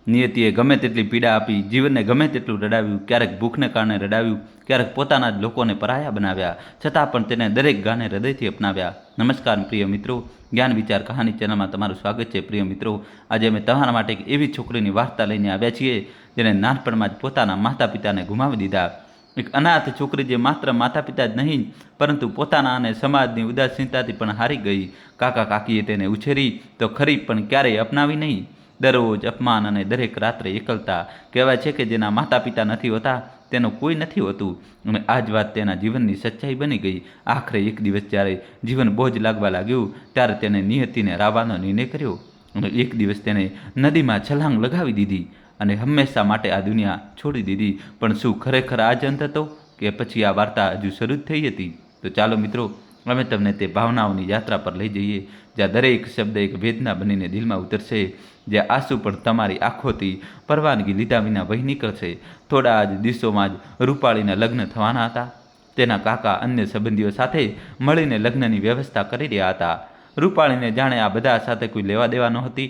નિયતિએ ગમે તેટલી પીડા આપી, જીવનને ગમે તેટલું રડાવ્યું, ક્યારેક ભૂખને કારણે રડાવ્યું, ક્યારેક પોતાના જ લોકોને પરાયા બનાવ્યા, છતાં પણ તેને દરેક ગાને હૃદયથી અપનાવ્યા. નમસ્કાર પ્રિય મિત્રો, જ્ઞાન વિચાર કહાની ચેનલમાં તમારું સ્વાગત છે. પ્રિય મિત્રો, આજે અમે તમારા માટે એક એવી છોકરીની વાર્તા લઈને આવ્યા છીએ જેને નાનપણમાં જ પોતાના માતા પિતાને ગુમાવી દીધા. એક અનાથ છોકરી જે માત્ર માતા પિતા જ નહીં પરંતુ પોતાના અને સમાજની ઉદાસીનતાથી પણ હારી ગઈ. કાકા કાકીએ તેને ઉછેરી તો ખરી, પણ ક્યારેય અપનાવી નહીં. દરરોજ અપમાન અને દરેક રાત્રે એકલતા. કહેવાય છે કે જેના માતા પિતા નથી હોતા તેનું કોઈ નથી હોતું, અને આ જ વાત તેના જીવનની સચ્ચાઈ બની ગઈ. આખરે એક દિવસ જ્યારે જીવન બોજ લાગવા લાગ્યું ત્યારે તેને નિયતિને રાવવાનો નિર્ણય કર્યો, અને એક દિવસ તેને નદીમાં છલાંગ લગાવી દીધી અને હંમેશા માટે આ દુનિયા છોડી દીધી. પણ શું ખરેખર આ જ અંત હતો, કે પછી આ વાર્તા હજુ શરૂ જ થઈ હતી? તો ચાલો મિત્રો, અમે તમને તે ભાવનાઓની યાત્રા પર લઈ જઈએ જ્યાં દરેક શબ્દ એક વેદના બનીને દિલમાં ઉતરશે, જ્યાં આંસુ પણ તમારી આંખોથી પરવાનગી લીધા વિના વહી નીકળશે. થોડા જ દિવસોમાં જ રૂપાળીના લગ્ન થવાના હતા. તેના કાકા અન્ય સંબંધીઓ સાથે મળીને લગ્નની વ્યવસ્થા કરી રહ્યા હતા. રૂપાળીને જાણે આ બધા સાથે કોઈ લેવા દેવા નહોતી.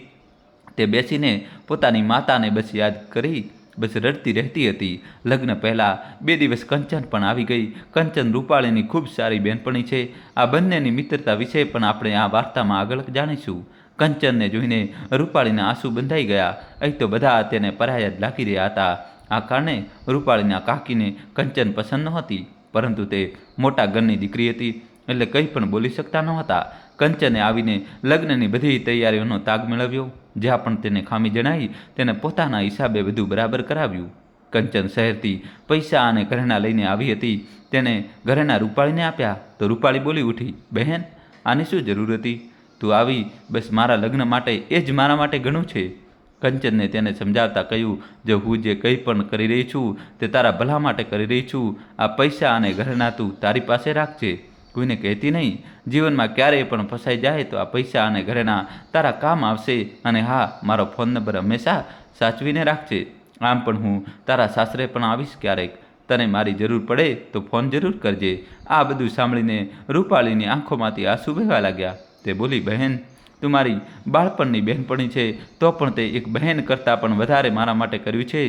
તે બેસીને પોતાની માતાને બસ યાદ કરી બસ રડતી રહેતી હતી. લગ્ન પહેલાં 2 દિવસ કંચન પણ આવી ગઈ. કંચન રૂપાળીની ખૂબ સારી બહેનપણી છે. આ બંનેની મિત્રતા વિશે પણ આપણે આ વાર્તામાં આગળ જાણીશું. કંચનને જોઈને રૂપાળીના આંસુ બંધાઈ ગયા. અહીં તો બધા તેને પરાયા જ લાગી રહ્યા હતા. આ કારણે રૂપાળીના કાકીને કંચન પસંદ નહોતી, પરંતુ તે મોટા ઘરની દીકરી હતી એટલે કંઈ પણ બોલી શકતા નહોતા. કંચને આવીને લગ્નની બધી તૈયારીઓનો તાગ મેળવ્યો. જ્યાં પણ તેને ખામી જણાઈ તેને પોતાના હિસાબે બધું બરાબર કરાવ્યું. કંચન શહેરથી પૈસા અને ઘરેણાં લઈને આવી હતી. તેને ઘરેણાં રૂપાળીને આપ્યા તો રૂપાળી બોલી ઉઠી, બહેન, આની શું જરૂર હતી? તું આવી બસ મારા લગ્ન માટે, એ જ મારા માટે ઘણું છે. કંચનને તેને સમજાવતા કહ્યું, જો હું જે કંઈ પણ કરી રહી છું તે તારા ભલા માટે કરી રહી છું. આ પૈસા અને ઘરેણાં તું તારી પાસે રાખજે, કોઈને કહેતી નહીં. જીવનમાં ક્યારેય પણ ફસાઈ જાય તો આ પૈસા અને ઘરેણાં તારા કામ આવશે. અને હા, મારો ફોન નંબર હંમેશા સાચવીને રાખજે. આમ પણ હું તારા સાસરે પણ આવીશ ક્યારેક. તને મારી જરૂર પડે તો ફોન જરૂર કરજે. આ બધું સાંભળીને રૂપાળીની આંખોમાંથી આંસુ વહેવા લાગ્યા. તે બોલી, બહેન, તું મારી બાળપણની બહેનપણી છે, તો પણ તે એક બહેન કરતાં પણ વધારે મારા માટે કર્યું છે.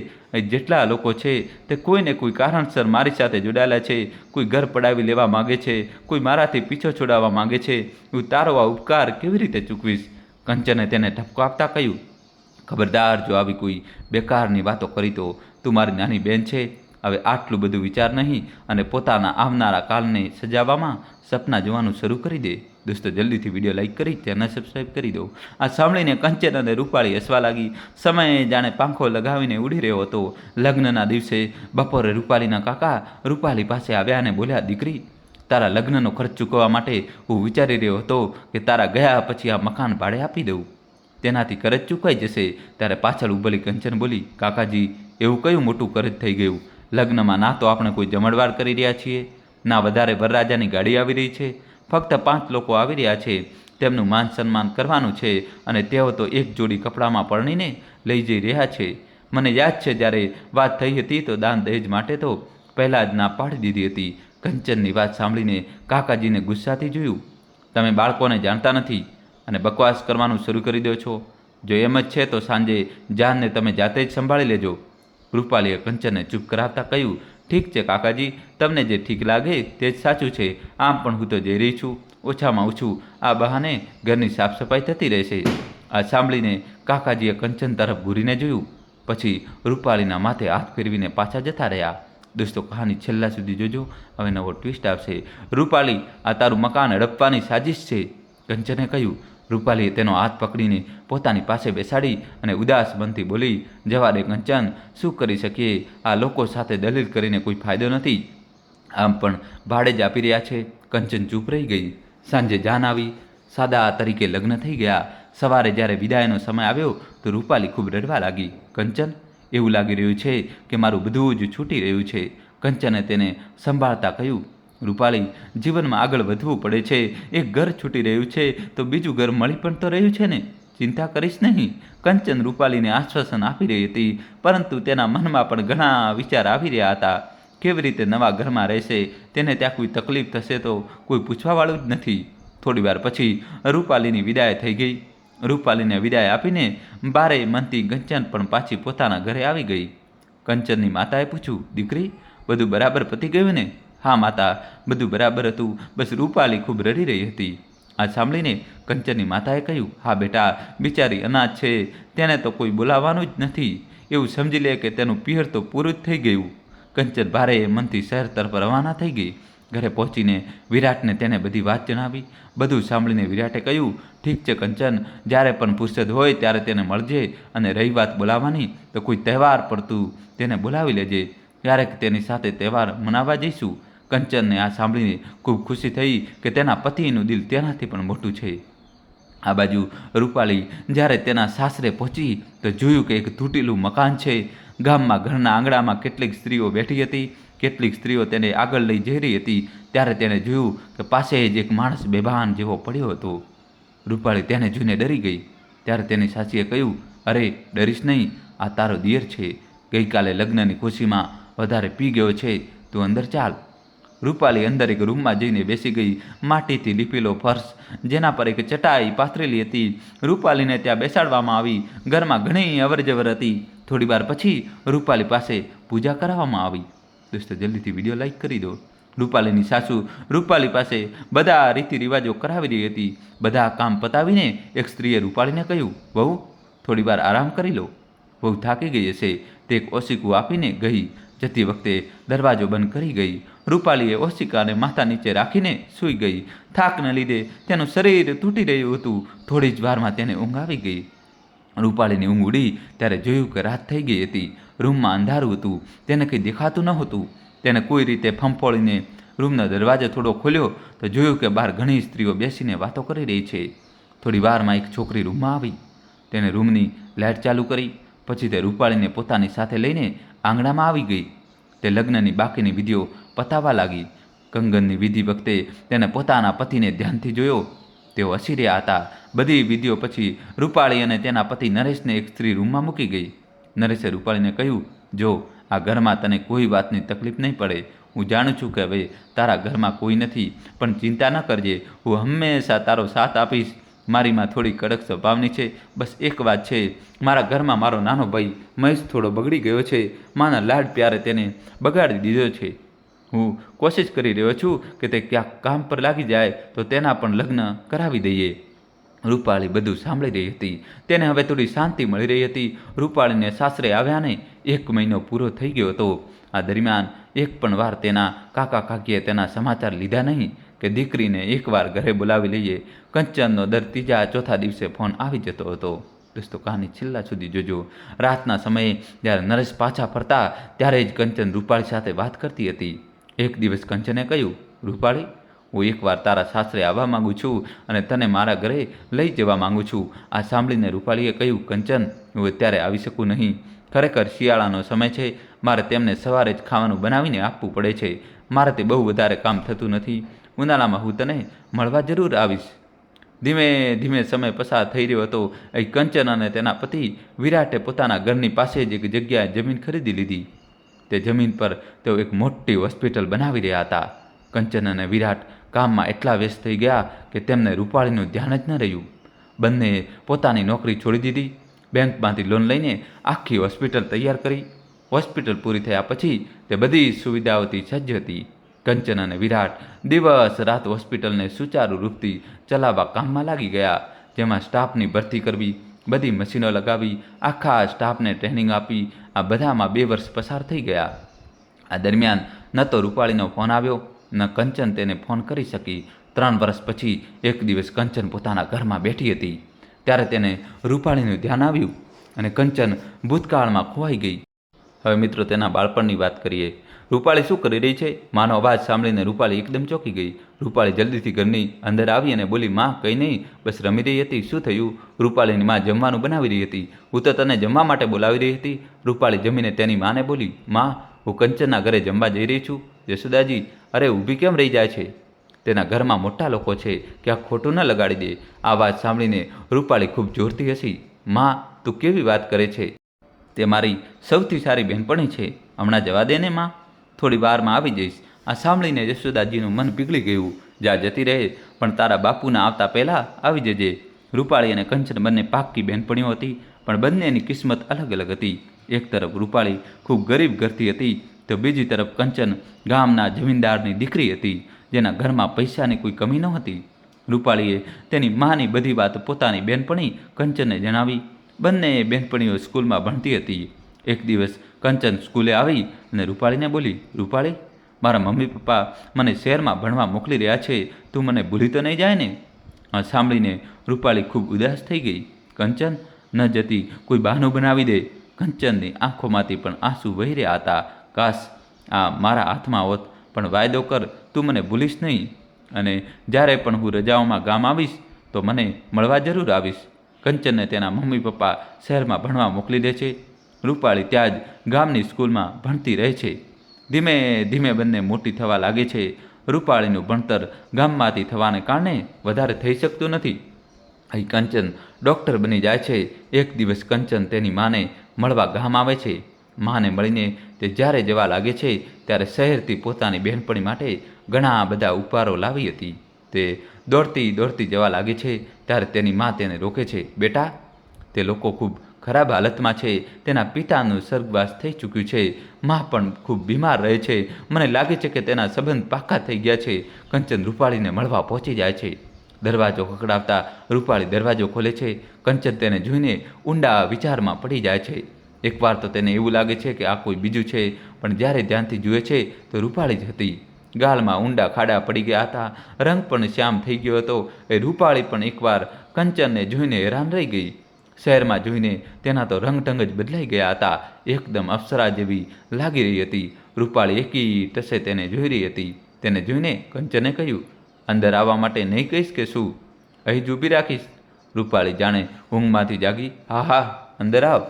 જેટલા લોકો છે તે કોઈને કોઈ કારણસર મારી સાથે જોડાયેલા છે. કોઈ ઘર પડાવી લેવા માગે છે, કોઈ મારાથી પીછો છોડાવવા માગે છે. હું તારો આ ઉપકાર કેવી રીતે ચૂકવીશ? કંચને તેને ઠપકો આપતા કહ્યું, ખબરદાર, જો આવી કોઈ બેકારની વાતો કરી તો તું મારી નાની બહેન છે. હવે આટલું બધું વિચાર નહીં અને પોતાના આવનારા કાલને સજાવવામાં સપના જોવાનું શરૂ કરી દે. દોસ્તો, જલ્દીથી વિડીયો લાઈક કરી ચેનલ સબસ્ક્રાઈબ કરી દો. આ સાંભળીને કંચન અને રૂપાળી હસવા લાગી. સમય જાણે પાંખો લગાવીને ઉડી રહ્યો હતો. લગ્નના દિવસે બપોરે રૂપાળીના કાકા રૂપાળી પાસે આવ્યા અને બોલ્યા, દીકરી, તારા લગ્નનો ખર્ચ ચૂકવવા માટે હું વિચારી રહ્યો હતો કે તારા ગયા પછી આ મકાન ભાડે આપી દઉં. તેનાથી કરજ ચૂકવાઈ જશે. ત્યારે પાછળ ઉભેલી કંચન બોલી, કાકાજી, એવું કયું મોટું કરજ થઈ ગયું? લગ્નમાં ના તો આપણે કોઈ જમણવાર કરી રહ્યા છીએ, ના વધારે વરરાજાની ગાડી આવી રહી છે. ફક્ત 5 લોકો આવી રહ્યા છે. તેમનું માન સન્માન કરવાનું છે અને તેઓ તો એક જોડી કપડામાં પરણીને લઈ જઈ રહ્યા છે. મને યાદ છે જ્યારે વાત થઈ હતી તો દાન દહેજ માટે તો પહેલાં જ ના પાડી દીધી હતી. કંચનની વાત સાંભળીને કાકાજીને ગુસ્સાથી જોયું. તમે બાળકોને જાણતા નથી અને બકવાસ કરવાનું શરૂ કરી દો છો. જો એમ જ છે તો સાંજે જાનને તમે જાતે જ સંભાળી લેજો. રૂપાળીએ કંચનને ચૂપ કરાવતા કહ્યું, ઠીક છે કાકાજી, તમને જે ઠીક લાગે તે જ સાચું છે. આમ પણ હું તો જઈ રહી છું. ઓછામાં ઓછું આ બહાને ઘરની સાફ સફાઈ થતી રહેશે. આ સાંભળીને કાકાજીએ કંચન તરફ ઘૂરીને જોયું, પછી રૂપાળીના માથે હાથ ફેરવીને પાછા જતા રહ્યા. દોસ્તો, કહાની છેલ્લા સુધી જોજો, હવે નવો ટ્વિસ્ટ આવશે. રૂપાળી, આ તારું મકાન હડપવાની સાજિશ છે, કંચને કહ્યું. રૂપાળીએ તેનો હાથ પકડીને પોતાની પાસે બેસાડી અને ઉદાસ મનથી બોલી, જવા દે કંચન, શું કરી શકીએ? આ લોકો સાથે દલીલ કરીને કોઈ ફાયદો નથી. આમ પણ ભાડે જ આપી રહ્યા છે. કંચન ચૂપ રહી ગઈ. સાંજે જાન આવી. સાદા તરીકે લગ્ન થઈ ગયા. સવારે જ્યારે વિદાયનો સમય આવ્યો તો રૂપાળી ખૂબ રડવા લાગી. કંચન, એવું લાગી રહ્યું છે કે મારું બધું જ છૂટી રહ્યું છે. કંચને તેને સંભાળતા કહ્યું, રૂપાળી, જીવનમાં આગળ વધવું પડે છે. એક ઘર છૂટી રહ્યું છે તો બીજું ઘર મળી પણ તો રહ્યું છે ને. ચિંતા કરીશ નહીં. કંચન રૂપાળીને આશ્વાસન આપી રહી હતી, પરંતુ તેના મનમાં પણ ઘણા વિચાર આવી રહ્યા હતા. કેવી રીતે નવા ઘરમાં રહેશે? તેને ત્યાં કોઈ તકલીફ થશે તો કોઈ પૂછવાવાળું જ નથી. થોડી વાર પછી રૂપાળીની વિદાય થઈ ગઈ. રૂપાલીને વિદાય આપીને બારે મનથી કંચન પણ પાછી પોતાના ઘરે આવી ગઈ. કંચનની માતાએ પૂછ્યું, દીકરી, બધું બરાબર પતી ગયું ને? હા માતા, બધું બરાબર હતું, બસ રૂપાલી ખૂબ રડી રહી હતી. આ સાંભળીને કંચનની માતાએ કહ્યું, હા બેટા, બિચારી અનાથ છે, તેને તો કોઈ બોલાવવાનું જ નથી. એવું સમજી લે કે તેનું પિયર તો પૂરું જ થઈ ગયું. કંચન ભારે મનથી શહેર તરફ રવાના થઈ ગઈ. ઘરે પહોંચીને વિરાટને તેને બધી વાત જણાવી. બધું સાંભળીને વિરાટે કહ્યું, ઠીક છે કંચન, જ્યારે પણ ફુરસદ હોય ત્યારે તેને મળજે, અને રહી વાત બોલાવવાની તો કોઈ તહેવાર પર તું તેને બોલાવી લેજે, ક્યારેક તેની સાથે તહેવાર મનાવવા જઈશું. કંચનને આ સાંભળીને ખૂબ ખુશી થઈ કે તેના પતિનું દિલ તેનાથી પણ મોટું છે. આ બાજુ રૂપાલી જ્યારે તેના સાસરે પહોંચી તો જોયું કે એક તૂટેલું મકાન છે. ગામમાં ઘરના આંગણામાં કેટલીક સ્ત્રીઓ બેઠી હતી, કેટલીક સ્ત્રીઓ તેને આગળ લઈ જઈ રહી હતી. ત્યારે તેણે જોયું કે પાસે જ એક માણસ બેભાન જેવો પડ્યો હતો. રૂપાળી તેને જોઈને ડરી ગઈ. ત્યારે તેની સાસીએ કહ્યું, અરે ડરીશ નહીં, આ તારો દિયર છે, ગઈકાલે લગ્નની ખુશીમાં વધારે પી ગયો છે, તું અંદર ચાલ. રૂપાલી અંદર એક રૂમમાં જઈને બેસી ગઈ. માટીથી લીપેલો ફર્શ, જેના પર એક ચટાઈ પાથરેલી હતી. રૂપાલીને ત્યાં બેસાડવામાં આવી. ઘરમાં ઘણી અવરજવર હતી. થોડી વાર પછી રૂપાલી પાસે પૂજા કરાવવામાં આવી. દોસ્તો જલ્દીથી વિડીયો લાઈક કરી દો. રૂપાલીની સાસુ રૂપાલી પાસે બધા રીતિ રિવાજો કરાવી રહી હતી. બધા કામ પતાવીને એક સ્ત્રીએ રૂપાલીને કહ્યું, વહુ, થોડી વાર આરામ કરી લો. વહુ થાકી ગઈ હશે, તે એક ઓશિકું આપીને ગઈ. જતી વખતે દરવાજો બંધ કરી ગઈ. રૂપાલીએ ઓશિકાને માથા નીચે રાખીને સૂઈ ગઈ. થાકને લીધે તેનું શરીર તૂટી રહ્યું હતું. થોડી જ વારમાં તેને ઊંઘ આવી ગઈ. રૂપાલીની ઊંઘ ઉડી ત્યારે જોયું કે રાત થઈ ગઈ હતી. રૂમમાં અંધારું હતું, તેને કંઈ દેખાતું નહોતું. તેને કોઈ રીતે ફંફોળીને રૂમનો દરવાજો થોડો ખોલ્યો તો જોયું કે બહાર ઘણી સ્ત્રીઓ બેસીને વાતો કરી રહી છે. થોડી વારમાં એક છોકરી રૂમમાં આવી. તેને રૂમની લાઇટ ચાલુ કરી. પછી તે રૂપાલીને પોતાની સાથે લઈને આંગણામાં આવી ગઈ. તે લગ્નની બાકીની વિધિઓ પતાવવા લાગી. કંગનની વિધિ વખતે તેને પોતાના પતિને ધ્યાનથી જોયો. તેઓ હસી રહ્યા હતા. બધી વિધિઓ પછી રૂપાળી અને તેના પતિ નરેશને એક સ્ત્રી રૂમમાં મૂકી ગઈ. નરેશે રૂપાળીને કહ્યું, જો આ ઘરમાં તને કોઈ વાતની તકલીફ નહીં પડે. હું જાણું છું કે હવે તારા ઘરમાં કોઈ નથી, પણ ચિંતા ન કરજે, હું હંમેશા તારો સાથ આપીશ. મારીમાં થોડી કડક સ્વભાવની છે. બસ એક વાત છે, મારા ઘરમાં મારો નાનો ભાઈ મહેશ થોડો બગડી ગયો છે. માના લાડ પ્યારે તેને બગાડી દીધો છે. હું કોશિશ કરી રહ્યો છું કે તે ક્યાંક કામ પર લાગી જાય તો તેના પણ લગ્ન કરાવી દઈએ. રૂપાળી બધું સાંભળી રહી હતી. તેને હવે થોડી શાંતિ મળી રહી હતી. રૂપાળીને સાસરે આવ્યાને 1 મહિનો પૂરો થઈ ગયો હતો. આ દરમિયાન એક પણ વાર તેના કાકા કાકીએ તેના સમાચાર લીધા નહીં કે દીકરીને એકવાર ઘરે બોલાવી લઈએ. કંચનનો દર 3જા 4થા દિવસે ફોન આવી જતો હતો. દોસ્તો કહાની છેલ્લા સુધી જોજો. રાતના સમયે જ્યારે નરેશ પાછા ફરતા ત્યારે જ કંચન રૂપાળી સાથે વાત કરતી હતી. એક દિવસ કંચને કહ્યું, રૂપાળી, હું એકવાર તારા સાસરે આવવા માગું છું અને તને મારા ઘરે લઈ જવા માગું છું. આ સાંભળીને રૂપાળીએ કહ્યું, કંચન, હું અત્યારે આવી શકું નહીં. ખરેખર શિયાળાનો સમય છે. મારે તેમને સવારે જ ખાવાનું બનાવીને આપવું પડે છે. મારે તે બહુ વધારે કામ થતું નથી. ઉનાળામાં હું તને મળવા જરૂર આવીશ. ધીમે ધીમે સમય પસાર થઈ રહ્યો હતો. અહીં કંચન અને તેના પતિ વિરાટે પોતાના ઘરની પાસે જ એક જગ્યાએ જમીન ખરીદી લીધી. તે જમીન પર તેઓ એક મોટી હોસ્પિટલ બનાવી રહ્યા હતા. કંચન અને વિરાટ કામમાં એટલા વ્યસ્ત થઈ ગયા કે તેમને રૂપાળીનું ધ્યાન જ ન રહ્યું. બંનેએ પોતાની નોકરી છોડી દીધી. બેંકમાંથી લોન લઈને આખી હોસ્પિટલ તૈયાર કરી. હોસ્પિટલ પૂરી થયા પછી તે બધી સુવિધાઓથી સજ્જ હતી. કંચન અને વિરાટ દિવસ રાત હોસ્પિટલને સુચારુ રૂપથી ચલાવવા કામમાં લાગી ગયા. જેમાં સ્ટાફની ભરતી કરવી, બધી મશીનો લગાવી, આખા સ્ટાફને ટ્રેનિંગ આપી. આ બધામાં 2 વર્ષ પસાર થઈ ગયા. આ દરમિયાન ન તો રૂપાળીનો ફોન આવ્યો, ન કંચન તેને ફોન કરી શકી. 3 વર્ષ પછી એક દિવસ કંચન પોતાના ઘરમાં બેઠી હતી. ત્યારે તેને રૂપાળીનું ધ્યાન આવ્યું અને કંચન ભૂતકાળમાં ખોવાઈ ગઈ. હવે મિત્રો તેના બાળપણની વાત કરીએ. રૂપાળી શું કરી રહી છે? માનો અવાજ સાંભળીને રૂપાળી એકદમ ચોંકી ગઈ. રૂપાળી જલ્દીથી ઘરની અંદર આવી અને બોલી, માં, કંઈ નહીં, બસ રમી રહી હતી. શું થયું? રૂપાળીની માં જમવાનું બનાવી રહી હતી. હું તો તને જમવા માટે બોલાવી રહી હતી. રૂપાળી જમીને તેની માને બોલી, માં, હું કંચનના ઘરે જમવા જઈ રહી છું. યશોદાજી, અરે ઊભી કેમ રહી જાય છે? તેના ઘરમાં મોટા લોકો છે, ક્યાંક ખોટું ન લગાડી દે. આ વાત સાંભળીને રૂપાળી ખૂબ જોરથી હસી. માં, તું કેવી વાત કરે છે? તે મારી સૌથી સારી બહેનપણી છે. હમણાં જવા દે ને માં, થોડી વારમાં આવી જઈશ. આ સાંભળીને યશોદાજીનું મન પીગળી ગયું. જા, જતી રહે, પણ તારા બાપુના આવતા પહેલાં આવી જજે. રૂપાળી અને કંચન બંને પાક્કી બહેનપણીઓ હતી, પણ બંનેની કિસ્મત અલગ અલગ હતી. એક તરફ રૂપાળી ખૂબ ગરીબ ઘરથી હતી, તો બીજી તરફ કંચન ગામના જમીનદારની દીકરી હતી, જેના ઘરમાં પૈસાની કોઈ કમી નહોતી. રૂપાળીએ તેની માની બધી વાત પોતાની બહેનપણી કંચનને જણાવી. બંને બહેનપણીઓ સ્કૂલમાં ભણતી હતી. એક દિવસ કંચન સ્કૂલે આવી અને રૂપાળીને બોલી, રૂપાળી, મારા મમ્મી પપ્પા મને શહેરમાં ભણવા મોકલી રહ્યા છે, તું મને ભૂલી તો નહીં જાય ને? આ સાંભળીને રૂપાળી ખૂબ ઉદાસ થઈ ગઈ. કંચન, ન જતી કોઈ બહાનું બનાવી દે. કંચનની આંખોમાંથી પણ આંસુ વહી રહ્યા હતા. કાશ આ મારા હાથમાં હોત, પણ વાયદો કર, તું મને ભૂલીશ નહીં, અને જ્યારે પણ હું રજાઓમાં ગામ આવીશ તો મને મળવા જરૂર આવીશ. કંચનને તેના મમ્મી પપ્પા શહેરમાં ભણવા મોકલી દે છે. રૂપાળી ત્યાં જ ગામની સ્કૂલમાં ભણતી રહે છે. ધીમે ધીમે બંને મોટી થવા લાગે છે. રૂપાળીનું ભણતર ગામમાંથી થવાને કારણે વધારે થઈ શકતું નથી. અહીં કંચન ડૉક્ટર બની જાય છે. એક દિવસ કંચન તેની માને મળવા ગામ આવે છે. માને મળીને તે જ્યારે જવા લાગે છે ત્યારે શહેરથી પોતાની બહેનપણી માટે ઘણા બધા ઉપહારો લાવી હતી. તે દોડતી દોડતી જવા લાગે છે ત્યારે તેની મા તેને રોકે છે. બેટા, તે લોકો ખૂબ ખરાબ હાલતમાં છે. તેના પિતાનું સ્વર્ગવાસ થઈ ચૂક્યું છે. મા પણ ખૂબ બીમાર રહે છે. મને લાગે છે કે તેના સંબંધ પાક્કા થઈ ગયા છે. કંચન રૂપાળીને મળવા પહોંચી જાય છે. દરવાજો ખખડાવતા રૂપાળી દરવાજો ખોલે છે. કંચન તેને જોઈને ઊંડા વિચારમાં પડી જાય છે. એકવાર તો તેને એવું લાગે છે કે આ કોઈ બીજું છે, પણ જ્યારે ધ્યાનથી જુએ છે તો રૂપાળી જ હતી. ગાલમાં ઊંડા ખાડા પડી ગયા હતા. રંગ પણ શ્યામ થઈ ગયો હતો. એ રૂપાળી પણ એકવાર કંચનને જોઈને હેરાન રહી ગઈ. શહેરમાં જોઈને તેના તો રંગઢંગ જ બદલાઈ ગયા હતા. એકદમ અપ્સરા જેવી લાગી રહી હતી. રૂપાળી એકી ટસે તેને જોઈ રહી હતી. તેને જોઈને કંચને કહ્યું, અંદર આવવા માટે નહીં કહીશ કે શું? અહીં જ ઊભી રાખીશ? રૂપાળી જાણે ઊંઘમાંથી જાગી. હા હા, અંદર આવ.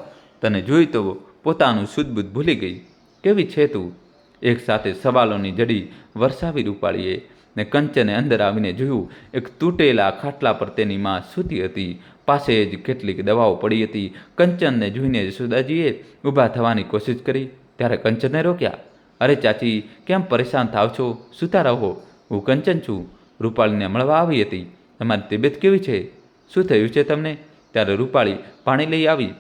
તને જોઈ તો પોતાનું શુદ્ધબુદ્ધ ભૂલી ગઈ. કેવી છે તું? એક સાથે સવાલોની જડી વરસાવી રૂપાળીએ. ને કંચને અંદર આવીને જોયું. એક તૂટેલા ખાટલા પર તેની માં સૂતી હતી. પાસે જ કેટલીક દવાઓ પડી હતી. કંચનને જોઈને યશોદાજીએ ઊભા થવાની કોશિશ કરી, ત્યારે કંચનને રોક્યા. અરે ચાચી, કેમ પરેશાન થાવ છો? સૂતા રહો. હું કંચન છું, રૂપાળીને મળવા આવી હતી. તમારી તબિયત કેવી છે? શું થયું છે તમને? ત્યારે રૂપાળી પાણી લઈ આવી.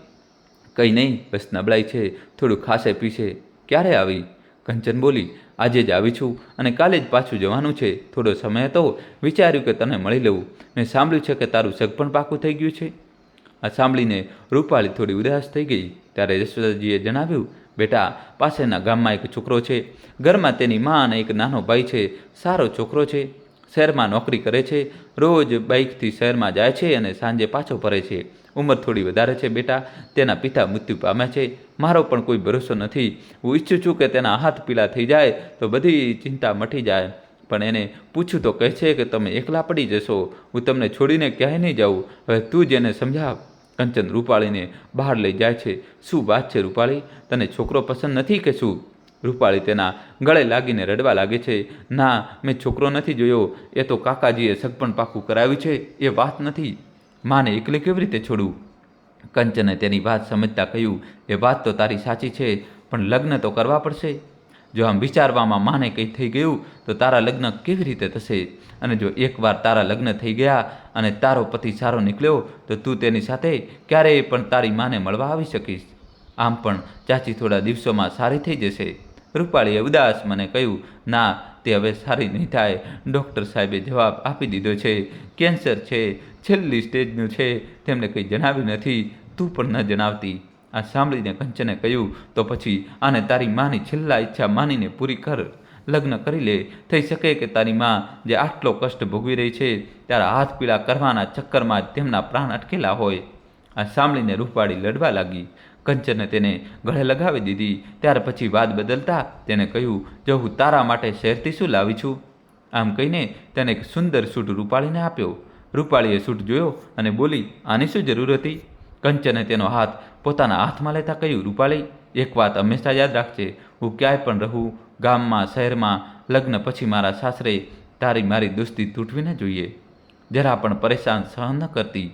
કંઈ નહીં, બસ નબળાઈ છે, થોડું ખાશે પીશે. ક્યારે આવી? કંચન બોલી, આજે જ આવી છું અને કાલે જ પાછું જવાનું છે. થોડો સમય હતો, વિચાર્યું કે તને મળી લઉં. મેં સાંભળ્યું છે કે તારું સગ પણ પાકું થઈ ગયું છે. આ સાંભળીને રૂપાળી થોડી ઉદાસ થઈ ગઈ. ત્યારે યશોદાજીએ જણાવ્યું, બેટા, પાસેના ગામમાં એક છોકરો છે. ઘરમાં તેની મા અને એક નાનો ભાઈ છે. સારો છોકરો છે. શહેરમાં નોકરી કરે છે. રોજ બાઇકથી શહેરમાં જાય છે અને સાંજે પાછો ફરે છે. ઉંમર થોડી વધારે છે બેટા. તેના પિતા મૃત્યુ પામ્યા છે. મારો પણ કોઈ ભરોસો નથી. હું ઈચ્છું છું કે તેના હાથ પીળા થઈ જાય તો બધી ચિંતા મટી જાય, પણ એને પૂછું તો કહે છે કે તમે એકલા પડી જશો. હું તમને છોડીને ક્યાંય નહીં જાઉં. હવે તું જ એને સમજાવ. કંચન રૂપાળીને બહાર લઈ જાય છે. શું વાત છે રૂપાળી? તને છોકરો પસંદ નથી કે શું? રૂપાળી તેના ગળે લાગીને રડવા લાગે છે. ના, મેં છોકરો નથી જોયો. એ તો કાકાજીએ સગપણ પાકું કરાવ્યું છે, એ વાત નથી. માને એકલી કેવી રીતે છોડું? કંચને તેની વાત સમજતા કહ્યું, એ વાત તો તારી સાચી છે, પણ લગ્ન તો કરવા પડશે. જો આમ વિચારવામાં માને કંઈ થઈ ગયું તો તારા લગ્ન કેવી રીતે થશે? અને જો એકવાર તારા લગ્ન થઈ ગયા અને તારો પતિ સારો નીકળ્યો તો તું તેની સાથે ક્યારેય પણ તારી માને મળવા આવી શકીશ. આમ પણ ચાચી થોડા દિવસોમાં સારી થઈ જશે. રૂપાળીએ ઉદાસ મને કહ્યું, ના, તે હવે સારી નહીં થાય. ડૉક્ટર સાહેબે જવાબ આપી દીધો છે. કેન્સર છે, છેલ્લી સ્ટેજનું છે. તેમને કંઈ જણાવ્યું નથી. તું પણ ન જણાવતી. આ સાંભળીને કંચને કહ્યું, તો પછી આને તારી માની છેલ્લા ઈચ્છા માનીને પૂરી કર. લગ્ન કરી લે. થઈ શકે કે તારી મા જે આટલો કષ્ટ ભોગવી રહી છે ત્યારે હાથ પીળા કરવાના ચક્કરમાં જ તેમના પ્રાણ અટકેલા હોય. આ સાંભળીને રૂપાળી લડવા લાગી. કંચને તેને ગળે લગાવી દીધી. ત્યાર પછી વાત બદલતા તેને કહ્યું, જો હું તારા માટે શહેરથી શું લાવી છું? આમ કહીને તેને એક સુંદર સૂટ રૂપાળીને આપ્યો. રૂપાળીએ સૂટ જોયો અને બોલી, આની શું જરૂર હતી? કંચને તેનો હાથ પોતાના હાથમાં લેતા કહ્યું, રૂપાળી, એક વાત હંમેશા યાદ રાખજે. હું ક્યાંય પણ રહું, ગામમાં, શહેરમાં, લગ્ન પછી મારા સાસરે તારી મારી દોસ્તી તૂટવી ન જોઈએ. જરા પણ પરેશાન સહન ન કરતી.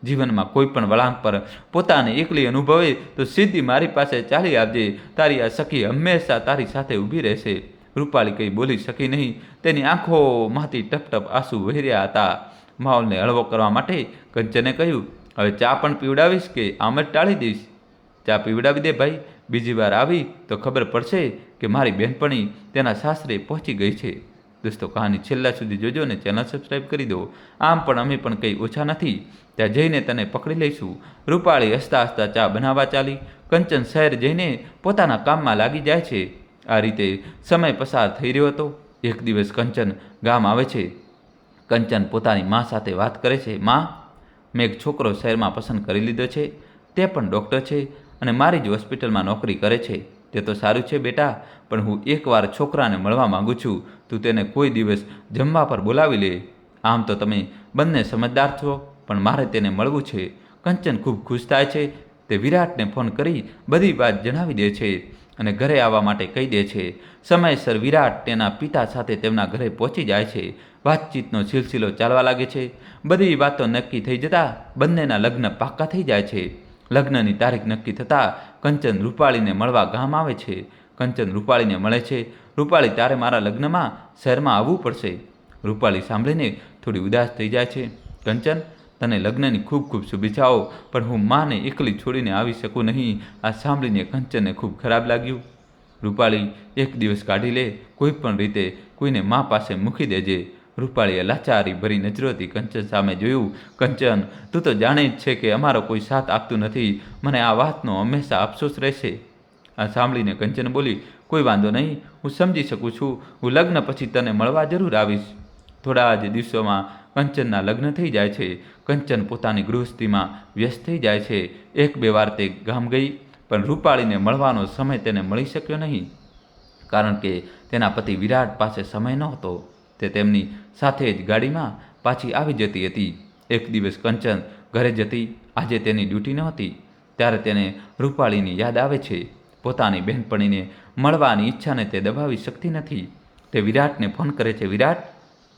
જીવનમાં કોઈ પણ વળાંક પર પોતાને એકલી અનુભવે તો સીધી મારી પાસે ચાલી આવજે. તારી આ સખી હંમેશા તારી સાથે ઊભી રહેશે. રૂપાળી કંઈ બોલી શકી નહીં. તેની આંખોમાંથી ટપટપ આંસુ વહી રહ્યા હતા. માહોલને હળવો કરવા માટે કંચને કહ્યું, હવે ચા પણ પીવડાવીશ કે આમ જ ટાળી દઈશ? ચા પીવડાવી દે ભાઈ, બીજી વાર આવી તો ખબર પડશે કે મારી બહેનપણી તેના સાસરે પહોંચી ગઈ છે. દોસ્તો, કહાની છેલ્લા સુધી જોજો અને ચેનલ સબસ્ક્રાઈબ કરી દો. આમ પણ અમે પણ કંઈ ઓછા નથી, ત્યાં જઈને તને પકડી લઈશું. રૂપાળી હસતા હસતા ચા બનાવવા ચાલી. કંચન શહેર જઈને પોતાના કામમાં લાગી જાય છે. આ રીતે સમય પસાર થઈ રહ્યો હતો. એક દિવસ કંચન ગામ આવે છે. કંચન પોતાની મા સાથે વાત કરે છે. મા, મેં એક છોકરો શહેરમાં પસંદ કરી લીધો છે. તે પણ ડૉક્ટર છે અને મારી જ હોસ્પિટલમાં નોકરી કરે છે. તે તો સારું છે બેટા, પણ હું એકવાર છોકરાને મળવા માગું છું. તું તેને કોઈ દિવસ જમવા પર બોલાવી લે. આમ તો તમે બંને સમજદાર છો, પણ મારે તેને મળવું છે. કંચન ખૂબ ખુશ થાય છે. તે વિરાટને ફોન કરી બધી વાત જણાવી દે છે અને ઘરે આવવા માટે કહી દે છે. સમયસર વિરાટ તેના પિતા સાથે તેમના ઘરે પહોંચી જાય છે. વાતચીતનો સિલસિલો ચાલવા લાગે છે. બધી વાતો નક્કી થઈ જતાં બંનેના લગ્ન પાક્કા થઈ જાય છે. લગ્નની તારીખ નક્કી થતાં કંચન રૂપાળીને મળવા ગામ આવે છે. કંચન રૂપાળીને મળે છે. રૂપાળી, તારે મારા લગ્નમાં શહેરમાં આવવું પડશે. રૂપાળી સાંભળીને થોડી ઉદાસ થઈ જાય છે. કંચન, તને લગ્નની ખૂબ ખૂબ શુભેચ્છાઓ, પણ હું માને એકલી છોડીને આવી શકું નહીં. આ સાંભળીને કંચનને ખૂબ ખરાબ લાગ્યું. રૂપાળી, એક દિવસ કાઢી લે, કોઈ પણ રીતે કોઈને મા પાસે મૂકી દેજે. રૂપાળીએ લાચારી ભરી નજરોથી કંચન સામે જોયું. કંચન, તું તો જાણે જ છે કે અમારો કોઈ સાથ આપતું નથી. મને આ વાતનો હંમેશા અફસોસ રહેશે. આ સાંભળીને કંચન બોલી, કોઈ વાંધો નહીં, હું સમજી શકું છું. હું લગ્ન પછી તને મળવા જરૂર આવીશ. થોડા જ દિવસોમાં કંચનના લગ્ન થઈ જાય છે. કંચન પોતાની ગૃહસ્થીમાં વ્યસ્ત થઈ જાય છે. એક બે વાર તે ગામ ગઈ, પણ રૂપાળીને મળવાનો સમય તેને મળી શક્યો નહીં, કારણ કે તેના પતિ વિરાટ પાસે સમય નહોતો. તે તેમની સાથે જ ગાડીમાં પાછી આવી જતી હતી. એક દિવસ કંચન ઘરે જતી. આજે તેની ડ્યુટી નહોતી. ત્યારે તેને રૂપાળીની યાદ આવે છે. પોતાની બહેનપણીને મળવાની ઈચ્છાને તે દબાવી શકતી નથી. તે વિરાટને ફોન કરે છે. વિરાટ,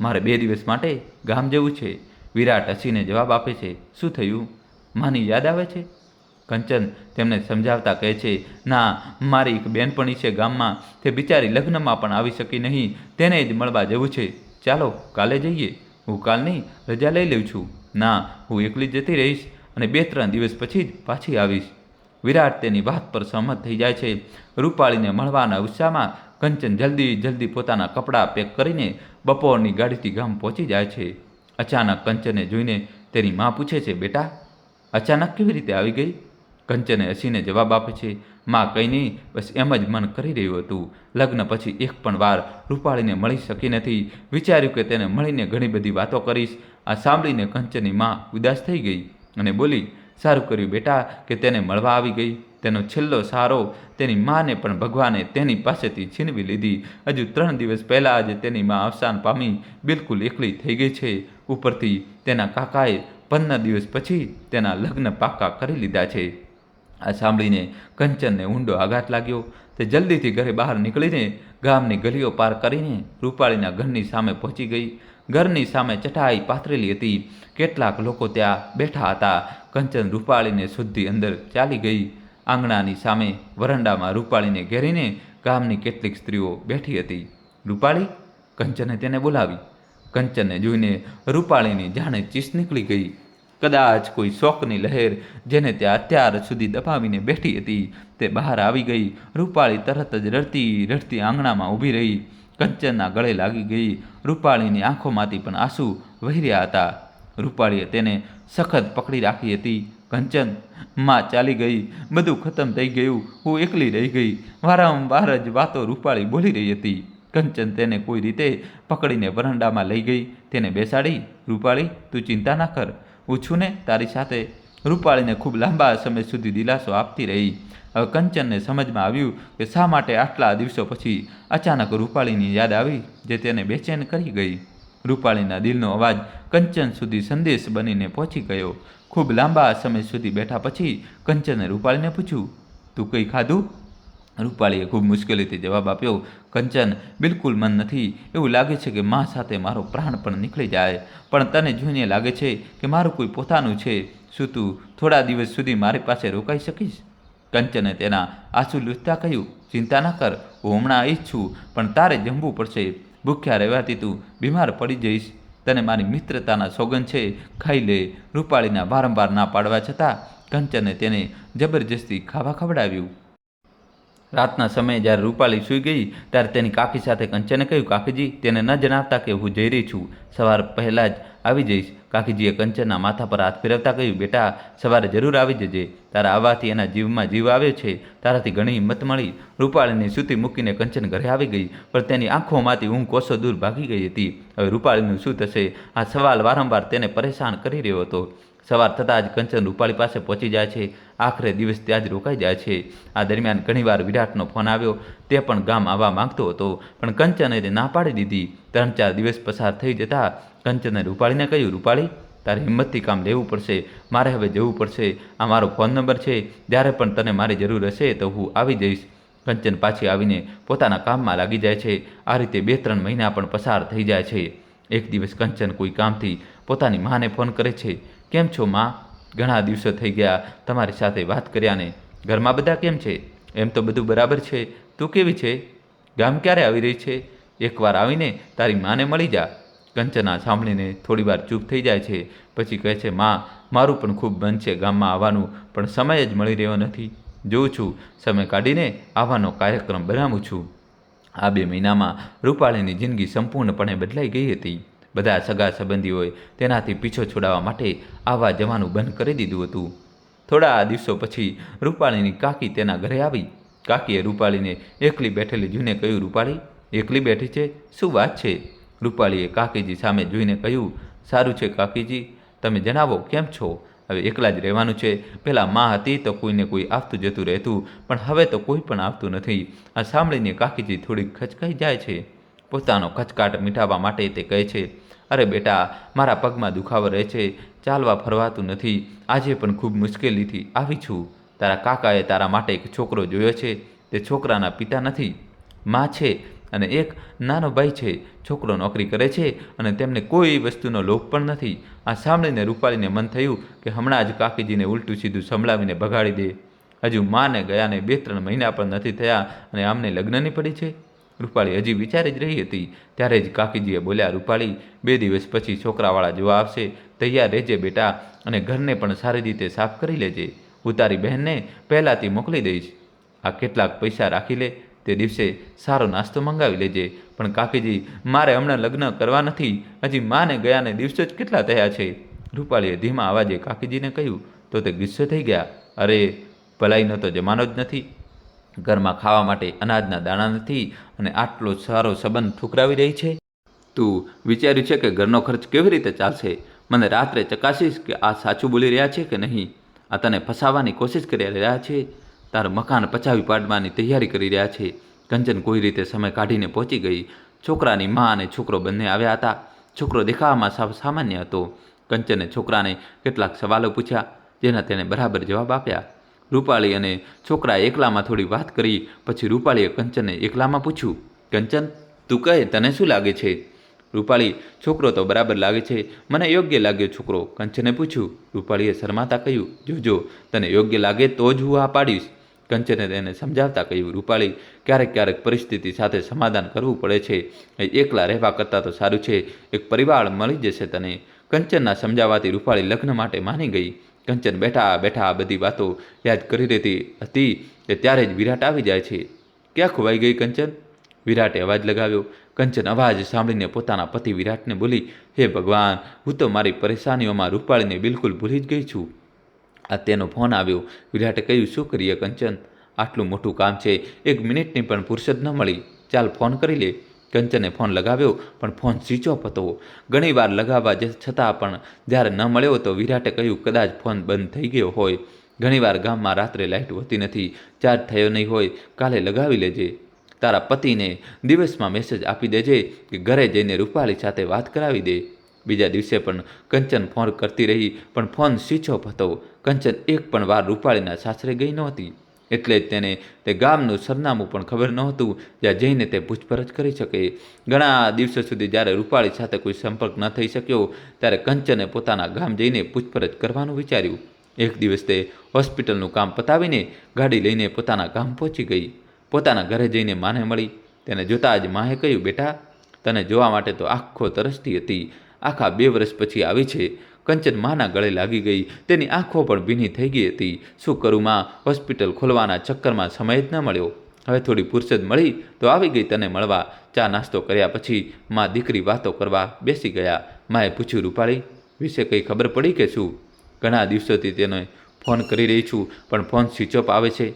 મારે 2 દિવસ માટે ગામ જવું છે. વિરાટ હસીને જવાબ આપે છે, શું થયું? માની યાદ આવે છે? કંચન તેમને સમજાવતા કહે છે, ના, મારી એક બહેનપણી છે ગામમાં. તે બિચારી લગ્નમાં પણ આવી શકી નહીં. તેને જ મળવા જવું છે. ચાલો કાલે જઈએ. હું કાલની રજા લઈ લઉં છું. ના, હું એકલી જતી રહીશ અને 2-3 દિવસ પછી જ પાછી આવીશ. વિરાટ તેની વાત પર સહમત થઈ જાય છે. રૂપાળીને મળવાના ઉત્સાહમાં કંચન જલ્દી પોતાના કપડાં પેક કરીને બપોરની ગાડીથી ગામ પહોંચી જાય છે. અચાનક કંચનને જોઈને તેની મા પૂછે છે, બેટા, અચાનક કેવી રીતે આવી ગઈ? કંચને હસીને જવાબ આપે છે, મા, કંઈ નહીં, બસ એમ જ મન કરી રહ્યું હતું. લગ્ન પછી એક પણ વાર રૂપાળીને મળી શકી નથી. વિચાર્યું કે તેને મળીને ઘણી બધી વાતો કરીશ. આ સાંભળીને કંચનની મા ઉદાસ થઈ ગઈ અને બોલી, સારું કર્યું બેટા કે તેને મળવા આવી ગઈ. તેનો છેલ્લો સહારો તેની માને પણ ભગવાને તેની પાસેથી છીનવી લીધી. હજુ 3 દિવસ પહેલાં જ તેની મા અવસાન પામી બિલકુલ એકલી થઈ ગઈ છે. ઉપરથી તેના કાકાએ 15 દિવસ પછી તેના લગ્ન પાક્કા કરી લીધા છે. આ સાંભળીને કંચનને ઊંડો આઘાત લાગ્યો. તે જલ્દીથી ઘરે બહાર નીકળીને ગામની ગલીઓ પાર કરીને રૂપાળીના ઘરની સામે પહોંચી ગઈ. ઘરની સામે ચટાઈ પાથરેલી હતી. કેટલાક લોકો ત્યાં બેઠા હતા. કંચન રૂપાળીને શોધતી અંદર ચાલી ગઈ. આંગણાની સામે વરંડામાં રૂપાળીને ઘેરીને ગામની કેટલીક સ્ત્રીઓ બેઠી હતી. રૂપાળી, કંચને તેને બોલાવી. કંચનને જોઈને રૂપાળીની જાણે ચીસ નીકળી ગઈ. કદાચ કોઈ શોકની લહેર જેને તે અત્યાર સુધી દબાવીને બેઠી હતી તે બહાર આવી ગઈ. રૂપાળી તરત જ રડતી આંગણામાં ઊભી રહી. કંચનના ગળે લાગી ગઈ. રૂપાળીની આંખોમાંથી પણ આંસુ વહી રહ્યા હતા. રૂપાળીએ તેને સખત પકડી રાખી હતી. કંચન, માં ચાલી ગઈ, બધું ખતમ થઈ ગયું, હું એકલી રહી ગઈ. વારંવાર જ વાતો રૂપાળી બોલી રહી હતી. કંચન તેને કોઈ રીતે પકડીને વરંડામાં લઈ ગઈ. તેને બેસાડી. રૂપાળી, તું ચિંતા ના કર, હું છું ને તારી સાથે. રૂપાળીને ખૂબ લાંબા સમય સુધી દિલાસો આપતી રહી. હવે કંચનને સમજમાં આવ્યું કે શા માટે આટલા દિવસો પછી અચાનક રૂપાળીની યાદ આવી જે તેને બેચેન કરી ગઈ. રૂપાળીના દિલનો અવાજ કંચન સુધી સંદેશ બનીને પહોંચી ગયો. ખૂબ લાંબા સમય સુધી બેઠા પછી કંચને રૂપાળીને પૂછ્યું, તું કંઈ ખાધું? રૂપાળીએ ખૂબ મુશ્કેલીથી જવાબ આપ્યો, કંચન, બિલકુલ મન નથી. એવું લાગે છે કે મા સાથે મારો પ્રાણ પણ નીકળી જાય. પણ તને જોઈને લાગે છે કે મારું કોઈ પોતાનું છે. શું તું થોડા દિવસ સુધી મારી પાસે રોકાઈ શકીશ? કંચને તેના આંસુ લૂછતા કહ્યું, ચિંતા ન કર, હું હમણાં અહીં જ છું, પણ તારે જમવું પડશે. ભૂખ્યા રહેવાથી તું બીમાર પડી જઈશ. તને મારી મિત્રતાના સોગંદ છે, ખાઈ લે. રૂપાળીના વારંવાર ના પાડવા છતાં કંચને તેને જબરજસ્તી ખાવા ખવડાવ્યું. રાતના સમયે જ્યારે રૂપાળી સૂઈ ગઈ ત્યારે તેની કાકી સાથે કંચને કહ્યું, કાકીજી, તેને ન જણાવતા કે હું જઈ રહી છું. સવાર પહેલાં જ આવી જઈશ. કાકીજીએ કંચનના માથા પર હાથ ફેરવતા કહ્યું, બેટા, સવારે જરૂર આવી જજે. તારા આવવાથી એના જીવમાં જીવ આવ્યો છે. તારાથી ઘણી હિંમત મળી. રૂપાળીને સૂતી મૂકીને કંચન ઘરે આવી ગઈ, પણ તેની આંખોમાંથી ઊંઘ કોસો દૂર ભાગી ગઈ હતી. હવે રૂપાળીનું શું થશે? આ સવાલ વારંવાર તેને પરેશાન કરી રહ્યો હતો. સવાર થતાં જ કંચન રૂપાળી પાસે પહોંચી જાય છે. આખરે દિવસ ત્યાં જ રોકાઈ જાય છે. આ દરમિયાન ઘણીવાર વિરાટનો ફોન આવ્યો. તે પણ ગામ આવવા માંગતો હતો, પણ કંચને ના પાડી દીધી. 3-4 દિવસ પસાર થઈ જતા કંચને રૂપાળીને કહ્યું, રૂપાળી, તારે હિંમતથી કામ લેવું પડશે. મારે હવે જવું પડશે. આ મારો ફોન નંબર છે. જ્યારે પણ તને મારી જરૂર હશે તો હું આવી જઈશ. કંચન પાછી આવીને પોતાના કામમાં લાગી જાય છે. આ રીતે 2-3 મહિના પણ પસાર થઈ જાય છે. એક દિવસ કંચન કોઈ કામથી પોતાની માને ફોન કરે છે. કેમ છો માં? ઘણા દિવસો થઈ ગયા તમારી સાથે વાત કર્યાને. ઘરમાં બધા કેમ છે? એમ તો બધું બરાબર છે. તું કેવી છે? ગામ ક્યારે આવી રહી છે? એકવાર આવીને તારી માને મળી જા. કંચના સાંભળીને થોડીવાર ચૂપ થઈ જાય છે. પછી કહે છે, માં, મારું પણ ખૂબ મન છે ગામમાં આવવાનું, પણ સમય જ મળી રહ્યો નથી. જોઉં છું, સમય કાઢીને આવવાનો કાર્યક્રમ બનાવું છું. આ 2 મહિનામાં રૂપાળીની જિંદગી સંપૂર્ણપણે બદલાઈ ગઈ હતી. બધા સગા સંબંધીઓએ તેનાથી પીછો છોડાવવા માટે આવવા જવાનું બંધ કરી દીધું હતું. થોડા દિવસો પછી રૂપાળીની કાકી તેના ઘરે આવી. કાકીએ રૂપાળીને એકલી બેઠેલી જોઈને કહ્યું, રૂપાળી, એકલી બેઠી છે? શું વાત છે? રૂપાળીએ કાકીજી સામે જોઈને કહ્યું, સારું છે કાકીજી, તમે જણાવો કેમ છો? હવે એકલા જ રહેવાનું છે. પહેલાં માં હતી તો કોઈને કોઈ આવતું જતું રહેતું, પણ હવે તો કોઈ પણ આવતું નથી. આ સાંભળીને કાકીજી થોડીક ખચકાઈ જાય છે. પોતાનો ખચકાટ મીટાવવા માટે તે કહે છે, અરે બેટા, મારા પગમાં દુખાવો રહે છે, ચાલવા ફરવાતું નથી. આજે પણ ખૂબ મુશ્કેલીથી આવી છું. તારા કાકાએ તારા માટે એક છોકરો જોયો છે. તે છોકરાના પિતા નથી, માં છે, અને એક નાનો ભાઈ છે. છોકરો નોકરી કરે છે અને તેમને કોઈ વસ્તુનો લોભ પણ નથી. આ સાંભળીને રૂપાળીને મન થયું કે હમણાં જ કાકીજીને ઉલટું સીધું સંભળાવીને ભગાડી દે. હજુ માને ગયાને 2-3 મહિના પણ નથી થયા અને આમને લગ્નની પડી છે. રૂપાળી હજી વિચારી જ રહી હતી ત્યારે જ કાકીજીએ બોલ્યા, રૂપાળી, 2 દિવસ પછી છોકરાવાળા જોવા આવશે. તૈયાર રહેજે બેટા, અને ઘરને પણ સારી રીતે સાફ કરી લેજે. હું તારી બહેનને પહેલાંથી મોકલી દઈશ. આ કેટલાક પૈસા રાખી લે. તે દિવસે સારો નાસ્તો મંગાવી લેજે. પણ કાકીજી, મારે હમણાં લગ્ન કરવા નથી. હજી માને ગયાને દિવસો જ કેટલા થયા છે. રૂપાળીએ ધીમા અવાજે કાકીજીને કહ્યું. તો તે ગુસ્સે થઈ ગયા. અરે, ભલાઈનો તો જમાનો જ નથી. ઘરમાં ખાવા માટે અનાજના દાણા નથી અને આટલો સારો સંબંધ ઠુકરાવી રહી છે. તું વિચાર્યું છે કે ઘરનો ખર્ચ કેવી રીતે ચાલશે? મને રાત્રે ચકાસીશ કે આ સાચું બોલી રહ્યા છે કે નહીં. આ તને ફસાવવાની કોશિશ કરી રહ્યા છે. તારું મકાન પચાવી પાડવાની તૈયારી કરી રહ્યા છે. કંચન કોઈ રીતે સમય કાઢીને પહોંચી ગઈ. છોકરાની મા અને છોકરો બંને આવ્યા હતા. છોકરો દેખાવામાં સાવ સામાન્ય હતો. કંચને છોકરાને કેટલાક સવાલો પૂછ્યા, જેના તેણે બરાબર જવાબ આપ્યા. રૂપાળી અને છોકરાએ એકલામાં થોડી વાત કરી. પછી રૂપાળીએ કંચનને એકલામાં પૂછ્યું, કંચન, તું કહે, તને શું લાગે છે? રૂપાળી, છોકરો તો બરાબર લાગે છે. મને યોગ્ય લાગ્યો છોકરો. કંચને પૂછ્યું. રૂપાળીએ શરમાતા કહ્યું, જોજો, તને યોગ્ય લાગે તો જ હું આ પાડીશ. કંચને તેને સમજાવતા કહ્યું, રૂપાળી, ક્યારેક ક્યારેક પરિસ્થિતિ સાથે સમાધાન કરવું પડે છે. એકલા રહેવા કરતાં તો સારું છે. એક પરિવાર મળી જશે તને. કંચનના સમજાવવાથી રૂપાળી લગ્ન માટે માની ગઈ. કંચન બેઠા બેઠા આ બધી વાતો યાદ કરી રહેતી હતી કે ત્યારે જ વિરાટ આવી જાય છે. ક્યાં ખોવાઈ ગઈ કંચન? વિરાટે અવાજ લગાવ્યો. કંચન અવાજ સાંભળીને પોતાના પતિ વિરાટને બોલી, હે ભગવાન, હું તો મારી પરેશાનીઓમાં રૂપાળીને બિલકુલ ભૂલી જ ગઈ છું. આ તેનો ફોન આવ્યો. વિરાટે કહ્યું, શું કરીએ કંચન? આટલું મોટું કામ છે, 1 મિનિટની પણ ફુરસદ ન મળી. ચાલ ફોન કરી લે. કંચને ફોન લગાવ્યો, પણ ફોન સ્વિચ ઓફ હતો. ઘણીવાર લગાવવા છતાં પણ જ્યારે ન મળ્યો તો વિરાટે કહ્યું, કદાચ ફોન બંધ થઈ ગયો હોય. ઘણીવાર ગામમાં રાત્રે લાઇટ હોતી નથી, ચાર્જ થયો નહીં હોય. કાલે લગાવી લેજે. તારા પતિને દિવસમાં મેસેજ આપી દેજે કે ઘરે જઈને રૂપાળી સાથે વાત કરાવી દે. બીજા દિવસે પણ કંચન ફોન કરતી રહી, પણ ફોન સ્વિચ ઓફ હતો. કંચન એક પણ વાર રૂપાળીના સાસરે ગઈ નહોતી, એટલે જ તેને તે ગામનું સરનામું પણ ખબર નહોતું જ્યાં જઈને તે પૂછપરછ કરી શકે. ઘણા દિવસો સુધી જ્યારે રૂપાળી સાથે કોઈ સંપર્ક ન થઈ શક્યો, ત્યારે કંચને પોતાના ગામ જઈને પૂછપરછ કરવાનું વિચાર્યું. એક દિવસ તે હોસ્પિટલનું કામ પતાવીને ગાડી લઈને પોતાના ગામ પહોંચી ગઈ. પોતાના ઘરે જઈને માને મળી. તેને જોતાં જ માએ કહ્યું, બેટા, તને જોવા માટે તો આંખો તરસતી હતી. આખા 2 વર્ષ પછી આવી છે. કંચન માના ગળે લાગી ગઈ. તેની આંખો પણ ભીની થઈ ગઈ હતી. શું કરું માં? હોસ્પિટલ ખોલવાના ચક્કરમાં સમય જ ન મળ્યો. હવે થોડી ફુરસદ મળી તો આવી ગઈ તને મળવા. ચા નાસ્તો કર્યા પછી માં દીકરી વાતો કરવા બેસી ગયા. માએ પૂછ્યું, રૂપાળી વિશે કંઈ ખબર પડી કે શું? ઘણા દિવસોથી તેને ફોન કરી રહી છું પણ ફોન સ્વિચ ઓફ આવે છે.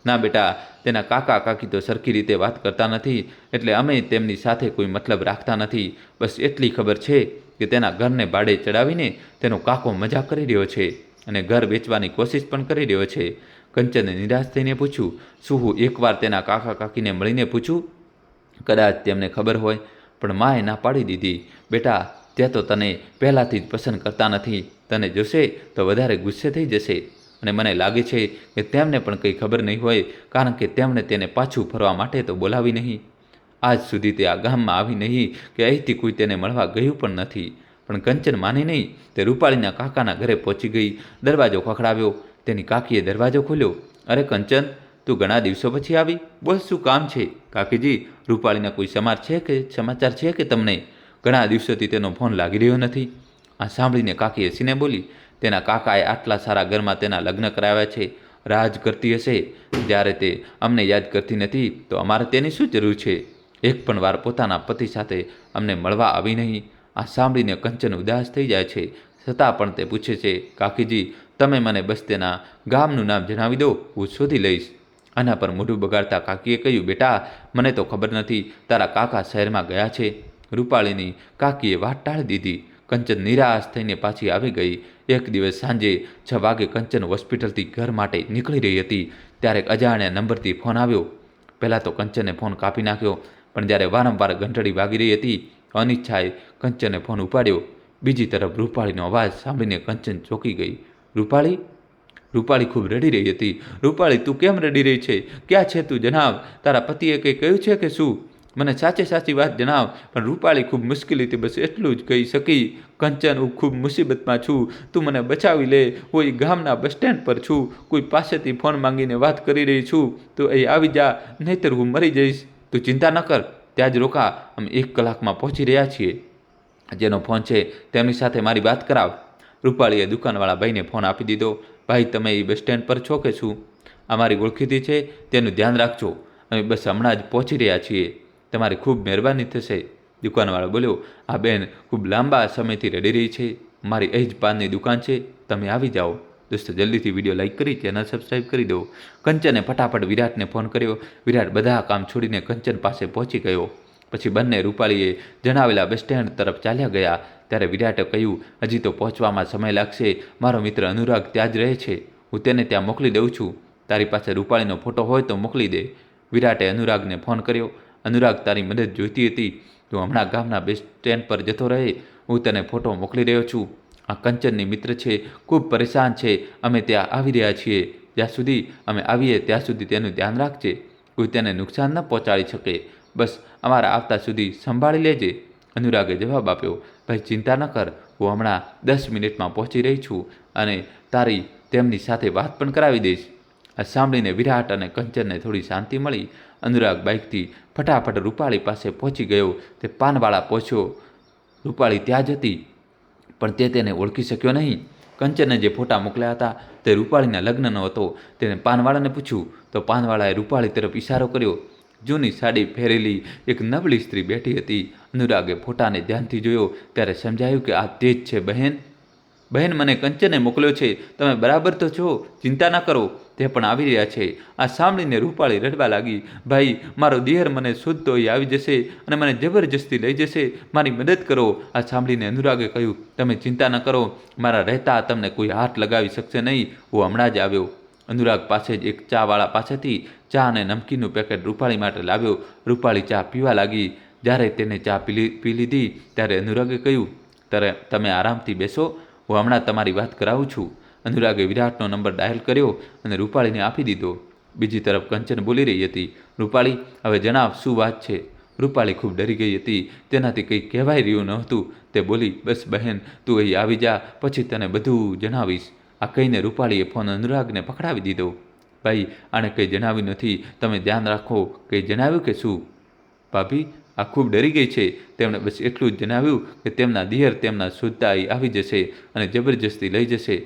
ના બેટા, તેના કાકા કાકી તો સરખી રીતે વાત કરતા નથી, એટલે અમે તેમની સાથે કોઈ મતલબ રાખતા નથી. બસ એટલી ખબર છે કે તેના ઘરને ભાડે ચડાવીને તેનો કાકો મજાક કરી રહ્યો છે અને ઘર વેચવાની કોશિશ પણ કરી રહ્યો છે. કંચને નિરાશ થઈને પૂછ્યું, શું હું એકવાર તેના કાકા કાકીને મળીને પૂછું? કદાચ તેમને ખબર હોય. પણ માએ ના પાડી દીધી. બેટા, તે તો તને પહેલાંથી જ પસંદ કરતા નથી. તને જોશે તો વધારે ગુસ્સે થઈ જશે અને મને લાગે છે કે તેમને પણ કંઈ ખબર નહીં હોય, કારણ કે તેમણે તેને પાછું ફરવા માટે તો બોલાવી નહીં. આજ સુધી તે આ ગામમાં આવી નહીં કે અહીંથી કોઈ તેને મળવા ગયું પણ નથી. પણ કંચન માની નહીં. તે રૂપાળીના કાકાના ઘરે પહોંચી ગઈ. દરવાજો ખખડાવ્યો. તેની કાકીએ દરવાજો ખોલ્યો. અરે કંચન, તું ઘણા દિવસો પછી આવી? બોલ, શું કામ છે? કાકીજી, રૂપાળીના કોઈ સમાચાર છે કે તમને? ઘણા દિવસોથી તેનો ફોન લાગી રહ્યો નથી. આ સાંભળીને કાકી હસીને બોલી, તેના કાકાએ આટલા સારા ઘરમાં તેના લગ્ન કરાવ્યા છે. રાજ કરતી હશે. જ્યારે તે અમને યાદ કરતી નથી તો અમારે તેની શું જરૂર છે? એક પણ વાર પોતાના પતિ સાથે અમને મળવા આવી નહીં. આ સાંભળીને કંચન ઉદાસ થઈ જાય છે. છતાં પણ તે પૂછે છે, કાકીજી, તમે મને બસ તેના ગામનું નામ જણાવી દો, હું શોધી લઈશ. આના પર મોઢું બગાડતા કાકીએ કહ્યું, બેટા, મને તો ખબર નથી. તારા કાકા શહેરમાં ગયા છે. રૂપાળીની કાકીએ વાત ટાળી દીધી. કંચન નિરાશ થઈને પાછી આવી ગઈ. એક દિવસ સાંજે 6 વાગે કંચન હોસ્પિટલથી ઘર માટે નીકળી રહી હતી ત્યારે અજાણ્યા નંબરથી ફોન આવ્યો. પહેલાં તો કંચને ફોન કાપી નાખ્યો, પણ જ્યારે વારંવાર ઘંટડી વાગી રહી હતી, અનિચ્છાએ કંચને ફોન ઉપાડ્યો. બીજી તરફ રૂપાળીનો અવાજ સાંભળીને કંચન ચોંકી ગઈ. રૂપાળી? રૂપાળી ખૂબ રડી રહી હતી. રૂપાળી, તું કેમ રડી રહી છે? ક્યાં છે તું? જણાવ. તારા પતિએ કંઈ કહ્યું છે કે શું? મને સાચી વાત જણાવ. પણ રૂપાળી ખૂબ મુશ્કેલીથી બસ એટલું જ કહી શકી, કંચન, હું ખૂબ મુસીબતમાં છું. તું મને બચાવી લે. હું એ ગામના બસ સ્ટેન્ડ પર છું. કોઈ પાસેથી ફોન માંગીને વાત કરી રહી છું. તું અહીં આવી જા, નહીંતર હું મરી જઈશ. તું ચિંતા ન કર, ત્યાં જ રોકા. અમે 1 કલાકમાં પહોંચી રહ્યા છીએ. જેનો ફોન છે તેમની સાથે મારી વાત કરાવ. રૂપાળીએ દુકાનવાળા ભાઈને ફોન આપી દીધો. ભાઈ, તમે એ બસ સ્ટેન્ડ પર છો કે શું? અમારી ઓળખીતી છે, તેનું ધ્યાન રાખજો. અમે બસ હમણાં જ પહોંચી રહ્યા છીએ. તમારી ખૂબ મહેરબાની થશે. દુકાનવાળો બોલ્યો, આ બેન ખૂબ લાંબા સમયથી રડી રહી છે. મારી અહીં જ પાનની દુકાન છે, તમે આવી જાઓ. દોસ્તો, જલ્દીથી વિડીયો લાઇક કરી ચેનલ સબસ્ક્રાઈબ કરી દો. કંચને ફટાફટ વિરાટને ફોન કર્યો. વિરાટ બધા કામ છોડીને કંચન પાસે પહોંચી ગયો. પછી બંને રૂપાળીએ જણાવેલા બસ સ્ટેન્ડ તરફ ચાલ્યા ગયા. ત્યારે વિરાટે કહ્યું, હજી તો પહોંચવામાં સમય લાગશે. મારો મિત્ર અનુરાગ ત્યાં જ રહે છે. હું તેને ત્યાં મોકલી દઉં છું. તારી પાસે રૂપાળીનો ફોટો હોય તો મોકલી દે. વિરાટે અનુરાગને ફોન કર્યો. અનુરાગ, તારી મદદ જોઈતી હતી. તું હમણાં ગામના બસ સ્ટેન્ડ પર જતો રહે. હું તને ફોટો મોકલી રહ્યો છું. આ કંચનની મિત્ર છે, ખૂબ પરેશાન છે. અમે ત્યાં આવી રહ્યા છીએ. જ્યાં સુધી અમે આવીએ ત્યાં સુધી તેનું ધ્યાન રાખજે. કોઈ તેને નુકસાન ન પહોંચાડી શકે. બસ અમારા આવતા સુધી સંભાળી લેજે. અનુરાગે જવાબ આપ્યો, ભાઈ, ચિંતા ન કર. હું હમણાં 10 મિનિટમાં પહોંચી રહી છું અને તારી તેમની સાથે વાત પણ કરાવી દઈશ. આ સાંભળીને વિરાટ અને કંચનને થોડી શાંતિ મળી. અનુરાગ બાઇકથી ફટાફટ રૂપાળી પાસે પહોંચી ગયો. તે પાનવાળા પહોંચ્યો. રૂપાળી ત્યાં જ હતી, પણ તે તેને ઓળખી શક્યો નહીં. કંચને જે ફોટા મોકલ્યા હતા તે રૂપાળીના લગ્નનો હતો. તેને પાનવાળાને પૂછ્યું તો પાનવાળાએ રૂપાળી તરફ ઇશારો કર્યો. જૂની સાડી પહેરેલી એક નબળી સ્ત્રી બેઠી હતી. અનુરાગે ફોટાને ધ્યાનથી જોયો ત્યારે સમજાયું કે આ તે જ છે. બહેન, મને કંચને મોકલ્યો છે. તમે બરાબર તો છો? ચિંતા ના કરો, તે પણ આવી રહ્યા છે. આ સાંભળીને રૂપાળી રડવા લાગી. ભાઈ, મારો દિયર મને શોધતો અહીં આવી જશે અને મને જબરજસ્તી લઈ જશે. મારી મદદ કરો. આ સાંભળીને અનુરાગે કહ્યું, તમે ચિંતા ન કરો. મારા રહેતા તમને કોઈ હાથ લગાવી શકશે નહીં. હું હમણાં જ આવ્યો. અનુરાગ પાસે જ એક ચાવાળા પાસેથી ચા અને નમકીનનું પેકેટ રૂપાળી માટે લાવ્યો. રૂપાળી ચા પીવા લાગી. જ્યારે તેને ચા પી લીધી ત્યારે અનુરાગે કહ્યું, તમે આરામથી બેસો, હું હમણાં તમારી વાત કરાવું છું. અનુરાગે વિરાટનો નંબર ડાયલ કર્યો અને રૂપાળીને આપી દીધો. બીજી તરફ કંચન બોલી રહી હતી, રૂપાળી, હવે જણાવ, શું વાત છે? રૂપાળી ખૂબ ડરી ગઈ હતી. તેનાથી કંઈ કહેવાય રહ્યું નહોતું. તે બોલી, બસ બહેન, તું અહીં આવી જા, પછી તને બધું જણાવીશ. આ કહીને રૂપાળીએ ફોન અનુરાગને પકડાવી દીધો. ભાઈ, આણે કંઈ જણાવ્યું નથી. તમે ધ્યાન રાખો. કંઈ જણાવ્યું કે શું? ભાભી, આ ખૂબ ડરી ગઈ છે. તેમણે બસ એટલું જ જણાવ્યું કે તેમના દિયર તેમના શોધતા આવી જશે અને જબરજસ્તી લઈ જશે.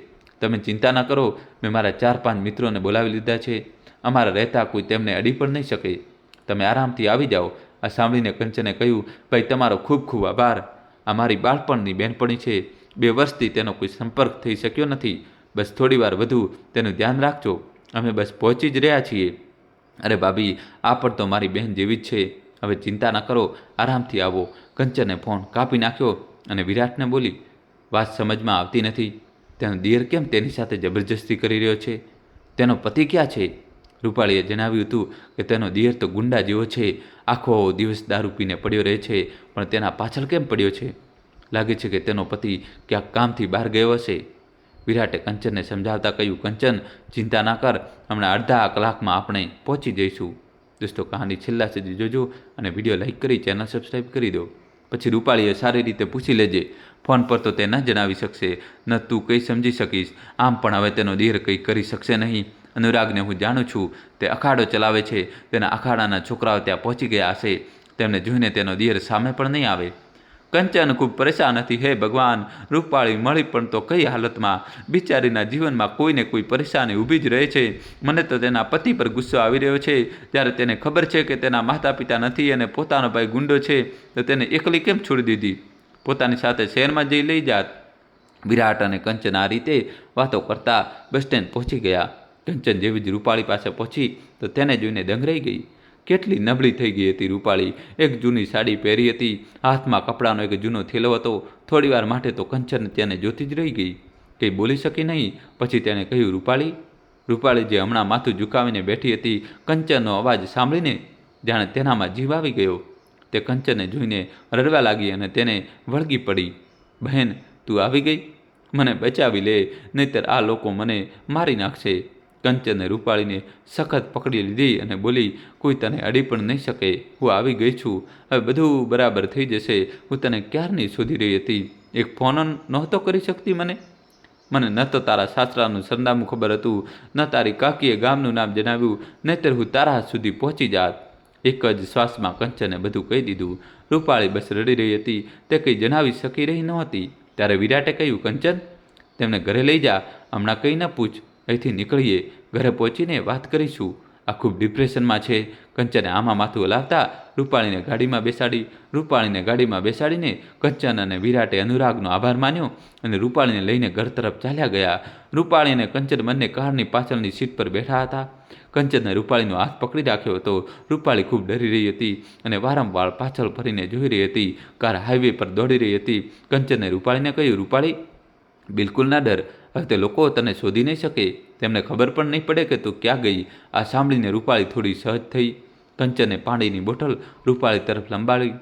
તમે ચિંતા ના કરો, મેં મારા 4-5 મિત્રોને બોલાવી લીધા છે. અમારા રહેતા કોઈ તેમને અડી પણ નહીં શકે. તમે આરામથી આવી જાઓ. આ સાંભળીને કંચને કહ્યું, ભાઈ તમારો ખૂબ ખૂબ આભાર. આ મારી બાળપણની બહેનપણી છે. 2 વર્ષથી તેનો કોઈ સંપર્ક થઈ શક્યો નથી. બસ થોડી વાર વધુ તેનું ધ્યાન રાખજો. અમે બસ પહોંચી જ રહ્યા છીએ. અરે ભાભી, આ પણ તો મારી બહેન જેવી જ છે. હવે ચિંતા ના કરો, આરામથી આવો. કંચને ફોન કાપી નાખ્યો અને વિરાટને બોલી, વાત સમજમાં આવતી નથી. તેનો દિયર કેમ તેની સાથે જબરજસ્તી કરી રહ્યો છે? તેનો પતિ ક્યાં છે? રૂપાળીએ જણાવ્યું હતું કે તેનો દિયર તો ગુંડા જેવો છે. આખો દિવસ દારૂ પીને પડ્યો રહે છે, પણ તેના પાછળ કેમ પડ્યો છે? લાગે છે કે તેનો પતિ ક્યાંક કામથી બહાર ગયો હશે. વિરાટે કંચનને સમજાવતા કહ્યું, કંચન ચિંતા ના કર, હમણાં અડધા કલાકમાં આપણે પહોંચી જઈશું. દોસ્તો, કહાની છેલ્લા સુધી જોજો અને વિડીયો લાઇક કરી ચેનલ સબસ્ક્રાઈબ કરી દો. પછી રૂપાળીએ સારી રીતે પૂછી લેજે. ફોન પર તો તે ન જણાવી શકશે, ન તું કંઈ સમજી શકીશ. આમ પણ હવે તેનો દિયર કંઈ કરી શકશે નહીં. અનુરાગને હું જાણું છું, તે અખાડો ચલાવે છે. તેના અખાડાના છોકરાઓ ત્યાં પહોંચી ગયા હશે. તેમને જોઈને તેનો દિયર સામે પણ નહીં આવે. કંચન ખૂબ પરેશાન હતી. હે ભગવાન, રૂપાળી મળી પણ તો કઈ હાલતમાં? બિચારીના જીવનમાં કોઈને કોઈ પરેશાની ઊભી જ રહે છે. મને તો તેના પતિ પર ગુસ્સો આવી રહ્યો છે. જ્યારે તેને ખબર છે કે તેના માતા પિતા નથી અને પોતાનો ભાઈ ગુંડો છે, તો તેને એકલી કેમ છોડી દીધી? પોતાની સાથે શહેરમાં જઈ લઈ જાત. વિરાટ અને કંચન આ રીતે વાતો કરતા બસ સ્ટેન્ડ પહોંચી ગયા. કંચન જેવી જ રૂપાળી પાસે પહોંચી તો તેને જોઈને દંગ રહી ગઈ. કેટલી નબળી થઈ ગઈ હતી રૂપાળી. એક જૂની સાડી પહેરી હતી, હાથમાં કપડાનો એક જૂનો થેલો હતો. થોડીવાર માટે તો કંચન તેને જોતી જ રહી ગઈ, કંઈ બોલી શકી નહીં. પછી તેણે કહ્યું, રૂપાળી. રૂપાળી જે હમણાં માથું ઝુકાવીને બેઠી હતી, કંચનનો અવાજ સાંભળીને જાણે તેનામાં જીવ આવી ગયો. તે કંચનને જોઈને રડવા લાગી અને તેને વળગી પડી. બહેન, તું આવી ગઈ? મને બચાવી લે, નહીંતર આ લોકો મને મારી નાખશે. કંચને રૂપાળીને સખત પકડી લીધી અને બોલી, કોઈ તને અડી પણ નહીં શકે. હું આવી ગઈ છું. હવે બધું બરાબર થઈ જશે. હું તને ક્યારની શોધી રહી હતી. એક ફોન નહોતો કરી શકતી મને ન તો તારા સાસરાનું સરનામું ખબર હતું, ન તારી કાકીએ ગામનું નામ જણાવ્યું, નહીંતર હું તારા હાથ સુધી પહોંચી જાત. એક જ શ્વાસમાં કંચને બધું કહી દીધું. રૂપાળી બસ રડી રહી હતી. તે કંઈ જણાવી શકી રહી નહોતી. ત્યારે વિરાટે કહ્યું, કંચન, તેમને ઘરે લઈ જા. હમણાં કંઈ ન પૂછ. અહીંથી નીકળીએ. ઘરે પહોંચીને વાત કરીશું. આ ખૂબ ડિપ્રેશનમાં છે. કંચને આમાં માથું હલાવતા રૂપાળીને ગાડીમાં બેસાડીને કંચન અને વિરાટે અનુરાગનો આભાર માન્યો અને રૂપાળીને લઈને ઘર તરફ ચાલ્યા ગયા. રૂપાળી અને કંચન બંને કારની પાછળની સીટ પર બેઠા હતા. કંચને રૂપાળીનો હાથ પકડી રાખ્યો હતો. રૂપાળી ખૂબ ડરી રહી હતી અને વારંવાર પાછળ ફરીને જોઈ રહી હતી. કાર હાઈવે પર દોડી રહી હતી. કંચને રૂપાળીને કહ્યું, રૂપાળી, બિલકુલ ના ડર. હવે તે લોકો તને શોધી નહીં શકે. તેમને ખબર પણ નહીં પડે કે તું ક્યાં ગઈ. આ સાંભળીને રૂપાળી થોડી સહજ થઈ. કંચને પાણીની બોટલ રૂપાળી તરફ લંબાડી.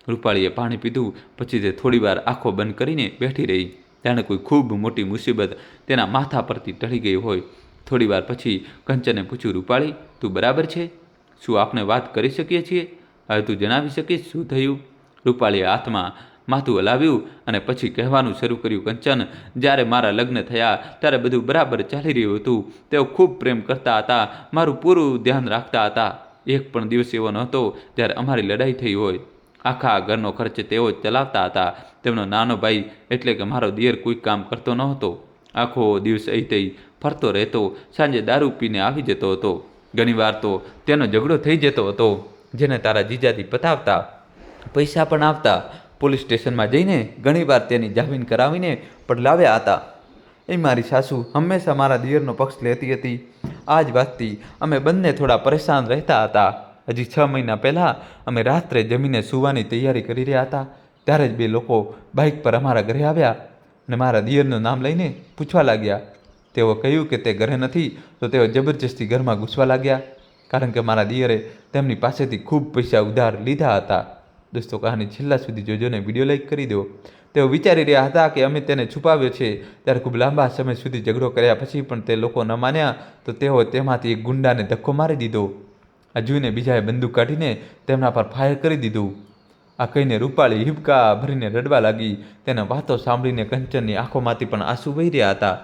રૂપાળીએ પાણી પીધું. પછી તે થોડીવાર આંખો બંધ કરીને બેઠી રહી. જાણે કોઈ ખૂબ મોટી મુસીબત તેના માથા પરથી ટળી ગઈ હોય. થોડીવાર પછી કંચને પૂછ્યું, રૂપાળી, તું બરાબર છે? શું આપણે વાત કરી શકીએ છીએ? હવે તું જણાવી શકીશ શું થયું? રૂપાળીએ હાથમાં માથું હલાવ્યું અને પછી કહેવાનું શરૂ કર્યું, કંચન, જ્યારે મારા લગ્ન થયા ત્યારે બધું બરાબર ચાલી રહ્યું હતું. તેઓ ખૂબ પ્રેમ કરતા હતા, મારું પૂરું ધ્યાન રાખતા હતા. એક પણ દિવસ એવો નહોતો જ્યારે અમારી લડાઈ થઈ હોય. આખા ઘરનો ખર્ચ તેઓ જ ચલાવતા હતા. તેમનો નાનો ભાઈ એટલે કે મારો દિયર કોઈ કામ કરતો નહોતો. આખો દિવસ અહીં તઈ ફરતો રહેતો. સાંજે દારૂ પીને આવી જતો હતો. ઘણીવાર તો તેનો ઝઘડો થઈ જતો હતો, જેને તારા જીજાજી પતાવતા. પૈસા પણ આપતા. પોલીસ સ્ટેશનમાં જઈને ઘણીવાર તેની જામીન કરાવીને પણ લાવ્યા હતા. એ મારી સાસુ હંમેશા મારા દિયરનો પક્ષ લેતી હતી. આ જ વાતથી અમે બંને થોડા પરેશાન રહેતા હતા. હજી 6 મહિના પહેલાં અમે રાત્રે જમીને સૂવાની તૈયારી કરી રહ્યા હતા. ત્યારે જ 2 લોકો બાઇક પર અમારા ઘરે આવ્યા અને મારા દિયરનું નામ લઈને પૂછવા લાગ્યા. તેઓ કહ્યું કે તે ઘરે નથી, તો તેઓ જબરજસ્તી ઘરમાં ઘૂસવા લાગ્યા, કારણ કે મારા દિયરે તેમની પાસેથી ખૂબ પૈસા ઉધાર લીધા હતા. દોસ્તો, કહાની છેલ્લા સુધી જોજો ને વિડીયો લાઈક કરી દો. તેઓ વિચારી રહ્યા હતા કે અમે તેને છુપાવ્યો છે. ત્યારે ખૂબ લાંબા સમય સુધી ઝઘડો કર્યા પછી પણ તે લોકો ન માન્યા, તો તેઓ તેમાંથી એક ગુંડાને ધક્કો મારી દીધો. આ જોઈને બીજાએ બંદૂક કાઢીને તેમના પર ફાયર કરી દીધું. આ કહીને રૂપાળી હિબકા ભરીને રડવા લાગી. તેના વાતો સાંભળીને કંચનની આંખોમાંથી પણ આંસુ વહી રહ્યા હતા.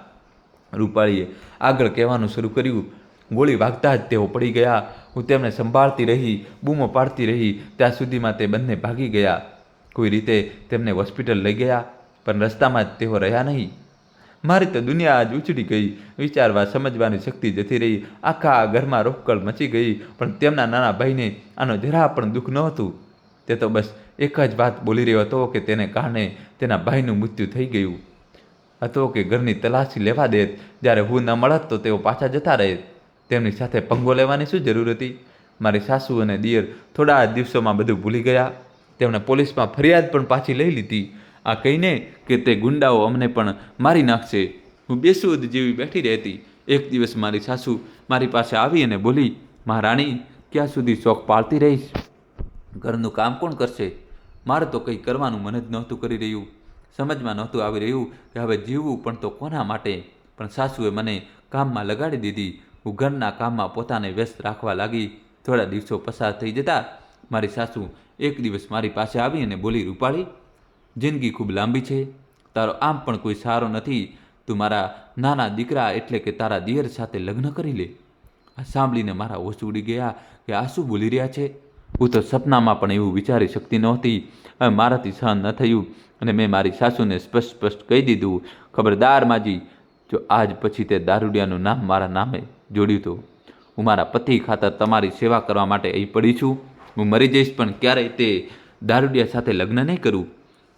રૂપાળીએ આગળ કહેવાનું શરૂ કર્યું, ગોળી વાગતા જ તેઓ પડી ગયા. હું તેમને સંભાળતી રહી, બૂમો પાડતી રહી, ત્યાં સુધીમાં તે બંને ભાગી ગયા. કોઈ રીતે તેમને હોસ્પિટલ લઈ ગયા, પણ રસ્તામાં જ તેઓ રહ્યા નહીં. મારી તો દુનિયા જ ઉછળી ગઈ. વિચારવા સમજવાની શક્તિ જતી રહી. આખા ઘરમાં રોકકળ મચી ગઈ. પણ તેમના નાના ભાઈને આનો જરા પણ દુઃખ નહોતું. તે તો બસ એક જ વાત બોલી રહ્યો હતો કે તેને કારણે તેના ભાઈનું મૃત્યુ થઈ ગયું હતો, કે ઘરની તલાશી લેવા દેત. જ્યારે હું ન મળત તો તેઓ પાછા જતા રહે. તેમની સાથે પંગો લેવાની શું જરૂર હતી? મારી સાસુ અને દિયર થોડા દિવસોમાં બધું ભૂલી ગયા. તેમણે પોલીસમાં ફરિયાદ પણ પાછી લઈ લીધી, આ કહીને કે તે ગુંડાઓ અમને પણ મારી નાખશે. હું બેસુદ જેવી બેઠી રહેતી. એક દિવસ મારી સાસુ મારી પાસે આવી અને બોલી, મહારાણી, ક્યાં સુધી શોખ પાળતી રહીશ? ઘરનું કામ કોણ કરશે? મારે તો કંઈ કરવાનું મન જ નહોતું કરી રહ્યું. સમજમાં નહોતું આવી રહ્યું કે હવે જીવવું પણ તો કોના માટે? પણ સાસુએ મને કામમાં લગાડી દીધી. હું ઘરના કામમાં પોતાને વ્યસ્ત રાખવા લાગી. થોડા દિવસો પસાર થઈ જતા મારી સાસુ એક દિવસ મારી પાસે આવી અને બોલી, રૂપાળી, જિંદગી ખૂબ લાંબી છે. તારો આમ પણ કોઈ સારો નથી. તું મારા નાના દીકરા એટલે કે તારા દિયર સાથે લગ્ન કરી લે. આ સાંભળીને મારા હોશ ઉડી ગયા કે આ શું બોલી રહ્યા છે. હું તો સપનામાં પણ એવું વિચારી શકતી નહોતી. હવે મારાથી સહન ન થયું અને મેં મારી સાસુને સ્પષ્ટ કહી દીધું, ખબરદાર માજી, જો આજ પછી તે દારૂડિયાનું નામ મારા નામે જોડ્યું તો હું મારા પતિ ખાતર તમારી સેવા કરવા માટે અહીં પડી છું. હું મરી જઈશ પણ ક્યારેય તે દારૂડિયા સાથે લગ્ન નહીં કરું.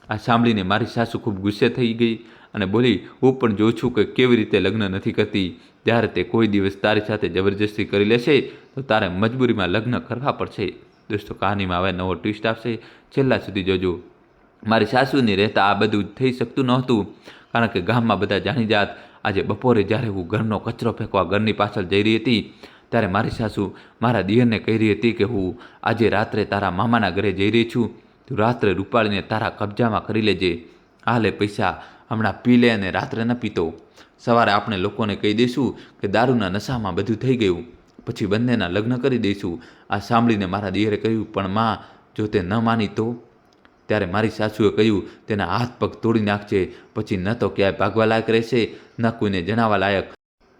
આ સાંભળીને મારી સાસુ ખૂબ ગુસ્સે થઈ ગઈ અને બોલી, હું પણ જોઉં છું કે કેવી રીતે લગ્ન નથી કરતી. જ્યારે તે કોઈ દિવસ તારી સાથે જબરજસ્તી કરી લેશે તો તારે મજબૂરીમાં લગ્ન કરવા પડશે. દોસ્તો, કહાનીમાં હવે નવો ટ્વિસ્ટ આવશે, છેલ્લા સુધી જોજો. મારી સાસુની રહેતા આ બધું થઈ શકતું નહોતું, કારણ કે ગામમાં બધા જાણી જાત. આજે બપોરે જ્યારે હું ઘરનો કચરો ફેંકવા ઘરની પાછળ જઈ રહી હતી ત્યારે મારી સાસુ મારા દિયરને કહી રહી હતી કે હું આજે રાત્રે તારા મામાના ઘરે જઈ રહી છું. તું રાત્રે રૂપાળીને તારા કબજામાં કરી લેજે. આ લે પૈસા, હમણાં પી લે અને રાત્રે ન પીતો. સવારે આપણે લોકોને કહી દઈશું કે દારૂના નશામાં બધું થઈ ગયું, પછી બંનેના લગ્ન કરી દઈશું. આ સાંભળીને મારા દિયરે કહ્યું, પણ માં, જો તે ન માની તો? ત્યારે મારી સાસુએ કહ્યું, તેના હાથ પગ તોડી નાખજે, પછી ન તો ક્યાંય ભાગવા લાયક રહેશે, ન કોઈને જણાવવા લાયક.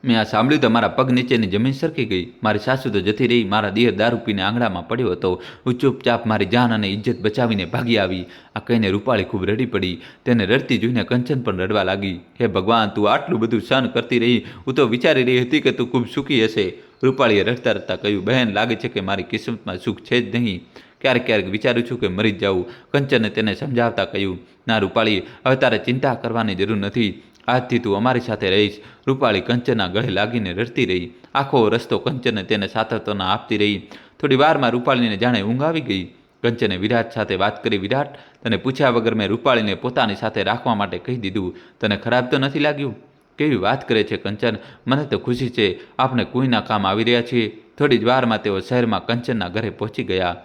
મેં આ સાંભળ્યું તો મારા પગ નીચેની જમીન સરકી ગઈ. મારી સાસુ તો જતી રહી. મારા દિયર દારૂ પીને આંગણામાં પડ્યો હતો. હું ચૂપચાપ મારી જાન અને ઇજ્જત બચાવીને ભાગી આવી. આ કહીને રૂપાળી ખૂબ રડી પડી. તેને રડતી જોઈને કંચન પણ રડવા લાગી. હે ભગવાન, તું આટલું બધું સહન કરતી રહી. હું તો વિચારી રહી હતી કે તું ખૂબ સુખી હશે. રૂપાળીએ રડતા રડતા કહ્યું, બહેન, લાગે છે કે મારી કિસ્મતમાં સુખ છે જ નહીં. ક્યારેક વિચારું છું કે મરી જ જાઉં. કંચને તેને સમજાવતા કહ્યું, ના રૂપાળી, હવે તારે ચિંતા કરવાની જરૂર નથી. આજથી તું અમારી સાથે રહીશ. રૂપાળી કંચનના ગળે લાગીને રડતી રહી. આખો રસ્તો કંચને તેને સાંત્વના આપતી રહી. થોડી વારમાં રૂપાળીને જાણે ઊંઘ આવી ગઈ. કંચને વિરાટ સાથે વાત કરી. વિરાટ, તને પૂછ્યા વગર મેં રૂપાળીને પોતાની સાથે રાખવા માટે કહી દીધું. તને ખરાબ તો નથી લાગ્યું? કેવી વાત કરે છે કંચન, મને તો ખુશી છે. આપણે કોઈના કામ આવી રહ્યા છીએ. થોડી જ વારમાં તેઓ શહેરમાં કંચનના ઘરે પહોંચી ગયા.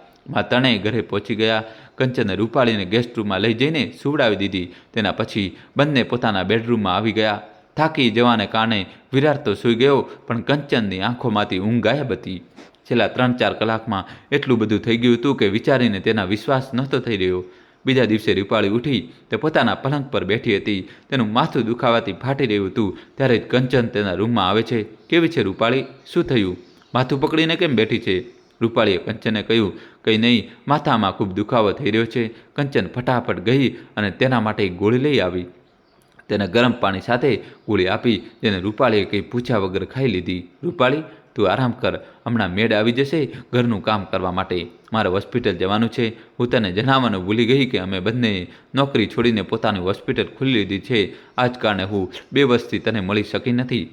ત્રણેય ઘરે પહોંચી ગયા. કંચને રૂપાળીને ગેસ્ટ રૂમમાં લઈ જઈને સુવડાવી દીધી. તેના પછી બંને પોતાના બેડરૂમમાં આવી ગયા. થાકી જવાને કારણે વિરાટ તો સૂઈ ગયો, પણ કંચનની આંખોમાંથી ઊંઘ ગાયબ હતી. છેલ્લા 3-4 કલાકમાં એટલું બધું થઈ ગયું હતું કે વિચારીને તેના વિશ્વાસ નહોતો થઈ રહ્યો. બીજા દિવસે રૂપાળી ઉઠી તે પોતાના પલંગ પર બેઠી હતી. તેનું માથું દુખાવાથી ફાટી રહ્યું હતું. ત્યારે જ કંચન તેના રૂમમાં આવે છે. કેવી છે રૂપાળી? શું થયું? માથું પકડીને કેમ બેઠી છે? રૂપાળીએ કંચનને કહ્યું, કંઈ નહીં, માથામાં ખૂબ દુખાવો થઈ રહ્યો છે. કંચન ફટાફટ ગઈ અને તેના માટે એક ગોળી લઈ આવી. તેને ગરમ પાણી સાથે ગોળી આપી, જેને રૂપાળીએ કંઈ પૂછ્યા વગર ખાઈ લીધી. રૂપાળી, તું આરામ કર, હમણાં મેડ આવી જશે ઘરનું કામ કરવા માટે. મારે હોસ્પિટલ જવાનું છે. હું તને જણાવવાનું ભૂલી ગઈ કે અમે બંને નોકરી છોડીને પોતાની હોસ્પિટલ ખોલી લીધી છે. આ જ કારણે હું 2 વર્ષથી તને મળી શકી નથી.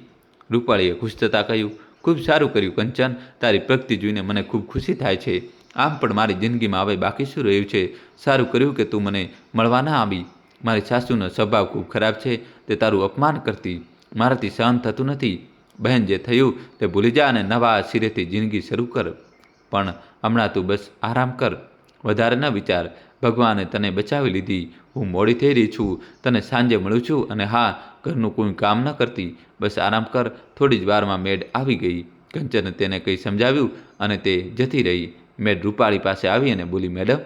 રૂપાળીએ ખુશ થતાં કહ્યું, ખૂબ સારું કર્યું કંચન, તારી પ્રગતિ જોઈને મને ખૂબ ખુશી થાય છે. આમ પણ મારી જિંદગીમાં હવે બાકી શું રહ્યું છે? સારું કર્યું કે તું મને મળવા ના આવી. મારી સાસુનો સ્વભાવ ખૂબ ખરાબ છે. તે તારું અપમાન કરતી. મારાથી સહન થતું નથી. બહેન, જે થયું તે ભૂલી જા અને નવા સિરેથી જિંદગી શરૂ કર. પણ હમણાં તું બસ આરામ કર, વધારે ન વિચાર. ભગવાને તને બચાવી લીધી. હું મોડી થઈ રહી છું. તને સાંજે મળું છું. અને હા, ઘરનું કોઈ કામ ન કરતી. બસ આરામ કર. થોડી જ વારમાં મેડ આવી ગઈ. કંચને તેને કંઈ સમજાવ્યું અને તે જતી રહી. મેડ રૂપાળી પાસે આવી અને બોલી, મેડમ,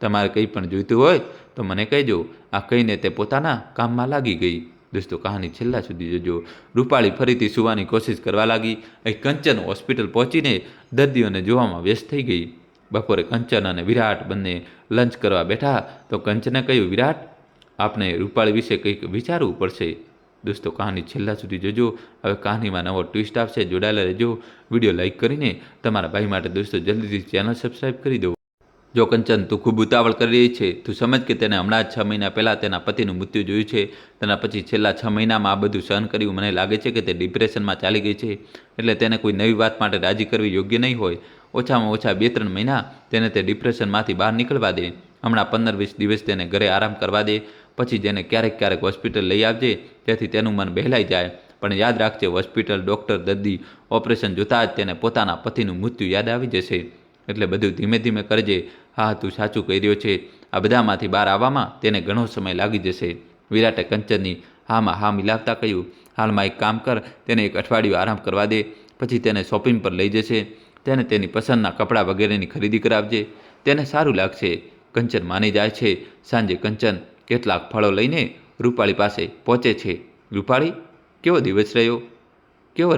તમારે કંઈ પણ જોઈતું હોય તો મને કહેજો. આ કહીને તે પોતાના કામમાં લાગી ગઈ. દોસ્તો કહાની છેલ્લા સુધી જોજો. રૂપાળી ફરીથી સૂવાની કોશિશ કરવા લાગી. કંચન હોસ્પિટલ પહોંચીને દર્દીઓને જોવામાં વ્યસ્ત થઈ ગઈ. બપોરે કંચન અને વિરાટ બંને લંચ કરવા બેઠા તો કંચને કહ્યું, વિરાટ, આપને રૂપાળી વિશે કંઈક વિચારવું પડશે. દોસ્તો કહાની છેલ્લા સુધી જોજો. હવે કહાનીમાં નવો ટ્વિસ્ટ આવશે. જોડાયેલા રહેજો. વિડીયો લાઇક કરીને તમારા ભાઈ માટે દોસ્તો જલ્દીથી ચેનલ સબસ્ક્રાઈબ કરી દો. જો કંચન, તું ખૂબ ઉતાવળ કરી રહી છે. તું સમજ કે તેને હમણાં જ 6 મહિના પહેલાં તેના પતિનું મૃત્યુ જોયું છે. તેના પછી છેલ્લા 6 મહિનામાં આ બધું સહન કર્યું. મને લાગે છે કે તે ડિપ્રેશનમાં ચાલી ગઈ છે. એટલે તેને કોઈ નવી વાત માટે રાજી કરવી યોગ્ય નહીં હોય. ઓછામાં ઓછા 2-3 મહિના તેને તે ડિપ્રેશનમાંથી બહાર નીકળવા દે. હમણાં 15-20 દિવસ તેને ઘરે આરામ કરવા દે. પછી જેને ક્યારેક ક્યારેક હોસ્પિટલ લઈ આવજે, જેથી તેનું મન બહેલાઈ જાય. પણ યાદ રાખજે, હોસ્પિટલ, ડૉક્ટર, દર્દી, ઓપરેશન જોતાં જ તેને પોતાના પતિનું મૃત્યુ યાદ આવી જશે. એટલે બધું ધીમે ધીમે કરજે. હા, તું સાચું કહી રહ્યો છે. આ બધામાંથી બહાર આવવામાં તેને ઘણો સમય લાગી જશે. વિરાટે કંચનની હામાં હા મિલાવતા કહ્યું, હાલમાં એક કામ કર, તેને 1 અઠવાડિયું આરામ કરવા દે. પછી તેને શોપિંગ પર લઈ જશે. તેને તેની પસંદના કપડાં વગેરેની ખરીદી કરાવજે. તેને સારું લાગશે. કંચન માની જાય છે. સાંજે કંચન કેટલાક ફળો લઈને રૂપાળી પાસે પહોંચે છે. રૂપાળી, કેવો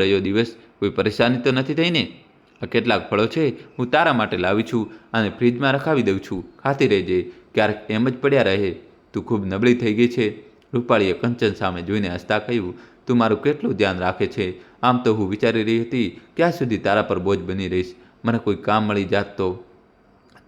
રહ્યો દિવસ? કોઈ પરેશાની તો નથી થઈ ને? આ કેટલાક ફળો છે, હું તારા માટે લાવી છું અને ફ્રીજમાં રખાવી દઉં છું. ખાતી રહેજે. ક્યારેક એમ જ પડ્યા રહે. તું ખૂબ નબળી થઈ ગઈ છે. રૂપાળીએ કંચન સામે જોઈને હસતા કહ્યું, તું મારું કેટલું ધ્યાન રાખે છે. આમ તો હું વિચારી રહી હતી, ક્યાં સુધી તારા પર બોજ બની રહીશ. મને કોઈ કામ મળી જાત તો.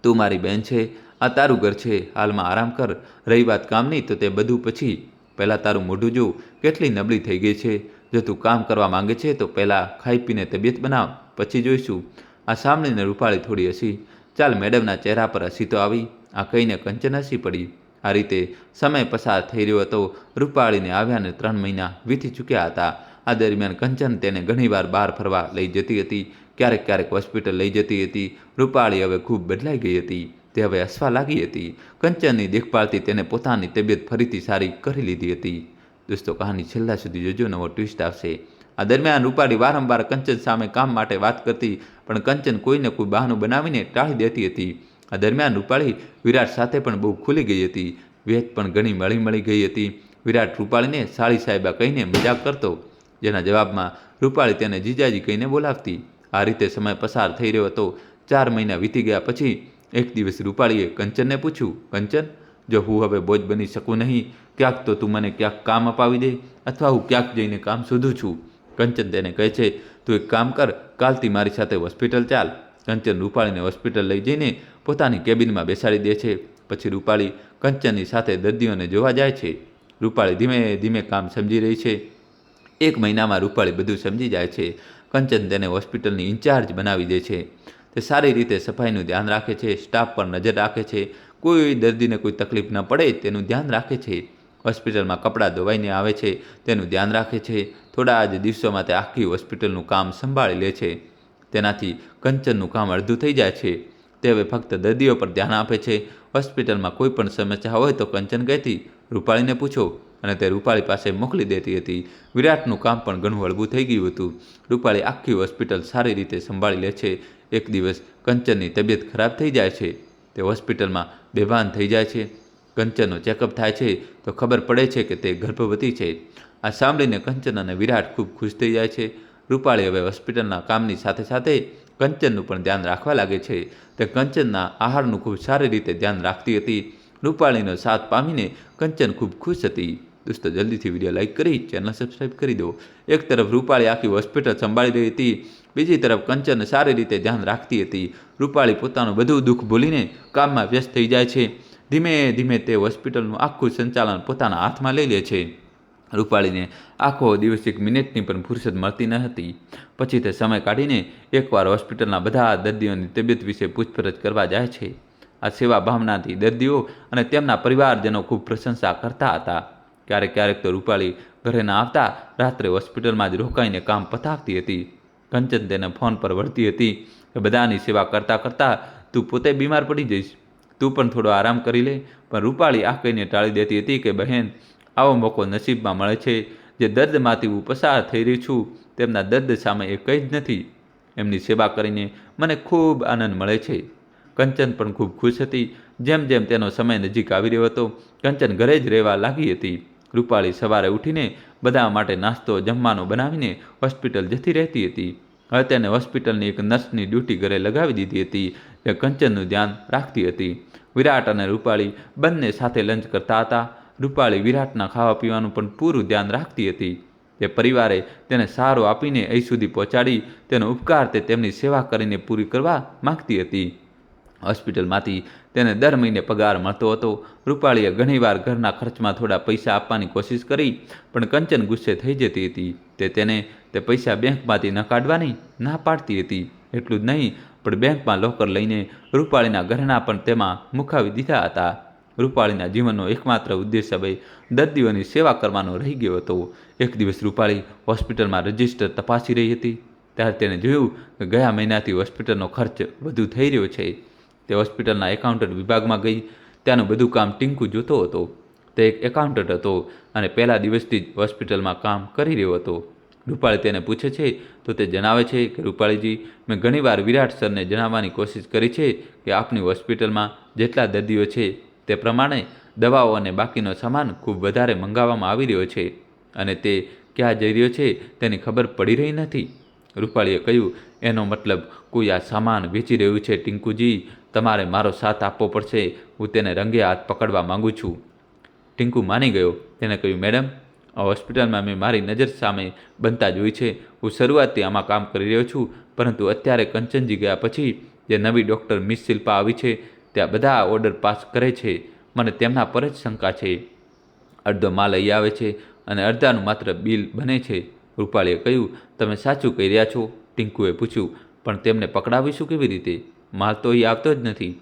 તું મારી બહેન છે. આ તારું ઘર છે. હાલમાં આરામ કર. રહી વાત કામની, તો તે બધું પછી. પહેલાં તારું મોઢું જો, કેટલી નબળી થઈ ગઈ છે. જો તું કામ કરવા માંગે છે તો પહેલાં ખાઈ પીને તબિયત બનાવ, પછી જોઈશું. આ સાંભળીને રૂપાળી થોડી હસી. ચાલ, મેડમના ચહેરા પર હસી તો આવી. આ કહીને કંચન હસી પડી. આ રીતે સમય પસાર થઈ રહ્યો હતો. રૂપાળીને આવ્યાને 3 મહિના વીતી ચૂક્યા હતા. આ દરમિયાન કંચન તેને ઘણીવાર બહાર ફરવા લઈ જતી હતી. ક્યારેક ક્યારેક હોસ્પિટલ લઈ જતી હતી. રૂપાળી હવે ખૂબ બદલાઈ ગઈ હતી. તે હવે હસવા લાગી હતી. કંચનની દેખભાળથી તેને પોતાની તબિયત ફરીથી સારી કરી લીધી હતી. દોસ્તો કહાની છેલ્લા સુધી જોજો, નવો ટ્વિસ્ટ આવશે. આ દરમિયાન રૂપાળી વારંવાર કંચન સામે કામ માટે વાત કરતી, પણ કંચન કોઈને કોઈ બહાનું બનાવીને ટાળી દેતી હતી. આ દરમિયાન રૂપાળી વિરાટ સાથે પણ બહુ ખુલી ગઈ હતી. વેત પણ ઘણી મળી ગઈ હતી. વિરાટ રૂપાળીને સાળી સાહેબા કહીને મજાક કરતો, જેના જવાબમાં રૂપાળી તેને જીજાજી કહીને બોલાવતી. આ રીતે સમય પસાર થઈ રહ્યો હતો. 4 મહિના વીતી ગયા પછી એક દિવસ રૂપાળીએ કંચનને પૂછ્યું, કંચન, જો હું હવે બોજ બની શકું નહીં, ક્યાંક તો તું મને ક્યાંક કામ અપાવી દે, અથવા હું ક્યાંક જઈને કામ શોધું છું. કંચન તેને કહે છે, તું એક કામ કર, કાલથી મારી સાથે હોસ્પિટલ ચાલ. કંચન રૂપાળીને હોસ્પિટલ લઈ જઈને પોતાની કેબિનમાં બેસાડી દે છે. પછી રૂપાળી કંચનની સાથે દર્દીઓને જોવા જાય છે. રૂપાળી ધીમે ધીમે કામ સમજી રહી છે. 1 મહિનામાં રૂપાળી બધું સમજી જાય છે. કંચન તેને હોસ્પિટલની ઇન્ચાર્જ બનાવી દે છે. તે સારી રીતે સફાઈનું ધ્યાન રાખે છે. સ્ટાફ પર નજર રાખે છે. કોઈ દર્દીને કોઈ તકલીફ ન પડે તેનું ધ્યાન રાખે છે. હોસ્પિટલમાં કપડાં ધોવાઈને આવે છે તેનું ધ્યાન રાખે છે. થોડા જ દિવસોમાં તે આખી હોસ્પિટલનું કામ સંભાળી લે છે. તેનાથી કંચનનું કામ અડધું થઈ જાય છે. તે હવે ફક્ત દર્દીઓ પર ધ્યાન આપે છે. હોસ્પિટલમાં કોઈ પણ સમસ્યા હોય તો કંચન કહેતી, રૂપાળીને પૂછો, અને તે રૂપાળી પાસે મોકલી દેતી હતી. વિરાટનું કામ પણ ઘણું હળવું થઈ ગયું હતું. રૂપાળી આખી હોસ્પિટલ સારી રીતે સંભાળી લે છે. એક દિવસ કંચનની તબિયત ખરાબ થઈ જાય છે. તે હોસ્પિટલમાં બેભાન થઈ જાય છે. કંચનનો ચેકઅપ થાય છે તો ખબર પડે છે કે તે ગર્ભવતી છે. આ સાંભળીને કંચન અને વિરાટ ખૂબ ખુશ થઈ જાય છે. રૂપાળી હવે હોસ્પિટલના કામની સાથે સાથે કંચનનું પણ ધ્યાન રાખવા લાગે છે. તે કંચનના આહારનું ખૂબ સારી રીતે ધ્યાન રાખતી હતી. રૂપાળીનો સાથ પામીને કંચન ખૂબ ખુશ હતી. દોસ્તો જલ્દીથી વિડીયો લાઇક કરી ચેનલ સબસ્ક્રાઈબ કરી દો. એક તરફ રૂપાળી આખી હોસ્પિટલ સંભાળી રહી હતી, બીજી તરફ કંચન સારી રીતે ધ્યાન રાખતી હતી. રૂપાળી પોતાનું બધું દુઃખ ભૂલીને કામમાં વ્યસ્ત થઈ જાય છે. ધીમે ધીમે તે હોસ્પિટલનું આખું સંચાલન પોતાના હાથમાં લઈ લે છે. રૂપાળીને આખો દિવસ 1 મિનિટની પણ ફુરસદ મળતી ન હતી. પછી તે સમય કાઢીને એકવાર હોસ્પિટલના બધા દર્દીઓની તબિયત વિશે પૂછપરછ કરવા જાય છે. આ સેવા ભાવનાથી દર્દીઓ અને તેમના પરિવારજનો ખૂબ પ્રશંસા કરતા હતા. ક્યારેક ક્યારેક તો રૂપાળી ઘરે ના આવતા રાત્રે હોસ્પિટલમાં જ રોકાઈને કામ પતાવતી હતી. કંચન તેને ફોન પર વળતી હતી કે બધાની સેવા કરતાં કરતાં તું પોતે બીમાર પડી જઈશ, તું પણ થોડો આરામ કરી લે. પણ રૂપાળી આ કહીને ટાળી દેતી હતી કે બહેન, આવો મોકો નસીબમાં મળે છે. જે દર્દમાંથી હું પસાર થઈ રહી છું તેમના દર્દ સામે એ કંઈ જ નથી. એમની સેવા કરીને મને ખૂબ આનંદ મળે છે. કંચન પણ ખૂબ ખુશ હતી. જેમ જેમ તેનો સમય નજીક આવી રહ્યો હતો, કંચન ઘરે જ રહેવા લાગી હતી. રૂપાળી સવારે ઉઠીને બધા માટે નાસ્તો જમવાનું બનાવીને હોસ્પિટલ જતી રહેતી હતી. હવે તેને હોસ્પિટલની એક નર્સની ડ્યુટી ઘરે લગાવી દીધી હતી, જે કંચનનું ધ્યાન રાખતી હતી. વિરાટ અને રૂપાળી બંને સાથે લંચ કરતા હતા. રૂપાળી વિરાટના ખાવા પીવાનું પણ પૂરું ધ્યાન રાખતી હતી. તે પરિવારે તેને સહારો આપીને અહીં સુધી પહોંચાડી, તેનો ઉપકાર તે તેમની સેવા કરીને પૂરી કરવા માગતી હતી. હોસ્પિટલમાંથી તેને દર મહિને પગાર મળતો હતો. રૂપાળીએ ઘણીવાર ઘરના ખર્ચમાં થોડા પૈસા આપવાની કોશિશ કરી, પણ કંચન ગુસ્સે થઈ જતી હતી. તેને તે પૈસા બેંકમાંથી ન કાઢવાની ના પાડતી હતી. એટલું જ નહીં, પણ બેંકમાં લોકર લઈને રૂપાળીના ગહેણા પણ તેમાં મુકાવી દીધા હતા. રૂપાળીના જીવનનો એકમાત્ર ઉદ્દેશ હવે દર્દીઓની સેવા કરવાનો રહી ગયો હતો. એક દિવસ રૂપાળી હોસ્પિટલમાં રજિસ્ટર તપાસી રહી હતી, ત્યારે તેણે જોયું કે ગયા મહિનાથી હોસ્પિટલનો ખર્ચ વધુ થઈ રહ્યો છે. તે હોસ્પિટલના એકાઉન્ટન્ટ વિભાગમાં ગઈ. ત્યાંનું બધું કામ ટીંકુ જોતો હતો. તે એક એકાઉન્ટન્ટ હતો અને પહેલા દિવસથી જ હોસ્પિટલમાં કામ કરી રહ્યો હતો. રૂપાળી તેને પૂછે છે તો તે જણાવે છે કે રૂપાળીજી, મેં ઘણીવાર વિરાટ સરને જણાવવાની કોશિશ કરી છે કે આપની હોસ્પિટલમાં જેટલા દર્દીઓ છે તે પ્રમાણે દવાઓ અને બાકીનો સામાન ખૂબ વધારે મંગાવવામાં આવી રહ્યો છે અને તે ક્યાં જઈ રહ્યો છે તેની ખબર પડી રહી નથી. રૂપાળીએ કહ્યું, એનો મતલબ કોઈ આ સામાન વેચી રહ્યું છે. ટીંકુજી, તમારે મારો સાથ આપવો પડશે. હું તેને રંગે હાથ પકડવા માગું છું. ટીંકુ માની ગયો. તેને કહ્યું, મેડમ, આ હોસ્પિટલમાં મેં મારી નજર સામે બનતા જોઈ છે. હું શરૂઆતથી આમાં કામ કરી રહ્યો છું, પરંતુ અત્યારે કંચનજી ગયા પછી જે નવી ડૉક્ટર મિસ શિલ્પા આવી છે, ત્યાં બધા ઓર્ડર પાસ કરે છે. મને તેમના પર જ શંકા છે. અડધો માલ અહીં આવે છે અને અડધાનું માત્ર બિલ બને છે. રૂપાળીએ કહ્યું, તમે સાચું કહી રહ્યા છો. ટીંકુએ પૂછ્યું, પણ તેમને પકડાવીશું કેવી રીતે? માલ તો અહીં આવતો જ નથી.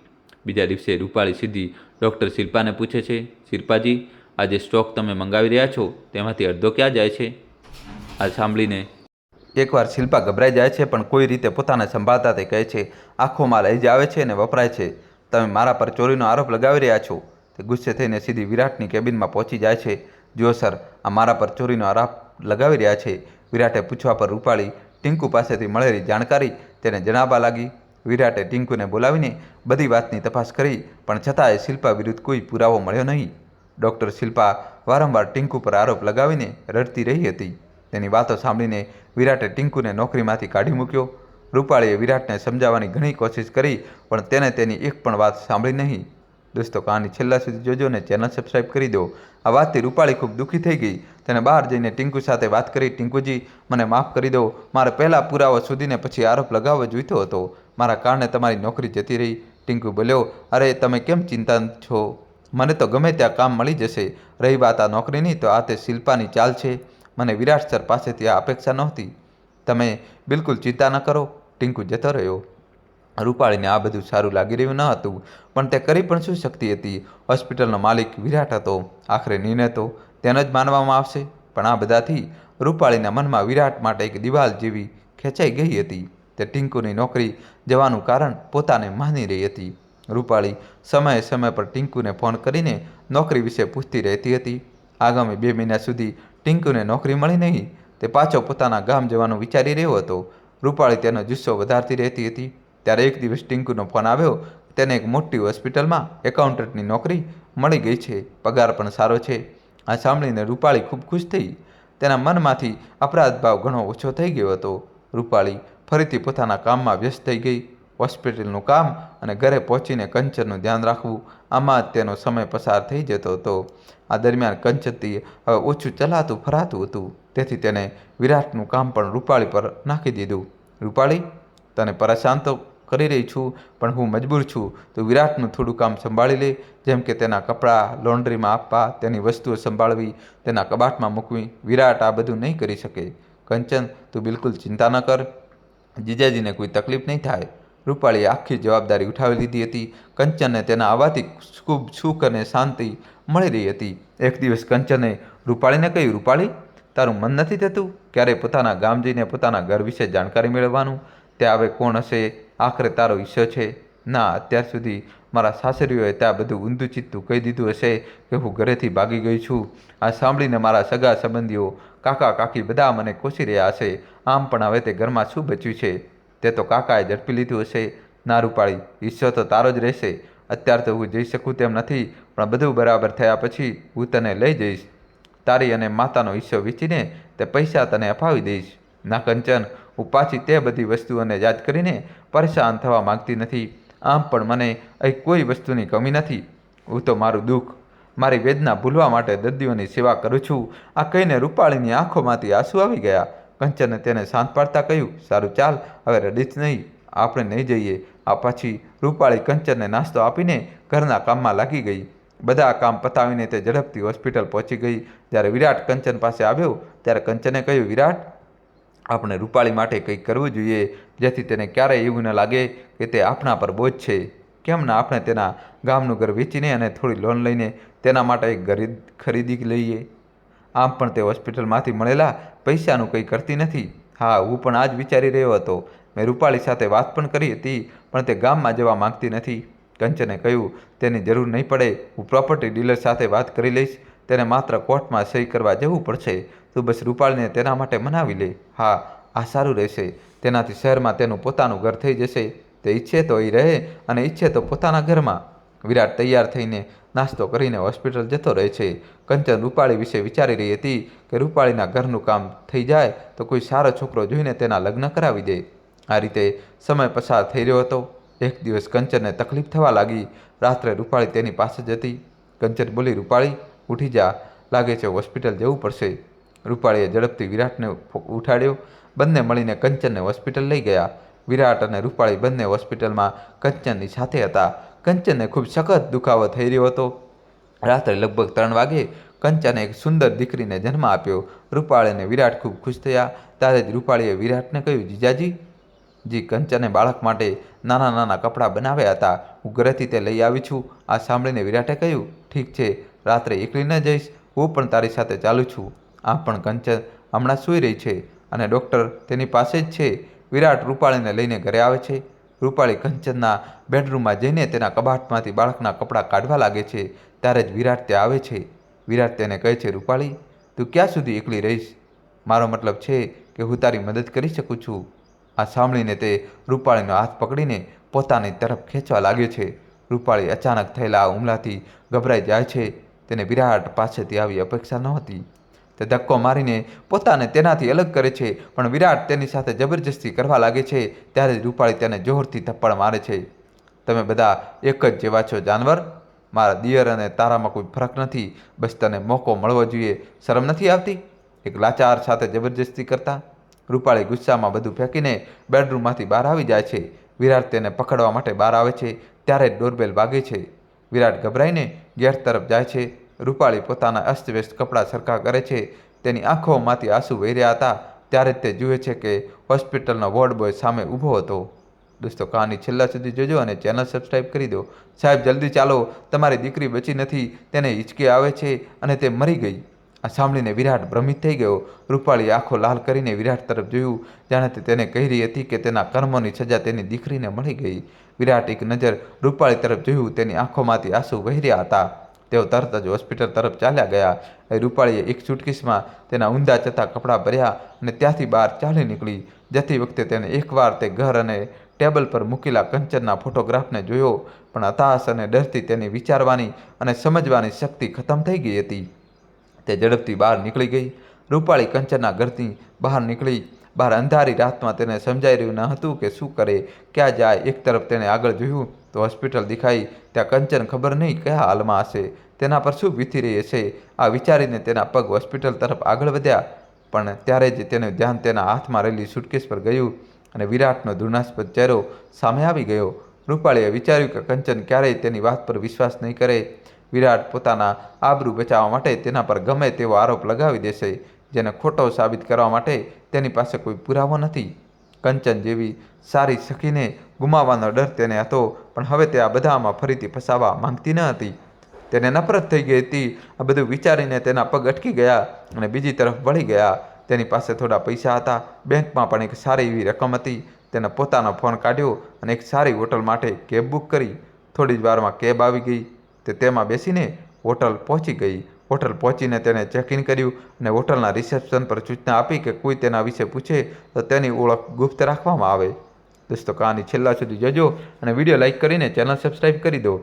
બીજા દિવસે રૂપાળી સીધી ડૉક્ટર શિલ્પાને પૂછે છે, શિલ્પાજી, આ જે સ્ટોક તમે મંગાવી રહ્યા છો તેમાંથી અડધો ક્યાં જાય છે? આ સાંભળીને એકવાર શિલ્પા ગભરાઈ જાય છે, પણ કોઈ રીતે પોતાને સંભાળતા તે કહે છે, આખો માલ અહીં જ આવે છે અને વપરાય છે. તમે મારા પર ચોરીનો આરોપ લગાવી રહ્યા છો. તે ગુસ્સે થઈને સીધી વિરાટની કેબિનમાં પહોંચી જાય છે. જુઓ સર, આ મારા પર ચોરીનો આરોપ લગાવી રહ્યા છે. વિરાટે પૂછવા પર રૂપાળી ટીંકુ પાસેથી મળેલી જાણકારી તેને જણાવવા લાગી. વિરાટે ટીંકુને બોલાવીને બધી વાતની તપાસ કરી, પણ છતાંય શિલ્પા વિરુદ્ધ કોઈ પુરાવો મળ્યો નહીં. ડૉક્ટર શિલ્પા વારંવાર ટીંકુ પર આરોપ લગાવીને રડતી રહી હતી. તેની વાતો સાંભળીને વિરાટે ટીંકુને નોકરીમાંથી કાઢી મૂક્યો. રૂપાળીએ વિરાટને સમજાવવાની ઘણી કોશિશ કરી, પણ તેને તેની એક પણ વાત સાંભળી નહીં. દોસ્તો, કહાની છેલ્લા સુધી જોજો અને ચેનલ સબસ્ક્રાઈબ કરી દો. આ વાતથી રૂપાળી ખૂબ દુઃખી થઈ ગઈ. તેને બહાર જઈને ટીંકુ સાથે વાત કરી, ટીંકુજી, મને માફ કરી દો. મારે પહેલાં પુરાવો શોધીને પછી આરોપ લગાવવો જોઈતો હતો. મારા કારણે તમારી નોકરી જતી રહી. ટીંકુ બોલ્યો, અરે તમે કેમ ચિંતામાં છો? મને તો ગમે ત્યાં કામ મળી જશે. રહી વાત આ નોકરીની, તો આ તે શિલ્પાની ચાલ છે. મને વિરાટ સર પાસેથી આ અપેક્ષા નહોતી. તમે બિલકુલ ચિંતા ન કરો. ટીંકુ જતો રહ્યો. રૂપાળીને આ બધું સારું લાગી રહ્યું ન હતું, પણ તે કરી પણ શું શકતી હતી? હોસ્પિટલનો માલિક વિરાટ હતો. આખરે નિર્ણય તો તેનો જ માનવામાં આવશે. પણ આ બધાથી રૂપાળીના મનમાં વિરાટ માટે એક દિવાલ જેવી ખેંચાઈ ગઈ હતી. તે ટીંકુની નોકરી જવાનું કારણ પોતાને માની રહી હતી. રૂપાળી સમયે સમય પર ટીંકુને ફોન કરીને નોકરી વિશે પૂછતી રહેતી હતી. આગામી 2 મહિના સુધી ટીંકુને નોકરી મળી નહીં. તે પાછો પોતાના ગામ જવાનું વિચારી રહ્યો હતો. રૂપાળી તેનો જુસ્સો વધારતી રહેતી હતી. ત્યારે એક દિવસ ટીંકુનો ફોન આવ્યો. તેને એક મોટી હોસ્પિટલમાં એકાઉન્ટન્ટની નોકરી મળી ગઈ છે. પગાર પણ સારો છે. આ સાંભળીને રૂપાળી ખૂબ ખુશ થઈ. તેના મનમાંથી અપરાધ ભાવ ઘણો ઓછો થઈ ગયો હતો. રૂપાળી ફરીથી પોતાના કામમાં વ્યસ્ત થઈ ગઈ. હોસ્પિટલનું કામ અને ઘરે પહોંચીને કંચનનું ધ્યાન રાખવું, આમાં જ તેનો સમય પસાર થઈ જતો હતો. આ દરમિયાન કંચનથી હવે ઓછું ચલાતું ફરાતું હતું. તેથી તેને વિરાટનું કામ પણ રૂપાળી પર નાખી દીધું. રૂપાળી, તને પરેશાન તો કરી રહી છું, પણ હું મજબૂર છું. તું વિરાટનું થોડું કામ સંભાળી લે, જેમ કે તેના કપડાં લોન્ડ્રીમાં આપવા, તેની વસ્તુઓ સંભાળવી, તેના કબાટમાં મૂકવી. વિરાટ આ બધું નહીં કરી શકે. કંચન, તું બિલકુલ ચિંતા ન કર. જીજાજીને કોઈ તકલીફ નહીં થાય. રૂપાળીએ આખી જવાબદારી ઉઠાવી લીધી હતી. કંચનને તેના આવવાથી ખૂબ સુખ અને શાંતિ મળી રહી હતી. એક દિવસ કંચને રૂપાળીને કહ્યું, રૂપાળી, તારું મન નથી થતું ક્યારેય પોતાના ગામ જઈને પોતાના ઘર વિશે જાણકારી મેળવવાનું? ત્યાં હવે કોણ હશે? આખરે તારો હિસ્સો છે. ના, અત્યાર સુધી મારા સાસરીઓએ ત્યાં બધું ઊંધું ચિત્તું કહી દીધું હશે કે હું ઘરેથી ભાગી ગઈ છું. આ સાંભળીને મારા સગા સંબંધીઓ, કાકા કાકી બધા મને કોસી રહ્યા હશે. આમ પણ હવે તે ઘરમાં શું બચ્યું છે? તે તો કાકાએ ઝડપી લીધું હશે. ના રૂપાળી, હિસ્સો તો તારો જ રહેશે. અત્યારે તો હું જઈ શકું તેમ નથી, પણ બધું બરાબર થયા પછી હું તને લઈ જઈશ. તારી અને માતાનો હિસ્સો વેચીને તે પૈસા તને અપાવી દઈશ. ના કંચન, હું પાછી તે બધી વસ્તુઓને યાદ કરીને પરેશાન થવા માંગતી નથી. આમ પણ મને અહીં કોઈ વસ્તુની કમી નથી. હું તો મારું દુઃખ, મારી વેદના ભૂલવા માટે દર્દીઓની સેવા કરું છું. આ કહીને રૂપાળીની આંખોમાંથી આંસુ આવી ગયા. કંચને તેને શાંત પાડતા કહ્યું, સારું ચાલ, હવે રડીશ નહીં, આપણે નહીં જઈએ. આ પછી રૂપાળી કંચનને નાસ્તો આપીને ઘરના કામમાં લાગી ગઈ. બધા કામ પતાવીને તે ઝડપથી હોસ્પિટલ પહોંચી ગઈ. જ્યારે વિરાટ કંચન પાસે આવ્યો ત્યારે કંચને કહ્યું, વિરાટ, આપણે રૂપાળી માટે કંઈક કરવું જોઈએ, જેથી તેને ક્યારેય એવું ન લાગે કે તે આપણા પર બોજ છે. કેમ ના આપણે તેના ગામનું ઘર વેચીને અને થોડી લોન લઈને તેના માટે એક ઘર ખરીદી લઈએ. આમ પણ તે હોસ્પિટલમાંથી મળેલા પૈસાનું કંઈ કરતી નથી. હા, હું પણ આ જ વિચારી રહ્યો હતો. મેં રૂપાળી સાથે વાત પણ કરી હતી, પણ તે ગામમાં જવા માંગતી નથી. કંચને કહ્યું, તેની જરૂર નહીં પડે, હું પ્રોપર્ટી ડીલર સાથે વાત કરી લઈશ. તેને માત્ર કોર્ટમાં સહી કરવા જવું પડશે. તું બસ રૂપાળીને તેના માટે મનાવી લે. હા, આ સારું રહેશે. તેનાથી શહેરમાં તેનું પોતાનું ઘર થઈ જશે. તે ઈચ્છે તો અહીં રહે અને ઈચ્છે તો પોતાના ઘરમાં. વિરાટ તૈયાર થઈને નાસ્તો કરીને હોસ્પિટલ જતો રહે છે. કંચન રૂપાળી વિશે વિચારી રહી હતી કે રૂપાળીના ઘરનું કામ થઈ જાય તો કોઈ સારો છોકરો જોઈને તેના લગ્ન કરાવી દે. આ રીતે સમય પસાર થઈ રહ્યો હતો. એક દિવસ કંચનને તકલીફ થવા લાગી. રાત્રે રૂપાળી તેની પાસે જ હતી. કંચન બોલી, રૂપાળી, ઉઠી જા, લાગે છે હોસ્પિટલ જવું પડશે. રૂપાળીએ ઝડપથી વિરાટને ઉઠાડ્યો. બંને મળીને કંચનને હોસ્પિટલ લઈ ગયા. વિરાટ અને રૂપાળી બંને હોસ્પિટલમાં કંચનની સાથે હતા. કંચનને ખૂબ સખત દુખાવો થઈ રહ્યો હતો. રાત્રે લગભગ 3 વાગે કંચને એક સુંદર દીકરીને જન્મ આપ્યો. રૂપાળી અને વિરાટ ખૂબ ખુશ થયા. ત્યારે જ રૂપાળીએ વિરાટને કહ્યું, જીજાજી, કંચને બાળક માટે નાના નાના કપડાં બનાવ્યા હતા, હું ઘરેથી તે લઈ આવી છું. આ સાંભળીને વિરાટે કહ્યું, ઠીક છે, રાત્રે એકલી ન જઈશ, હું પણ તારી સાથે ચાલું છું. આમ પણ કંચન હમણાં સૂઈ રહી છે અને ડૉક્ટર તેની પાસે જ છે. વિરાટ રૂપાળીને લઈને ઘરે આવે છે. રૂપાળી કંચનના બેડરૂમમાં જઈને તેના કબાટમાંથી બાળકના કપડાં કાઢવા લાગે છે. ત્યારે જ વિરાટ ત્યાં આવે છે. વિરાટ તેને કહે છે, રૂપાળી, તું ક્યાં સુધી એકલી રહીશ? મારો મતલબ છે કે હું તારી મદદ કરી શકું છું. આ સાંભળીને તે રૂપાળીનો હાથ પકડીને પોતાની તરફ ખેંચવા લાગ્યો છે. રૂપાળી અચાનક થયેલા આ હુમલાથી ગભરાઈ જાય છે. તેને વિરાટ પાસેથી આવી અપેક્ષા નહોતી. તે ધક્કો મારીને પોતાને તેનાથી અલગ કરે છે, પણ વિરાટ તેની સાથે જબરજસ્તી કરવા લાગે છે. ત્યારે જ રૂપાળી તેને જોરથી થપ્પડ મારે છે. તમે બધા એક જ જેવા છો જાનવર. મારા દિયર અને તારામાં કોઈ ફરક નથી. બસ તને મોકો મળવો જોઈએ. શરમ નથી આવતી એક લાચાર સાથે જબરજસ્તી કરતા? રૂપાળી ગુસ્સામાં બધું ફેંકીને બેડરૂમમાંથી બહાર આવી જાય છે. વિરાટ તેને પકડવા માટે બહાર આવે છે. ત્યારે જ ડોરબેલ વાગે છે. વિરાટ ગભરાઈને ગેટ તરફ જાય છે. રૂપાળી પોતાના અસ્તવ્યસ્ત કપડાં સરખા કરે છે. તેની આંખોમાંથી આંસુ વહી રહ્યા હતા. ત્યારે જ તે જુએ છે કે હોસ્પિટલનો વોર્ડ બોય સામે ઊભો હતો. દોસ્તો, કહાની છેલ્લા સુધી જોજો અને ચેનલ સબસ્ક્રાઈબ કરી દો. સાહેબ, જલ્દી ચાલો, તમારી દીકરી બચી નથી, તેને હિંચકી આવે છે અને તે મરી ગઈ. આ સાંભળીને વિરાટ ભ્રમિત થઈ ગયો. રૂપાળી આંખો લાલ કરીને વિરાટ તરફ જોયું, જાણે તે તેને કહી રહી હતી કે તેના કર્મોની સજા તેની દીકરીને મળી ગઈ. વિરાટ એક નજર રૂપાળી તરફ જોયું. તેની આંખોમાંથી આંસુ વહી રહ્યા હતા. તેઓ તરત જ હોસ્પિટલ તરફ ચાલ્યા ગયા. રૂપાળીએ એક સુટકેસમાં તેના ઊંધા જતા કપડાં ભર્યા અને ત્યાંથી બહાર ચાલી નીકળી. જતી વખતે તેને એકવાર તે ઘર અને ટેબલ પર મૂકેલા કંચનના ફોટોગ્રાફને જોયો, પણ હતાશ અને ડરથી તેની વિચારવાની અને સમજવાની શક્તિ ખતમ થઈ ગઈ હતી. તે ઝડપથી બહાર નીકળી ગઈ. રૂપાળી કંચનના ઘરથી બહાર નીકળી. બહાર અંધારી રાતમાં તેને સમજાઈ રહ્યું ન હતું કે શું કરે, ક્યાં જાય. એક તરફ તેણે આગળ જોયું તો હોસ્પિટલ દેખાઈ. ત્યાં કંચન ખબર નહીં કયા હાલમાં હશે, તેના પર શું વીતી રહી હશે. આ વિચારીને તેના પગ હોસ્પિટલ તરફ આગળ વધ્યા. પણ ત્યારે જ તેનું ધ્યાન તેના હાથમાં રહેલી સુટકેસ પર ગયું અને વિરાટનો ઘૃણાસ્પદ ચહેરો સામે આવી ગયો. રૂપાળીએ વિચાર્યું કે કંચન ક્યારેય તેની વાત પર વિશ્વાસ નહીં કરે. વિરાટ પોતાના આબરૂ બચાવવા માટે તેના પર ગમે તેવો આરોપ લગાવી દેશે, જેને ખોટો સાબિત કરવા માટે તેની પાસે કોઈ પુરાવો નથી. કંચન જેવી સારી સખીને ગુમાવવાનો ડર તેને હતો, પણ હવે તે આ બધામાં ફરીથી ફસાવા માંગતી ન હતી. તેને નફરત થઈ ગઈ હતી. આ બધું વિચારીને તેના પગ અટકી ગયા અને બીજી તરફ વળી ગયા. તેની પાસે થોડા પૈસા હતા. બેંકમાં પણ એક સારી એવી રકમ હતી. તેને પોતાનો ફોન કાઢ્યો અને એક સારી હોટલ માટે કેબ બુક કરી. થોડી જ વારમાં કેબ આવી ગઈ. તે તેમાં બેસીને હોટલ પહોંચી ગઈ. હોટલ પહોંચીને તેણે ચેક ઇન કર્યું અને હોટલના રિસેપ્શન પર સૂચના આપી કે કોઈ તેના વિશે પૂછે તો તેની ઓળખ ગુપ્ત રાખવામાં આવે. દોસ્તો, કહાની છેલ્લા સુધી જોજો અને વિડીયો લાઇક કરીને ચેનલ સબસ્ક્રાઈબ કરી દો.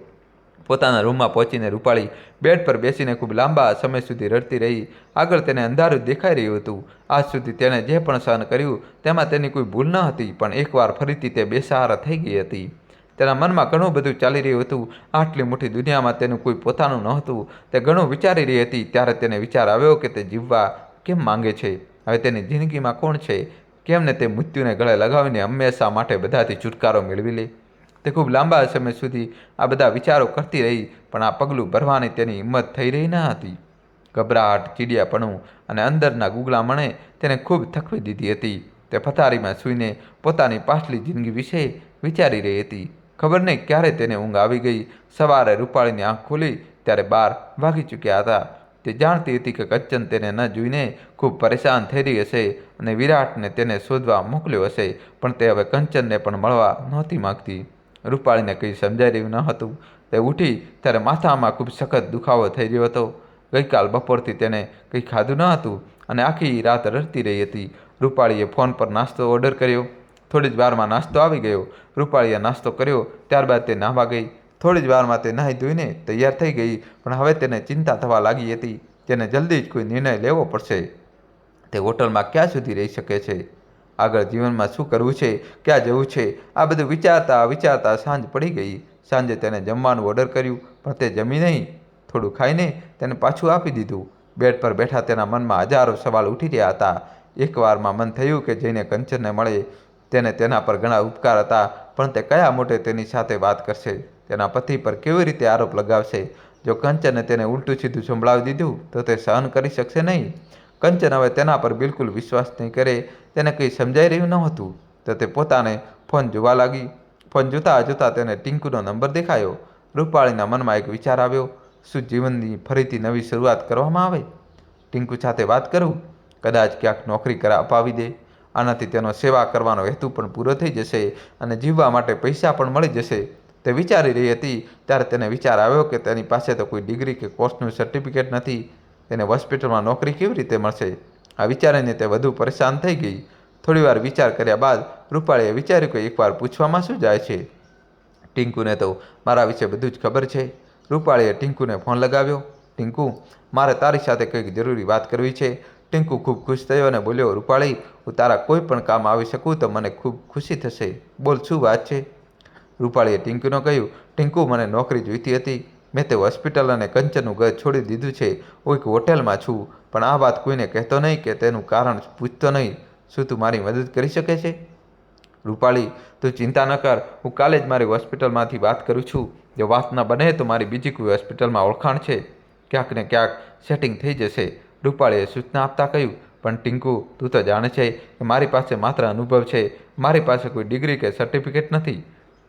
પોતાના રૂમમાં પહોંચીને રૂપાળી બેડ પર બેસીને ખૂબ લાંબા સમય સુધી રડતી રહી. આગળ તેને અંધારું દેખાઈ રહ્યું હતું. આજ સુધી તેણે જે પણ સહન કર્યું તેમાં તેની કોઈ ભૂલ ન હતી, પણ એકવાર ફરીથી તે બેસહારા થઈ ગઈ હતી. તેના મનમાં ઘણું બધું ચાલી રહ્યું હતું. આટલી મોટી દુનિયામાં તેનું કોઈ પોતાનું નહોતું. તે ઘણું વિચારી રહી હતી. ત્યારે તેને વિચાર આવ્યો કે તે જીવવા કેમ માંગે છે. હવે તેની જિંદગીમાં કોણ છે? કેમને તે મૃત્યુને ગળે લગાવીને હંમેશા માટે બધાથી છુટકારો મેળવી લે? તે ખૂબ લાંબા સમય સુધી આ બધા વિચારો કરતી રહી, પણ આ પગલું ભરવાની તેની હિંમત થઈ રહી ન હતી. ગભરાટ, ચીડિયાપણું અને અંદરના ગુગળામણે તેને ખૂબ થકવી દીધી હતી. તે પથારીમાં સૂઈને પોતાની પાછલી જિંદગી વિશે વિચારી રહી હતી. ખબર નહીં ક્યારે તેને ઊંઘ આવી ગઈ. સવારે રૂપાળીની આંખ ખુલી ત્યારે 12 વાગી ચૂક્યા હતા. તે જાણતી હતી કે કંચન તેને ન જોઈને ખૂબ પરેશાન થઈ રહી હશે અને વિરાટને તેને શોધવા મોકલ્યો હશે, પણ તે હવે કંચનને પણ મળવા નહોતી માગતી. રૂપાળીને કંઈ સમજાઈ રહ્યું ન હતું. તે ઉઠી ત્યારે માથામાં ખૂબ સખત દુખાવો થઈ રહ્યો હતો. ગઈકાલ બપોરથી તેને કંઈ ખાધું ન હતું અને આખી રાત રડતી રહી હતી. રૂપાળીએ ફોન પર નાસ્તો ઓર્ડર કર્યો. થોડી જ વારમાં નાસ્તો આવી ગયો. રૂપાળીએ નાસ્તો કર્યો, ત્યારબાદ તે નાહવા ગઈ. થોડી જ વારમાં તે નાહી ધોઈને તૈયાર થઈ ગઈ, પણ હવે તેને ચિંતા થવા લાગી હતી. તેને જલ્દી જ કોઈ નિર્ણય લેવો પડશે. તે હોટલમાં ક્યાં સુધી રહી શકે છે? આગળ જીવનમાં શું કરવું છે? ક્યાં જવું છે? આ બધું વિચારતા વિચારતા સાંજ પડી ગઈ. સાંજે તેને જમવાનું ઓર્ડર કર્યું, પણ તે જમી નહીં. થોડું ખાઈને તેને પાછું આપી દીધું. બેડ પર બેઠા તેના મનમાં હજારો સવાલ ઉઠી રહ્યા હતા. એકવારમાં મન થયું કે જઈને કંચનને મળે. તેને તેના પર ઘણા ઉપકાર હતા, પણ તે કયા મોટે તેની સાથે વાત કરશે? તેના પતિ પર કેવી રીતે આરોપ લગાવશે? જો કંચને તેને ઉલટું સીધું સંભળાવી દીધું તો તે સહન કરી શકશે નહીં. કંચન હવે તેના પર બિલકુલ વિશ્વાસ નહીં કરે. તેને કંઈ સમજાઈ રહ્યું નહોતું, તો તે પોતાને ફોન જોવા લાગી. ફોન જોતાં જોતાં તેને ટિંકુનો નંબર દેખાયો. રૂપાળીના મનમાં એક વિચાર આવ્યો. શું જીવનની ફરીથી નવી શરૂઆત કરવામાં આવે? ટિંકુ સાથે વાત કરું? કદાચ ક્યાંક નોકરી અપાવી દે. આનાથી તેનો સેવા કરવાનો હેતુ પણ પૂરો થઈ જશે અને જીવવા માટે પૈસા પણ મળી જશે. તે વિચારી રહી હતી ત્યારે તેને વિચાર આવ્યો કે તેની પાસે તો કોઈ ડિગ્રી કે કોર્સનું સર્ટિફિકેટ નથી. તેને હોસ્પિટલમાં નોકરી કેવી રીતે મળશે? આ વિચારીને તે વધુ પરેશાન થઈ ગઈ. થોડીવાર વિચાર કર્યા બાદ રૂપાળીએ વિચાર્યું કે એકવાર પૂછવામાં શું જાય છે? ટિંકુને તો મારા વિશે બધું જ ખબર છે. રૂપાળીએ ટિંકુને ફોન લગાવ્યો. ટિંકુ, મારે તારી સાથે કંઈક જરૂરી વાત કરવી છે. ટિંકુ ખૂબ ખુશ થયો અને બોલ્યો, રૂપાળી, હું તારા કોઈ પણ કામ આવી શકું તો મને ખૂબ ખુશી થશે. બોલ, શું વાત છે? રૂપાળીએ ટિંકુને કહ્યું, ટિંકુ, મને નોકરી જોઈતી હતી. મેં તે હોસ્પિટલ અને કંચનનું ઘર છોડી દીધું છે. હું એક હોટલમાં છું, પણ આ વાત કોઈને કહેતો નહીં કે તેનું કારણ પૂછતો નહીં. શું તું મારી મદદ કરી શકે છે? રૂપાળી, તું ચિંતા ન કર. હું કાલે જ મારી હોસ્પિટલમાંથી વાત કરું છું. જો વાત ન બને તો મારી બીજી કોઈ હોસ્પિટલમાં ઓળખાણ છે. ક્યાંક ને ક્યાંક સેટિંગ થઈ જશે. રૂપાળીએ સૂચના આપતા કહ્યું, પણ ટિંકુ, તું તો જાણે છે કે મારી પાસે માત્ર અનુભવ છે. મારી પાસે કોઈ ડિગ્રી કે સર્ટિફિકેટ નથી.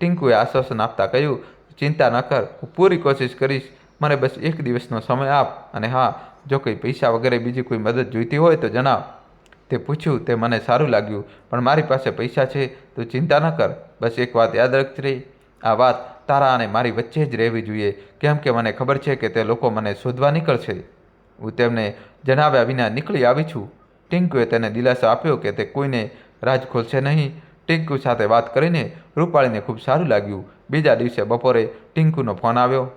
ટિંકુએ આશ્વાસન આપતા કહ્યું, ચિંતા ન કર, હું પૂરી કોશિશ કરીશ. મને બસ એક દિવસનો સમય આપ. અને હા, જો કોઈ પૈસા વગેરે બીજી કોઈ મદદ જોઈતી હોય તો જણાવ. તે પૂછ્યું તે મને સારું લાગ્યું, પણ મારી પાસે પૈસા છે. તું ચિંતા ન કર. બસ એક વાત યાદ રાખજે, આ વાત તારા અને મારી વચ્ચે જ રહેવી જોઈએ, કેમ કે મને ખબર છે કે તે લોકો મને શોધવા નીકળશે. હું તેમને જણાવ્યા વિના નીકળી આવી છું. ટિંકુએ તેને દિલાસો આપ્યો કે તે કોઈને રાજ ખોલશે નહીં. ટિંકુ સાથે વાત કરીને રૂપાળીને ખૂબ સારું લાગ્યું. બીજા દિવસે બપોરે ટિંકુનો ફોન આવ્યો.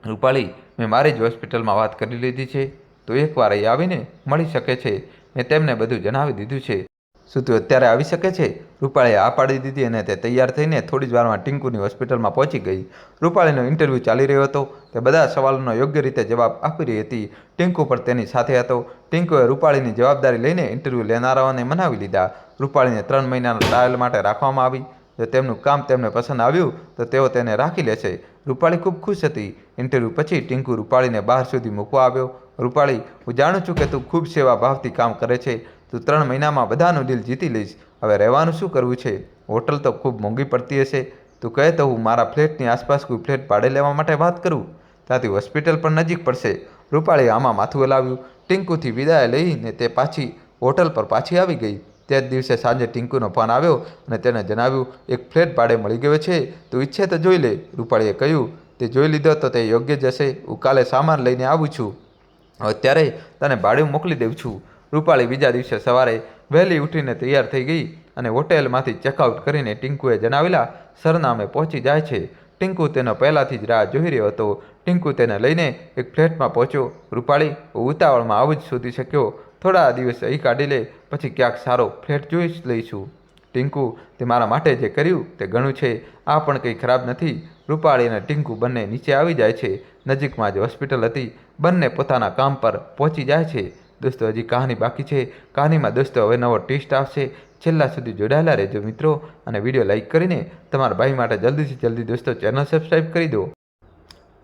રૂપાળી, મેં મારી જ હોસ્પિટલમાં વાત કરી લીધી છે. તો એકવાર અહીં આવીને મળી શકે છે. મેં તેમને બધું જણાવી દીધું છે. શું તું અત્યારે આવી શકે છે? રૂપાળીએ આ પાડી દીધી અને તે તૈયાર થઈને થોડી જ વારમાં ટિંકુની હોસ્પિટલમાં પહોંચી ગઈ. રૂપાળીનો ઇન્ટરવ્યૂ ચાલી રહ્યો હતો. તે બધા સવાલોનો યોગ્ય રીતે જવાબ આપી રહી હતી. ટિંકુ પણ તેની સાથે હતો. ટિંકુએ રૂપાળીની જવાબદારી લઈને ઇન્ટરવ્યૂ લેનારાઓને મનાવી લીધા. રૂપાળીને 3 મહિનાના ટ્રાયલ માટે રાખવામાં આવી. જો તેમનું કામ તેમને પસંદ આવ્યું તો તેઓ તેને રાખી લેશે. રૂપાળી ખૂબ ખુશ હતી. ઇન્ટરવ્યૂ પછી ટિંકુ રૂપાળીને બહાર સુધી મૂકવા આવ્યો. રૂપાળી, હું જાણું છું કે તું ખૂબ સેવા ભાવથી કામ કરે છે. તું 3 મહિનામાં બધાનું દિલ જીતી લઈશ. હવે રહેવાનું શું કરવું છે? હોટલ તો ખૂબ મોંઘી પડતી હશે. તું કહે તો હું મારા ફ્લેટની આસપાસ કોઈ ફ્લેટ ભાડે લેવા માટે વાત કરું. ત્યાંથી હોસ્પિટલ પણ નજીક પડશે. રૂપાળીએ આમાં માથું હલાવ્યું. ટિંકુથી વિદાય લઈને તે પાછી હોટલ પર પાછી આવી ગઈ. તે જ દિવસે સાંજે ટિંકુનો ફોન આવ્યો અને તેને જણાવ્યું, એક ફ્લેટ ભાડે મળી ગયો છે. તું ઈચ્છે તો જોઈ લે. રૂપાળીએ કહ્યું, તે જોઈ લીધો તો તે યોગ્ય જ હશે. હું કાલે સામાન લઈને આવું છું. અત્યારે તને ભાડું મોકલી દઉં છું. રૂપાળી બીજા દિવસે સવારે વહેલી ઉઠીને તૈયાર થઈ ગઈ અને હોટેલમાંથી ચેકઆઉટ કરીને ટિંકુએ જણાવેલા સરનામે પહોંચી જાય છે. ટીંકુ તેનો પહેલાંથી જ રાહ જોઈ રહ્યો હતો. ટીંકુ તેને લઈને એક ફ્લેટમાં પહોંચ્યો. રૂપાળી, હું ઉતાવળમાં આવું જ શોધી શક્યો. થોડા દિવસ અહીં કાઢી લે, પછી ક્યાંક સારો ફ્લેટ જોઈ જ લઈશું. ટીંકુ, તે મારા માટે જે કર્યું તે ઘણું છે. આ પણ કંઈ ખરાબ નથી. રૂપાળી અને ટીંકુ બંને નીચે આવી જાય છે. નજીકમાં જ હોસ્પિટલ હતી. બંને પોતાના કામ પર પહોંચી જાય છે. દોસ્તો, હજી કહાની બાકી છે. કહાનીમાં દોસ્તો હવે નવો ટ્વિસ્ટ આવશે. છેલ્લા સુધી જોડાયેલા રહેજો મિત્રો, અને વિડીયો લાઈક કરીને તમારા ભાઈ માટે જલ્દીથી જલ્દી દોસ્તો ચેનલ સબસ્ક્રાઈબ કરી દો.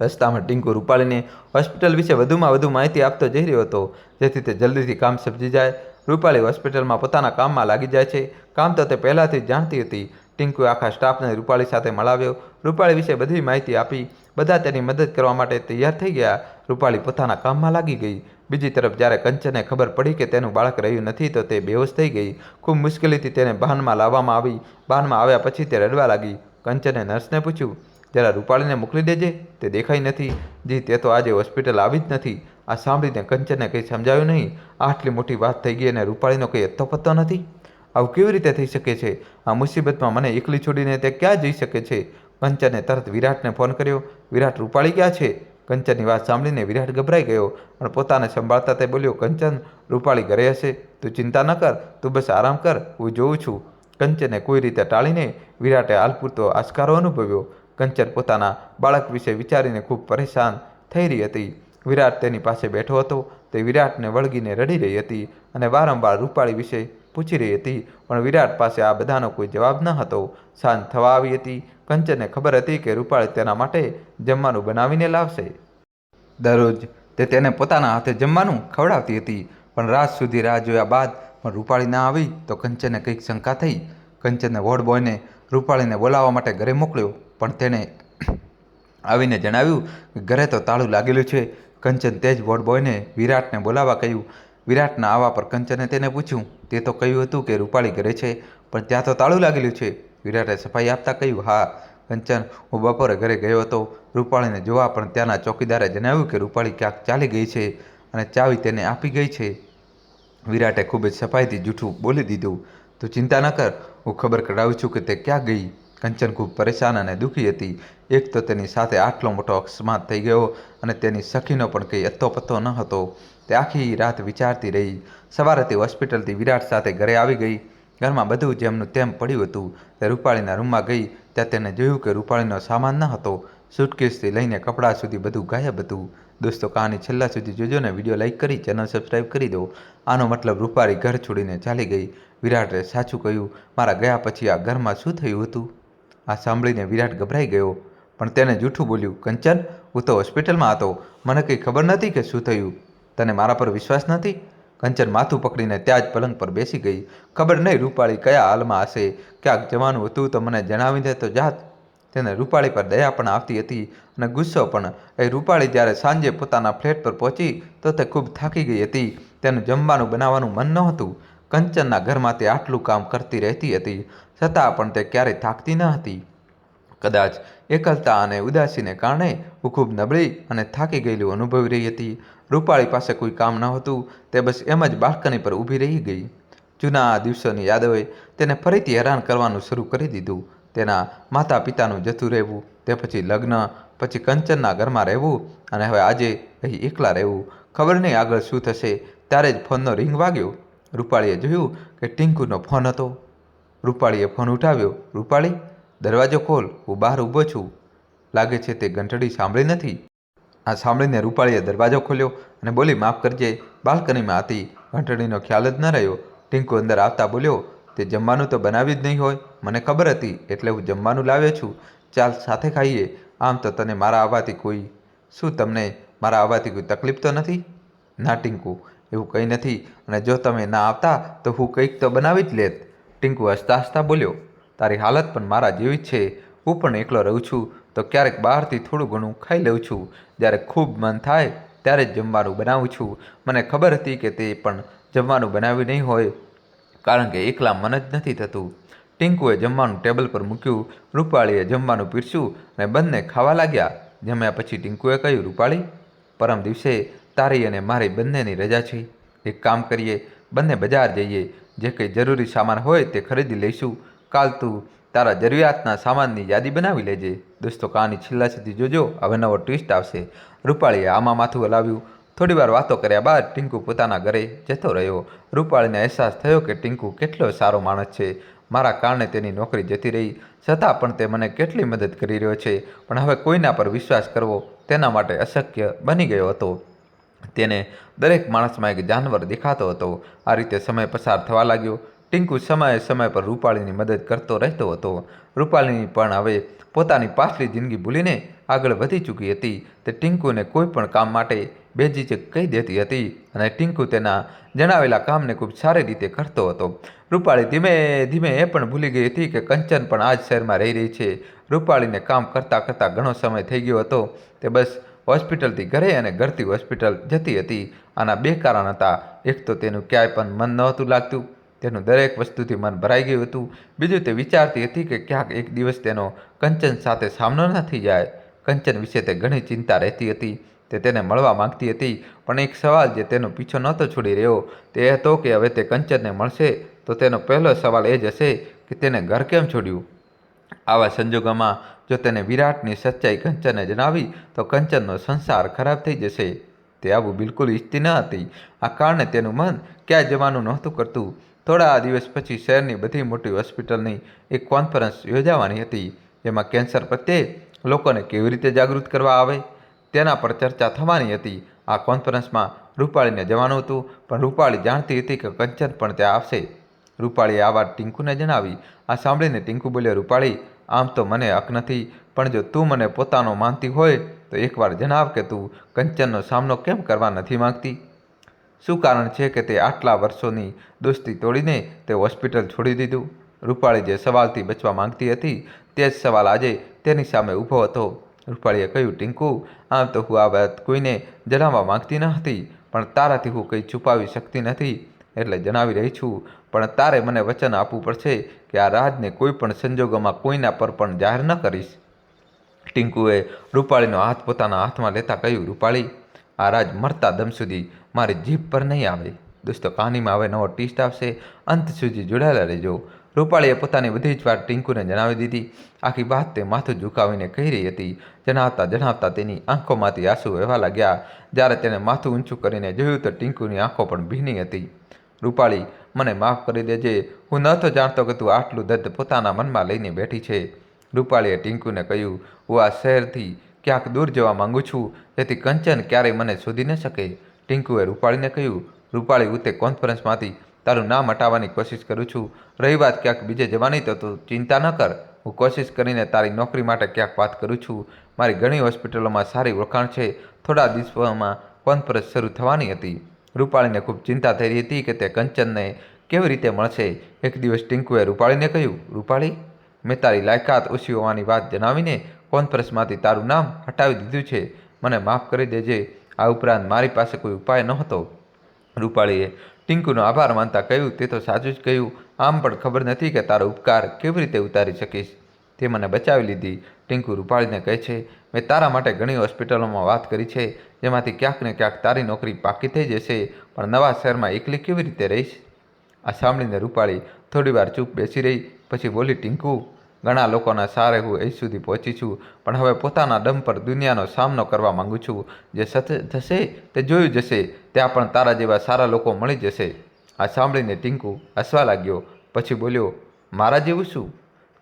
રસ્તામાં ટીંકુ રૂપાળીને હોસ્પિટલ વિશે વધુમાં વધુ માહિતી આપતો જઈ રહ્યો હતો, જેથી તે જલ્દીથી કામ સમજી જાય. રૂપાળી હોસ્પિટલમાં પોતાના કામમાં લાગી જાય છે. કામ તો તે પહેલાંથી જ જાણતી હતી. ટીંકુએ આખા સ્ટાફને રૂપાળી સાથે મળાવ્યો. રૂપાળી વિશે બધી માહિતી આપી. બધા તેની મદદ કરવા માટે તૈયાર થઈ ગયા. રૂપાળી પોતાના કામમાં લાગી ગઈ. બીજી તરફ જ્યારે કંચનને ખબર પડી કે તેનું બાળક રહ્યું નથી તો તે બેહોશ થઈ ગઈ. ખૂબ મુશ્કેલીથી તેને ભાનમાં લાવવામાં આવી. ભાનમાં આવ્યા પછી તે રડવા લાગી. કંચને નર્સને પૂછ્યું, જરા રૂપાળીને મોકલી દેજે, તે દેખાઈ નથી. જી, તે તો આજે હોસ્પિટલ આવી જ નથી. આ સાંભળીને કંચને કંઈ સમજાયું નહીં. આટલી મોટી વાત થઈ ગઈ અને રૂપાળીનો કંઈ અત્તો પત્તો નથી. આવું કેવી રીતે થઈ શકે છે? આ મુસીબતમાં મને એકલી છોડીને તે ક્યાં જઈ શકે છે? કંચને તરત વિરાટને ફોન કર્યો. વિરાટ, રૂપાળી ક્યાં છે? કંચનની વાત સાંભળીને વિરાટ ગભરાઈ ગયો, પણ પોતાને સંભાળતા તે બોલ્યો, કંચન, રૂપાળી ઘરે હશે. તું ચિંતા ન કર, તું બસ આરામ કર, હું જોઉં છું. કંચને કોઈ રીતે ટાળીને વિરાટે હાલ પૂરતો આસ્કારો અનુભવ્યો. કંચન પોતાના બાળક વિશે વિચારીને ખૂબ પરેશાન થઈ રહી હતી. વિરાટ તેની પાસે બેઠો હતો. તે વિરાટને વળગીને રડી રહી હતી અને વારંવાર રૂપાળી વિશે પૂછી રહી હતી, પણ વિરાટ પાસે આ બધાનો કોઈ જવાબ ન હતો. સાંજ થવા આવી હતી. કંચનને ખબર હતી કે રૂપાળી તેના માટે જમવાનું બનાવીને લાવશે. દરરોજ તે તેને પોતાના હાથે જમવાનું ખવડાવતી હતી, પણ રાત સુધી રાહ જોયા બાદ પણ રૂપાળી ના આવી તો કંચનને કંઈક શંકા થઈ. કંચનને વોર્ડ બોયને રૂપાળીને બોલાવવા માટે ઘરે મોકલ્યો, પણ તેણે આવીને જણાવ્યું કે ઘરે તો તાળું લાગેલું છે. કંચન તે જ વોર્ડ બોયને વિરાટને બોલાવવા કહ્યું. વિરાટના આવવા પર કંચને તેને પૂછ્યું, તે તો કહ્યું હતું કે રૂપાળી ઘરે છે, પણ ત્યાં તો તાળું લાગેલું છે. વિરાટે સફાઈ આપતા કહ્યું, હા કંચન, હું બપોરે ઘરે ગયો હતો રૂપાળીને જોવા, પણ ત્યાંના ચોકીદારે જણાવ્યું કે રૂપાળી ક્યાંક ચાલી ગઈ છે અને ચાવી તેને આપી ગઈ છે. વિરાટે ખૂબ જ સફાઈથી જૂઠું બોલી દીધું. તું ચિંતા ન કર, હું ખબર કઢાવું છું કે તે ક્યાં ગઈ. કંચન ખૂબ પરેશાન અને દુઃખી હતી. એક તો તેની સાથે આટલો મોટો અકસ્માત થઈ ગયો અને તેની સખીનો પણ કંઈ અત્તો પત્તો ન હતો. તે આખી રાત વિચારતી રહી. સવારે તે હોસ્પિટલથી વિરાટ સાથે ઘરે આવી ગઈ. ઘરમાં બધું જેમનું તેમ પડ્યું હતું. તે રૂપાળીના રૂમમાં ગઈ. ત્યાં તેને જોયું કે રૂપાળીનો સામાન ન હતો. સુટકેસથી લઈને કપડાં સુધી બધું ગાયબ હતું. દોસ્તો, કહાની છેલ્લા સુધી જોજો ને વિડીયો લાઈક કરી ચેનલ સબસ્ક્રાઈબ કરી દો. આનો મતલબ રૂપાળી ઘર છોડીને ચાલી ગઈ. વિરાટે સાચું કહ્યું. મારા ગયા પછી આ ઘરમાં શું થયું હતું? આ સાંભળીને વિરાટ ગભરાઈ ગયો, પણ તેને જૂઠું બોલ્યું, કંચન, હું તો હોસ્પિટલમાં હતો, મને કંઈ ખબર નથી કે શું થયું. તને મારા પર વિશ્વાસ નથી? કંચન માથું પકડીને ત્યાં જ પલંગ પર બેસી ગઈ. ખબર નહીં રૂપાળી કયા હાલમાં હશે. ક્યાંક જવાનું હતું તો મને જણાવીને તો જાત. તેને રૂપાળી પર દયા પણ આવતી હતી અને ગુસ્સો પણ. એ રૂપાળી જ્યારે સાંજે પોતાના ફ્લેટ પર પહોંચી તો તે ખૂબ થાકી ગઈ હતી. તેનું જમવાનું બનાવવાનું મન નહોતું. કંચનના ઘરમાં તે આટલું કામ કરતી રહેતી હતી, છતાં પણ તે ક્યારેય થાકતી ન હતી. કદાચ એકલતા અને ઉદાસીને કારણે હું ખૂબ નબળી અને થાકી ગયેલું અનુભવી રહી હતી. રૂપાળી પાસે કોઈ કામ ન હતું. તે બસ એમ જ બાલ્કની પર ઊભી રહી ગઈ. જૂના દિવસોની યાદોએ તેને ફરીથી હેરાન કરવાનું શરૂ કરી દીધું. તેના માતા પિતાનું જતું રહેવું, તે પછી લગ્ન, પછી કંચનના ઘરમાં રહેવું અને હવે આજે અહીં એકલા રહેવું. ખબર નહીં આગળ શું થશે. ત્યારે જ ફોનનો રિંગ વાગ્યો. રૂપાળીએ જોયું કે ટીંકુનો ફોન હતો. રૂપાળીએ ફોન ઉઠાવ્યો. રૂપાળી, દરવાજો ખોલ, હું બહાર ઊભો છું. લાગે છે તે ઘંટડી સાંભળી નથી. આ સાંભળીને રૂપાળીએ દરવાજો ખોલ્યો અને બોલી, માફ કરજે, બાલ્કનીમાં હતી, ઘંટડીનો ખ્યાલ જ ન રહ્યો. ટીંકુ અંદર આવતા બોલ્યો, તે જમવાનું તો બનાવ્યું જ નહીં હોય, મને ખબર હતી, એટલે હું જમવાનું લાવ્યો છું. ચાલ સાથે ખાઈએ. આમ તો તને મારા આવવાથી તમને મારા આવવાથી કોઈ તકલીફ તો નથી? ના ટીંકુ, એવું કંઈ નથી, અને જો તમે ના આવતા તો હું કંઈક તો બનાવી જ લેત. ટીંકુ હસતા હસતા બોલ્યો, તારી હાલત પણ મારા જેવી જ છે. હું પણ એકલો રહું છું તો ક્યારેક બહારથી થોડું ઘણું ખાઈ લઉં છું. જ્યારે ખૂબ મન થાય ત્યારે જ જમવાનું બનાવું છું. મને ખબર હતી કે તે પણ જમવાનું બનાવ્યું નહીં હોય, કારણ કે એકલા મન જ નથી થતું. ટીંકુએ જમવાનું ટેબલ પર મૂક્યું. રૂપાળીએ જમવાનું પીરસ્યું અને બંને ખાવા લાગ્યા. જમ્યા પછી ટીંકુએ કહ્યું, રૂપાળી, પરમ દિવસે તારી અને મારી બંનેની રજા છે. એક કામ કરીએ, બંને બજાર જઈએ, જે કંઈ જરૂરી સામાન હોય તે ખરીદી લઈશું. કાલ તું તારા જરૂરિયાતના સામાનની યાદી બનાવી લેજે. દોસ્તો, કહાની છેલ્લા સુધી જોજો, હવે નવો ટ્વિસ્ટ આવશે. રૂપાળીએ આમાં માથું હલાવ્યું. થોડીવાર વાતો કર્યા બાદ ટીંકુ પોતાના ઘરે જતો રહ્યો. રૂપાળીને અહેસાસ થયો કે ટીંકુ કેટલો સારો માણસ છે. મારા કારણે તેની નોકરી જતી રહી, છતાં પણ તે મને કેટલી મદદ કરી રહ્યો છે. પણ હવે કોઈના પર વિશ્વાસ કરવો તેના માટે અશક્ય બની ગયો હતો. તેને દરેક માણસમાં એક જાનવર દેખાતો હતો. આ રીતે સમય પસાર થવા લાગ્યો. ટીંકુ સમયે સમય પર રૂપાળીની મદદ કરતો રહેતો હતો. રૂપાળીની પણ હવે પોતાની પાછલી જિંદગી ભૂલીને આગળ વધી ચૂકી હતી. તે ટીંકુને કોઈ પણ કામ માટે બેઝિઝક કહી દેતી હતી અને ટીંકુ તેના જણાવેલા કામને ખૂબ સારી રીતે કરતો હતો. રૂપાળી ધીમે ધીમે એ પણ ભૂલી ગઈ હતી કે કંચન પણ આ જ શહેરમાં રહી રહી છે. રૂપાળીને કામ કરતાં કરતાં ઘણો સમય થઈ ગયો હતો. તે બસ હોસ્પિટલથી ઘરે અને ઘરથી હોસ્પિટલ જતી હતી. આના બે કારણ હતા. એક તો તેનું ક્યાંય પણ મન નહોતું લાગતું. તેનું દરેક વસ્તુથી મન ભરાઈ ગયું હતું. બીજું, તે વિચારતી હતી કે ક્યાંક એક દિવસ તેનો કંચન સાથે સામનો ન થઈ જાય. કંચન વિશે તે ઘણી ચિંતા રહેતી હતી. તે તેને મળવા માંગતી હતી, પણ એક સવાલ જે તેનો પીછો નહોતો છોડી રહ્યો તે એ હતો કે હવે તે કંચનને મળશે તો તેનો પહેલો સવાલ એ જ હશે કે તેને ઘર કેમ છોડ્યું. આવા સંજોગોમાં જો તેને વિરાટની સચ્ચાઈ કંચનને જણાવી તો કંચનનો સંસાર ખરાબ થઈ જશે. તે આવું બિલકુલ ઈચ્છતી ન હતી. આ કારણે તેનું મન ક્યાંય જવાનું નહોતું કરતું. થોડા દિવસ પછી શહેરની બધી મોટી હોસ્પિટલની એક કોન્ફરન્સ યોજાવાની હતી, જેમાં કેન્સર પ્રત્યે લોકોને કેવી રીતે જાગૃત કરવા આવે તેના પર ચર્ચા થવાની હતી. આ કોન્ફરન્સમાં રૂપાળીને જવાનું હતું, પણ રૂપાળી જાણતી હતી કે કંચન પણ ત્યાં આવશે. રૂપાળીએ આ વાત ટીંકુને જણાવી. આ સાંભળીને ટીંકુ બોલ્યો, રૂપાળી, આમ તો મને હક નથી, પણ જો તું મને પોતાનો માનતી હોય તો એકવાર જણાવ કે તું કંચનનો સામનો કેમ કરવા નથી માંગતી. શું કારણ છે કે તે આટલા વર્ષોની દોસ્તી તોડીને તે હોસ્પિટલ છોડી દીધું? રૂપાળી જે સવાલથી બચવા માંગતી હતી તે જ સવાલ આજે તેની સામે ઊભો હતો. રૂપાળીએ કહ્યું, ટીંકુ, આમ તો હું આ વાત કોઈને જણાવવા માંગતી ન હતી, પણ તારાથી હું કંઈ છુપાવી શકતી નથી એટલે જણાવી રહી છું. પણ તારે મને વચન આપવું પડશે કે આ રાજને કોઈ પણ સંજોગોમાં કોઈના પર પણ જાહેર ન કરીશ. ટીંકુએ રૂપાળીનો હાથ પોતાના હાથમાં લેતા કહ્યું, રૂપાળી, આ રાજ મરતા દમ સુધી મારી જીભ પર નહીં આવે. દોસ્તો, કહાનીમાં હવે નવો ટ્વિસ્ટ આવશે. અંત સુધી જોડાયેલા રહેજો. રૂપાળીએ પોતાની બધી જ વાત ટીંકુને જણાવી દીધી. આખી વાત તે માથું ઝુકાવીને કહી રહી હતી. જણાવતા જણાવતા તેની આંખોમાંથી આંસુ વહેવા લાગ્યા. જ્યારે તેણે માથું ઊંચું કરીને જોયું તો ટીંકુની આંખો પણ ભીની હતી. રૂપાળી, મને માફ કરી દેજે. હું નહોતો જાણતો કે તું આટલું દર્દ પોતાના મનમાં લઈને બેઠી છે. રૂપાળીએ ટીંકુને કહ્યું, હું આ શહેરથી ક્યાંક દૂર જવા માંગુ છું, જેથી કંચન ક્યારેય મને શોધી ન શકે. ટીંકુએ રૂપાળીને કહ્યું, રૂપાળી, હું તે કોન્ફરન્સમાંથી તારું નામ હટાવવાની કોશિશ કરું છું. રહી વાત ક્યાંક બીજે જવાની તો તું ચિંતા ન કર. હું કોશિશ કરીને તારી નોકરી માટે ક્યાંક વાત કરું છું. મારી ઘણી હોસ્પિટલોમાં સારી ઓળખાણ છે. થોડા દિવસોમાં કોન્ફરન્સ શરૂ થવાની હતી. રૂપાળીને ખૂબ ચિંતા થઈ રહી હતી કે તે કંચનને કેવી રીતે મળશે. એક દિવસ ટીંકુએ રૂપાળીને કહ્યું, રૂપાળી, મેં તારી લાયકાત ઓછી હોવાની વાત જણાવીને કોન્ફરન્સમાંથી તારું નામ હટાવી દીધું છે. મને માફ કરી દેજે. આ ઉપરાંત મારી પાસે કોઈ ઉપાય નહોતો. રૂપાળીએ ટીંકુનો આભાર માનતા કહ્યું, તે તો સાચું જ કહ્યું. આમ પણ ખબર નથી કે તારો ઉપકાર કેવી રીતે ઉતારી શકીશ. તે મને બચાવી લીધી. ટીંકુ રૂપાળીને કહે છે, મેં તારા માટે ઘણી હોસ્પિટલોમાં વાત કરી છે, જેમાંથી ક્યાંક ને ક્યાંક તારી નોકરી પાકી થઈ જશે, પણ નવા શહેરમાં એકલી કેવી રીતે રહીશ? આ સાંભળીને રૂપાળી થોડીવાર ચૂપ બેસી રહી. પછી બોલી, ટીંકુ, ઘણા લોકોના સહારે હું અહીં સુધી પહોંચી છું, પણ હવે પોતાના દમ પર દુનિયાનો સામનો કરવા માંગુ છું. જે સત્ય થશે તે જોયું જશે. ત્યાં પણ તારા જેવા સારા લોકો મળી જશે. આ સાંભળીને ટીંકુ હસવા લાગ્યો. પછી બોલ્યો, મારા જેવું શું?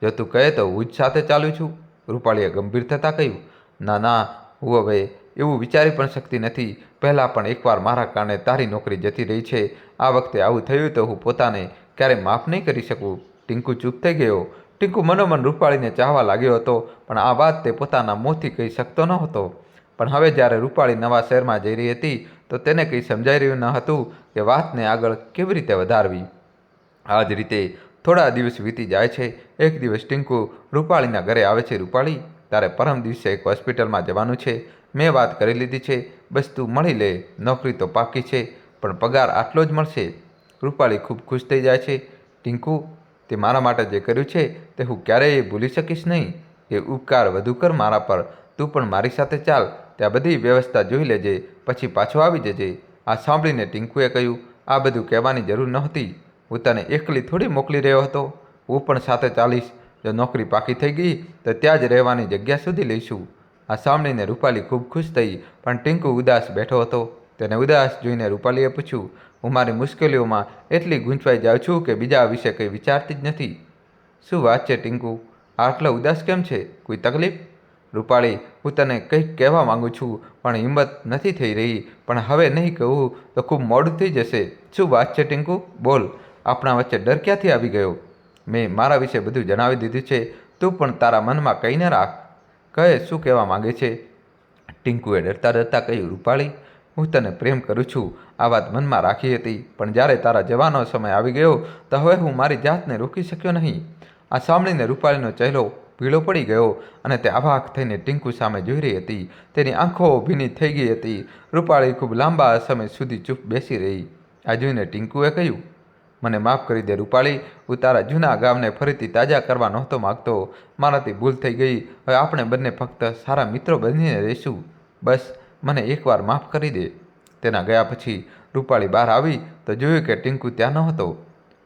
જો તું કહે તો હું જ સાથે ચાલું છું. રૂપાળીએ ગંભીર થતાં કહ્યું, ના ના, હું હવે એવું વિચારી પણ શકતી નથી. પહેલાં પણ એકવાર મારા કારણે તારી નોકરી જતી રહી છે. આ વખતે આવું થયું તો હું પોતાને ક્યારેય માફ નહીં કરી શકું. ટીંકુ ચૂપ થઈ ગયો. ટીંકુ મનોમન રૂપાળીને ચાહવા લાગ્યો હતો, પણ આ વાત તે પોતાના મોંથી કહી શકતો ન હતો. પણ હવે જ્યારે રૂપાળી નવા શહેરમાં જઈ રહી હતી તો તેને કંઈ સમજાઈ રહ્યું ન હતું કે વાતને આગળ કેવી રીતે વધારવી. આ જ રીતે થોડા દિવસ વીતી જાય છે. એક દિવસ ટીંકુ રૂપાળીના ઘરે આવે છે. રૂપાળી, તારે પરમ દિવસે એક હોસ્પિટલમાં જવાનું છે. મેં વાત કરી લીધી છે. બસ તું મળી લે. નોકરી તો પાકી છે, પણ પગાર આટલો જ મળશે. રૂપાળી ખૂબ ખુશ થઈ જાય છે. ટીંકુ, તે મારા માટે જે કર્યું છે તે હું ક્યારેય ભૂલી શકીશ નહીં. એ ઉપકાર વધુ કર મારા પર. તું પણ મારી સાથે ચાલ. ત્યાં બધી વ્યવસ્થા જોઈ લેજે, પછી પાછો આવી જજે. આ સાંભળીને ટીંકુએ કહ્યું, આ બધું કહેવાની જરૂર નહોતી. હું તને એકલી થોડી મોકલી રહ્યો હતો. હું પણ સાથે ચાલીશ. જો નોકરી પાકી થઈ ગઈ તો ત્યાં જ રહેવાની જગ્યા શોધી લઈશું. આ સાંભળીને રૂપાલી ખૂબ ખુશ થઈ, પણ ટીંકુ ઉદાસ બેઠો હતો. તેને ઉદાસ જોઈને રૂપાલીએ પૂછ્યું, હું મારી મુશ્કેલીઓમાં એટલી ગૂંચવાઈ જાઉં છું કે બીજા વિશે કંઈ વિચારતી જ નથી. શું વાત છે ટીંકુ, આટલો ઉદાસ કેમ છે? કોઈ તકલીફ? રૂપાળી, હું તને કંઈક કહેવા માગું છું પણ હિંમત નથી થઈ રહી, પણ હવે નહીં કહું તો ખૂબ મોડું થઈ જશે. શું વાત છે ટીંકુ, બોલ. આપણા વચ્ચે ડર ક્યાંથી આવી ગયો? મેં મારા વિશે બધું જણાવી દીધું છે, તું પણ તારા મનમાં કંઈ ન રાખ. કહે, શું કહેવા માગે છે? ટીંકુએ ડરતા ડરતા કહ્યું, રૂપાળી, હું તને પ્રેમ કરું છું. આ વાત મનમાં રાખી હતી, પણ જ્યારે તારા જવાનો સમય આવી ગયો તો હવે હું મારી જાતને રોકી શક્યો નહીં. આ સાંભળીને રૂપાળીનો ચહેરો પીળો પડી ગયો અને તે અવાક થઈને ટીંકુ સામે જોઈ રહી હતી. તેની આંખો ભીની થઈ ગઈ હતી. રૂપાળી ખૂબ લાંબા સમય સુધી ચૂપ બેસી રહી. આ જોઈને ટીંકુએ કહ્યું, મને માફ કરી દે રૂપાળી, હું તારા જૂના ગામને ફરીથી તાજા કરવા નહોતો માગતો. મારાથી ભૂલ થઈ ગઈ. હવે આપણે બંને ફક્ત સારા મિત્રો બનીને રહીશું. બસ મને એકવાર માફ કરી દે. તેના ગયા પછી રૂપાળી બહાર આવી તો જોયું કે ટીંકુ ત્યાં નહોતો.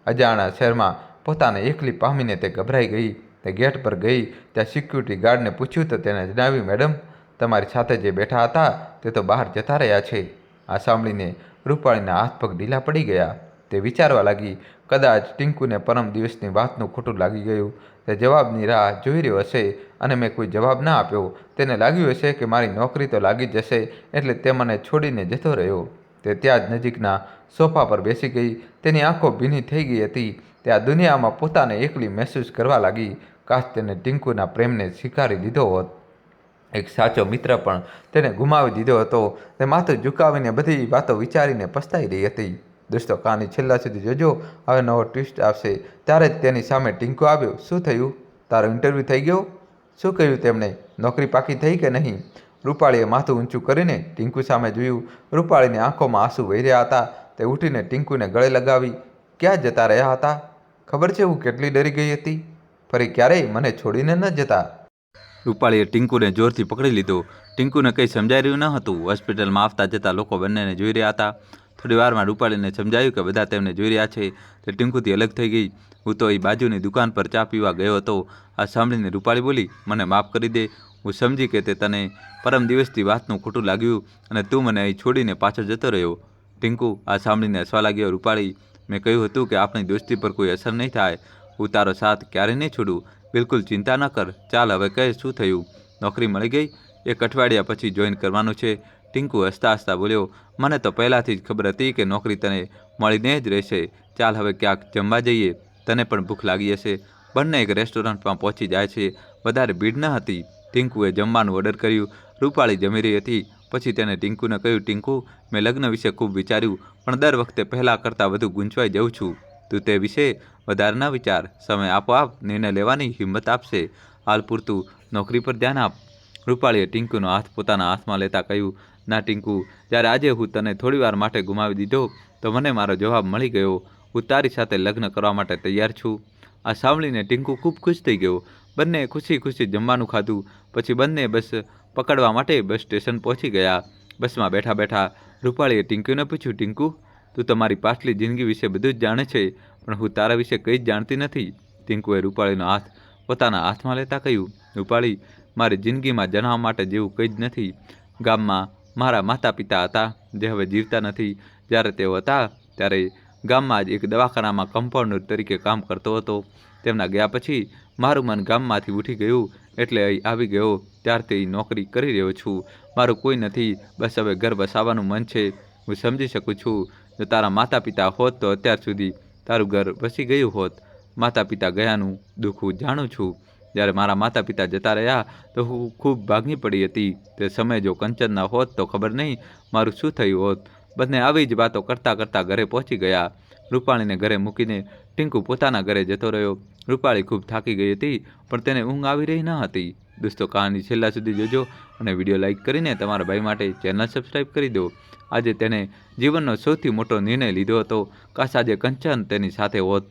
અજાણ્યા શહેરમાં પોતાને એકલી પામીને તે ગભરાઈ ગઈ. તે ગેટ પર ગઈ. ત્યાં સિક્યુરિટી ગાર્ડને પૂછ્યું તો તેને જણાવ્યું, મેડમ, તમારી સાથે જે બેઠા હતા તે તો બહાર જતા રહ્યા છે. આ સાંભળીને રૂપાળીના હાથ પગ ઢીલા પડી ગયા. તે વિચારવા લાગી, કદાચ ટીંકુને પરમ દિવસની વાતનું ખોટું લાગી ગયું. તે જવાબની રાહ જોઈ રહ્યો હશે અને મેં કોઈ જવાબ ના આપ્યો. તેને લાગ્યું હશે કે મારી નોકરી તો લાગી જશે એટલે તે મને છોડીને જતો રહ્યો. તે ત્યાં જ નજીકના સોફા પર બેસી ગઈ. તેની આંખો ભીની થઈ ગઈ હતી. તે આ દુનિયામાં પોતાને એકલી મહેસૂસ કરવા લાગી. કાશ તેને ટીંકુના પ્રેમને સ્વીકારી લીધો હોત. એક સાચો મિત્ર પણ તેને ગુમાવી દીધો હતો. તે માથું ઝુકાવીને બધી વાતો વિચારીને પસ્તાઈ રહી હતી. દોસ્તો, કહાની છેલ્લા સુધી જોજો. હવે નવો ટ્વિસ્ટ આવશે. ત્યારે જ તેની સામે ટીંકુ આવ્યો. શું થયું? તારો ઇન્ટરવ્યૂ થઈ ગયો? શું કહ્યું તેમણે? નોકરી પાકી થઈ કે નહીં? રૂપાળીએ માથું ઊંચું કરીને ટીંકુ સામે જોયું. રૂપાળીની આંખોમાં આંસુ વહી રહ્યા હતા. તે ઉઠીને ટીંકુને ગળે લગાવી. ક્યાં જતા રહ્યા હતા? ખબર છે હું કેટલી ડરી ગઈ હતી? ફરી ક્યારેય મને છોડીને ન જતા. રૂપાળીએ ટીંકુને જોરથી પકડી લીધો. ટીંકુને કંઈ સમજાઈ રહ્યું ન હતું. હોસ્પિટલમાં આવતા જતા લોકો બંનેને જોઈ રહ્યા હતા. થોડી વારમાં રૂપાળીને સમજાયું કે બધા તેમને જોઈ રહ્યા છે. તે ટીંકુથી અલગ થઈ ગઈ. હું તો એ બાજુની દુકાન પર ચા પીવા ગયો હતો. આ સાંભળીને રૂપાળી બોલી, મને માફ કરી દે. હું સમજી કે તે તને પરમ દિવસથી વાતનું ખોટું લાગ્યું અને તું મને અહીં છોડીને પાછો જતો રહ્યો. ટીંકુ આ સાંભળીને હસવા લાગ્યો. રૂપાળી, મેં કહ્યું હતું કે આપણી દોસ્તી પર કોઈ અસર નહીં થાય. હું તારો સાથ ક્યારેય નહીં છોડું. બિલકુલ ચિંતા ન કર. ચાલ હવે કહે, શું થયું? નોકરી મળી ગઈ? 1 અઠવાડિયા પછી જોઈન કરવાનું છે. ટીંકુ હસતા હસતા બોલ્યો, મને તો પહેલાંથી જ ખબર હતી કે નોકરી તને મળીને જ રહેશે. ચાલ હવે ક્યાંક જમવા જઈએ. તને પણ ભૂખ લાગી હશે. બંને એક રેસ્ટોરન્ટમાં પહોંચી જાય છે. વધારે ભીડ ન હતી. ટીંકુએ જમવાનું ઓર્ડર કર્યું. રૂપાળી જમી રહી હતી. પછી તેને ટીંકુને કહ્યું, ટીંકુ, મેં લગ્ન વિશે ખૂબ વિચાર્યું, પણ દર વખતે પહેલાં કરતાં વધુ ગૂંચવાઈ જાઉં છું. તું તે વિશે વધારે ન વિચાર. સમય આપોઆપ નિર્ણય લેવાની હિંમત આપશે. હાલ પૂરતું નોકરી પર ધ્યાન આપ. રૂપાળીએ ટીંકુનો હાથ પોતાના હાથમાં લેતા કહ્યું, ના ટીંકુ, જ્યારે આજે હું તને થોડીવાર માટે ગુમાવી દીધો તો મને મારો જવાબ મળી ગયો. હું તારી સાથે લગ્ન કરવા માટે તૈયાર છું. આ સાંભળીને ટીંકુ ખૂબ ખુશ થઈ ગયો. બંને ખુશી ખુશી જમવાનું ખાધું. પછી બંને બસ પકડવા માટે બસ સ્ટેશન પહોંચી ગયા. બસમાં બેઠા બેઠા રૂપાળીએ ટીંકુને પૂછ્યું, ટીંકુ, તું તમારી પાછલી જિંદગી વિશે બધું જ જાણે છે, પણ હું તારા વિશે કંઈ જ જાણતી નથી. ટીંકુએ રૂપાળીનો હાથ પોતાના હાથમાં લેતા કહ્યું, રૂપાળી, મારી જિંદગીમાં જણાવવા માટે જેવું કંઈ જ નથી. ગામમાં મારા માતા પિતા હતા જે હવે જીવતા નથી. જ્યારે તેઓ હતા ત્યારે ગામમાં જ એક દવાખાનામાં કમ્પાઉન્ડર તરીકે કામ કરતો હતો. તેમના ગયા પછી મારું મન ગામમાંથી ઉઠી ગયું એટલે અહીં આવી ગયો. ત્યારથી નોકરી કરી રહ્યો છું. મારું કોઈ નથી. બસ હવે ઘર વસાવવાનું મન છે. હું સમજી શકું છું, જો તારા માતા પિતા હોત તો અત્યાર સુધી તારું ઘર વસી ગયું હોત. માતા પિતા ગયાનું દુઃખ હું જાણું છું. જ્યારે મારા માતા પિતા જતા રહ્યા તો હું ખૂબ ભાંગી પડી હતી. તે સમયે જો કંચન ન હોત તો ખબર નહીં મારું શું થયું હોત. બંને આવી જ વાતો કરતાં કરતાં ઘરે પહોંચી ગયા. રૂપાળીને ઘરે મૂકીને ટીંકુ પોતાના ઘરે જતો રહ્યો. રૂપાળી ખૂબ થાકી ગઈ હતી, પણ તેને ઊંઘ આવી રહી ન હતી. દોસ્તો, કહાની છેલ્લા સુધી જોજો અને વિડીયો લાઇક કરીને તમારા ભાઈ માટે ચેનલ સબસ્ક્રાઈબ કરી દો. આજે તેને જીવનનો સૌથી મોટો નિર્ણય લીધો હતો. કાશ આજે કંચન તેની સાથે હોત,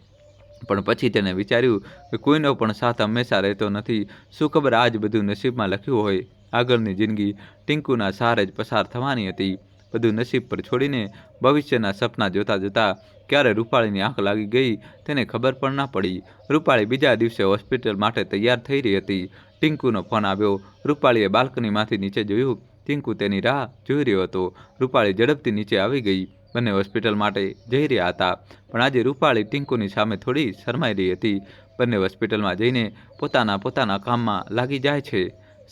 પણ પછી તેને વિચાર્યું કે કોઈનો પણ સાથ હંમેશા રહેતો નથી. શું ખબર આજ બધું નસીબમાં લખ્યું હોય. આગળની જિંદગી ટીંકુના સહારે જ પસાર થવાની હતી. બધું નસીબ પર છોડીને ભવિષ્યના સપના જોતા જોતા ક્યારે રૂપાળીની આંખ લાગી ગઈ તેને ખબર પણ ના પડી. રૂપાળી બીજા દિવસે હોસ્પિટલ માટે તૈયાર થઈ રહી હતી. ટીંકુનો ફોન આવ્યો. રૂપાળીએ બાલ્કનીમાંથી નીચે જોયું. ટીંકુ તેની રાહ જોઈ રહ્યો હતો. રૂપાળી ઝડપથી નીચે આવી ગઈ. બંને હોસ્પિટલ માટે જઈ રહ્યા હતા, પણ આજે રૂપાળી ટીંકુની સામે થોડી શરમાઈ રહી હતી. બંને હોસ્પિટલમાં જઈને પોતાના કામમાં લાગી જાય છે.